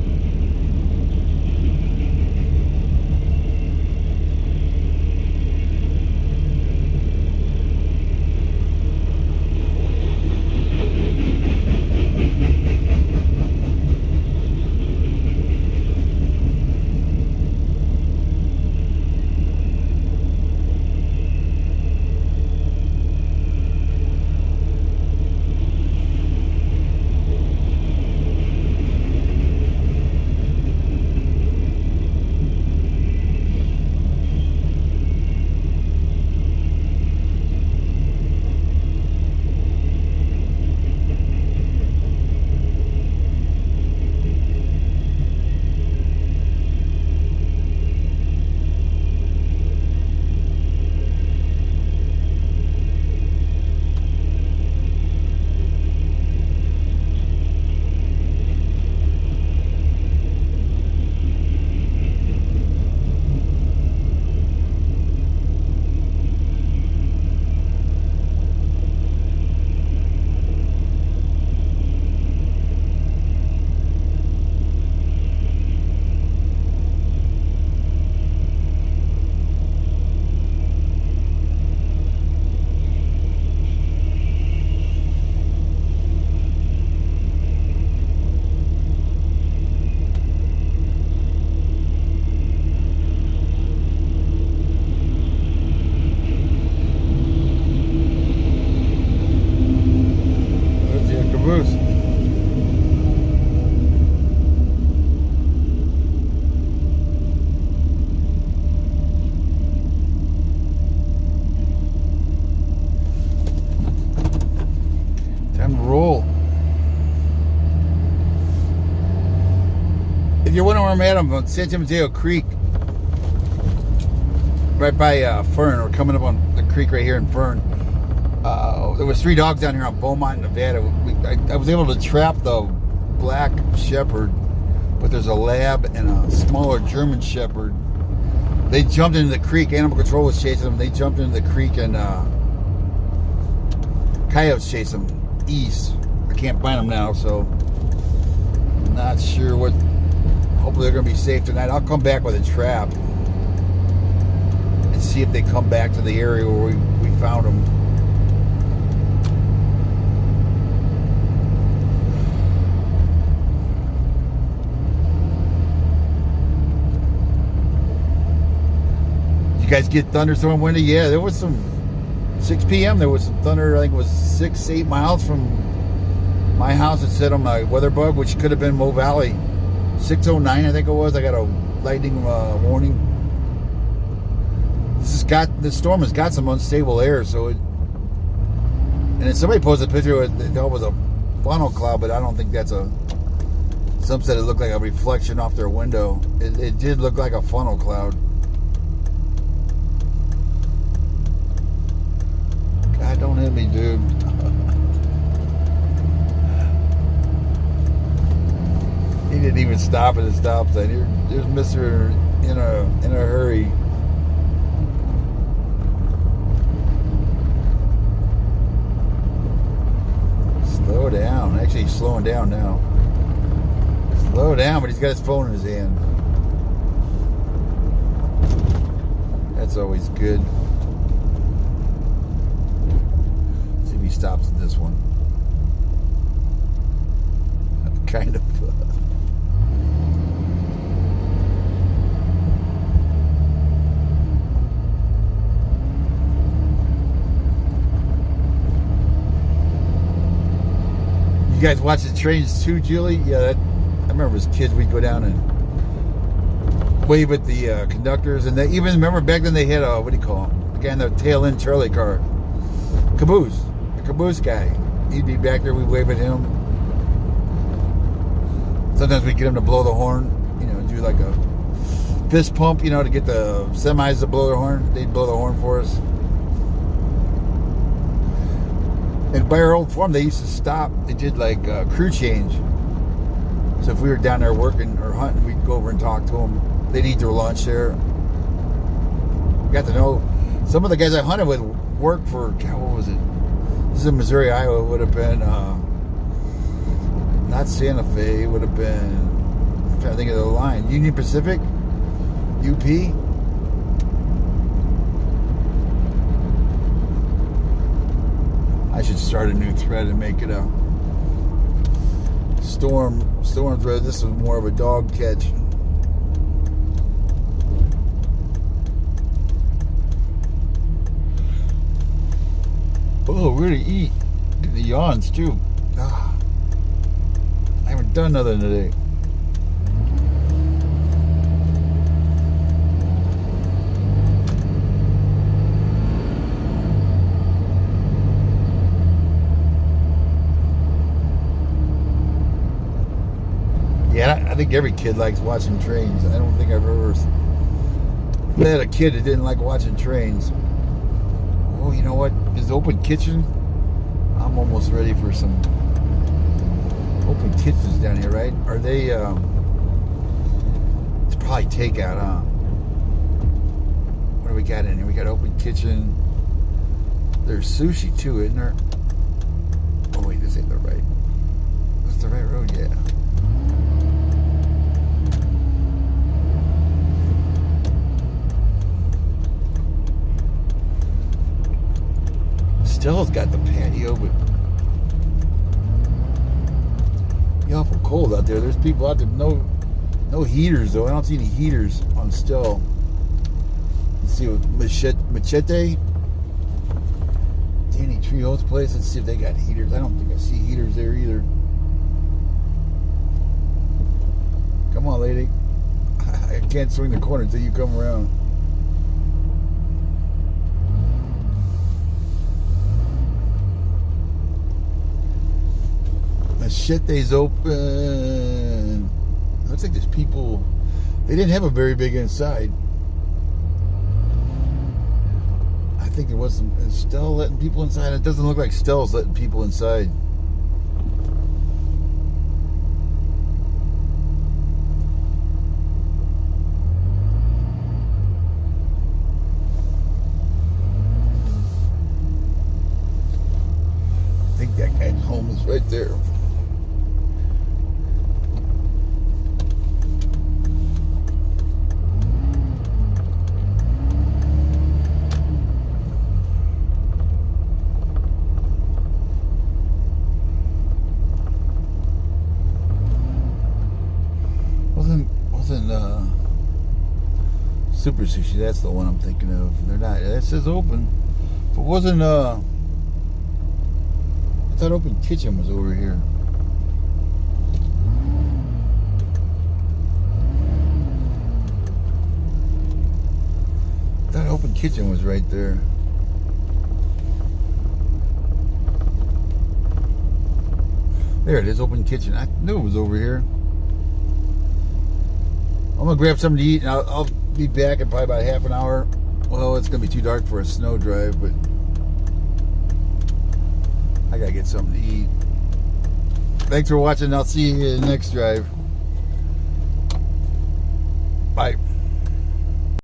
If you're wondering where I'm at, I'm on San Timoteo Creek, right by Fern. We're coming up on the creek right here in Fern. There was 3 dogs down here on Beaumont, Nevada. I was able to trap the black shepherd, but there's a lab and a smaller German shepherd. They jumped into the creek. Animal Control was chasing them. They jumped into the creek, and coyotes chased them east. I can't find them now, so I'm not sure what. Hopefully they're going to be safe tonight. I'll come back with a trap and see if they come back to the area where we found them. You guys get thunderstorm windy? Yeah, there was some 6 p.m. There was some thunder. I think it was 6-8 miles from my house. It said on my weather bug, which could have been Mo Valley. 6:09, I think it was. I got a lightning warning. This storm has got some unstable air, so it. And then somebody posted a picture. It was a funnel cloud, but I don't think that's a. Some said it looked like a reflection off their window. It did look like a funnel cloud. God, don't hit me, dude. He didn't even stop at the stop sign. Here's Mr. in a hurry. Slow down. Actually, he's slowing down now. Slow down, but he's got his phone in his hand. That's always good. He stops at this one. Kind of. You guys watch the trains too, Julie? Yeah, I remember as kids we'd go down and wave at the conductors, and they even remember back then they had a, what do you call him? The guy in the tail end Charlie car. Caboose. Caboose guy. He'd be back there, we'd wave at him. Sometimes we'd get him to blow the horn, do like a fist pump, to get the semis to blow their horn. They'd blow the horn for us. And by our old farm, they used to stop. They did like crew change. So if we were down there working or hunting, we'd go over and talk to them. They'd eat their lunch there. Got to know some of the guys I hunted with worked for, God, what was it? This is in Missouri, Iowa. It would have been, not Santa Fe. It would have been, I'm trying to think of the line. Union Pacific? UP? I should start a new thread and make it a storm thread. This was more of a dog catch. Oh, we're gonna eat. Get the yawns too. I haven't done nothing today. Yeah, I think every kid likes watching trains. I don't think I've ever met a kid that didn't like watching trains. Oh, you know what? Is open kitchen? I'm almost ready for some open kitchens down here, right? Are they, it's probably takeout, huh? What do we got in here? We got open kitchen. There's sushi too, isn't there? Oh wait, this ain't the right. That's the right road, yeah. Stella's got the patio, but it's awful cold out there. There's people out there, no heaters though. I don't see any heaters on Stella. Let's see what Machete, Danny Trejo's place. Let's see if they got heaters. I don't think I see heaters there either. Come on, lady. I can't swing the corner until you come around. Machete's open. Looks like there's people. They didn't have a very big inside. I think there was some. Is Stell letting people inside? It doesn't look like Stell's letting people inside. I think that guy's home is right there. Wasn't Super Sushi, that's the one I'm thinking of. They're not. That says open. But wasn't I thought Open Kitchen was over here. I thought Open Kitchen was right there. There it is, Open Kitchen. I knew it was over here. I'm gonna grab something to eat, and I'll be back in probably about half an hour. Well, it's gonna be too dark for a snow drive, but I gotta get something to eat. Thanks for watching. I'll see you in the next drive. Bye.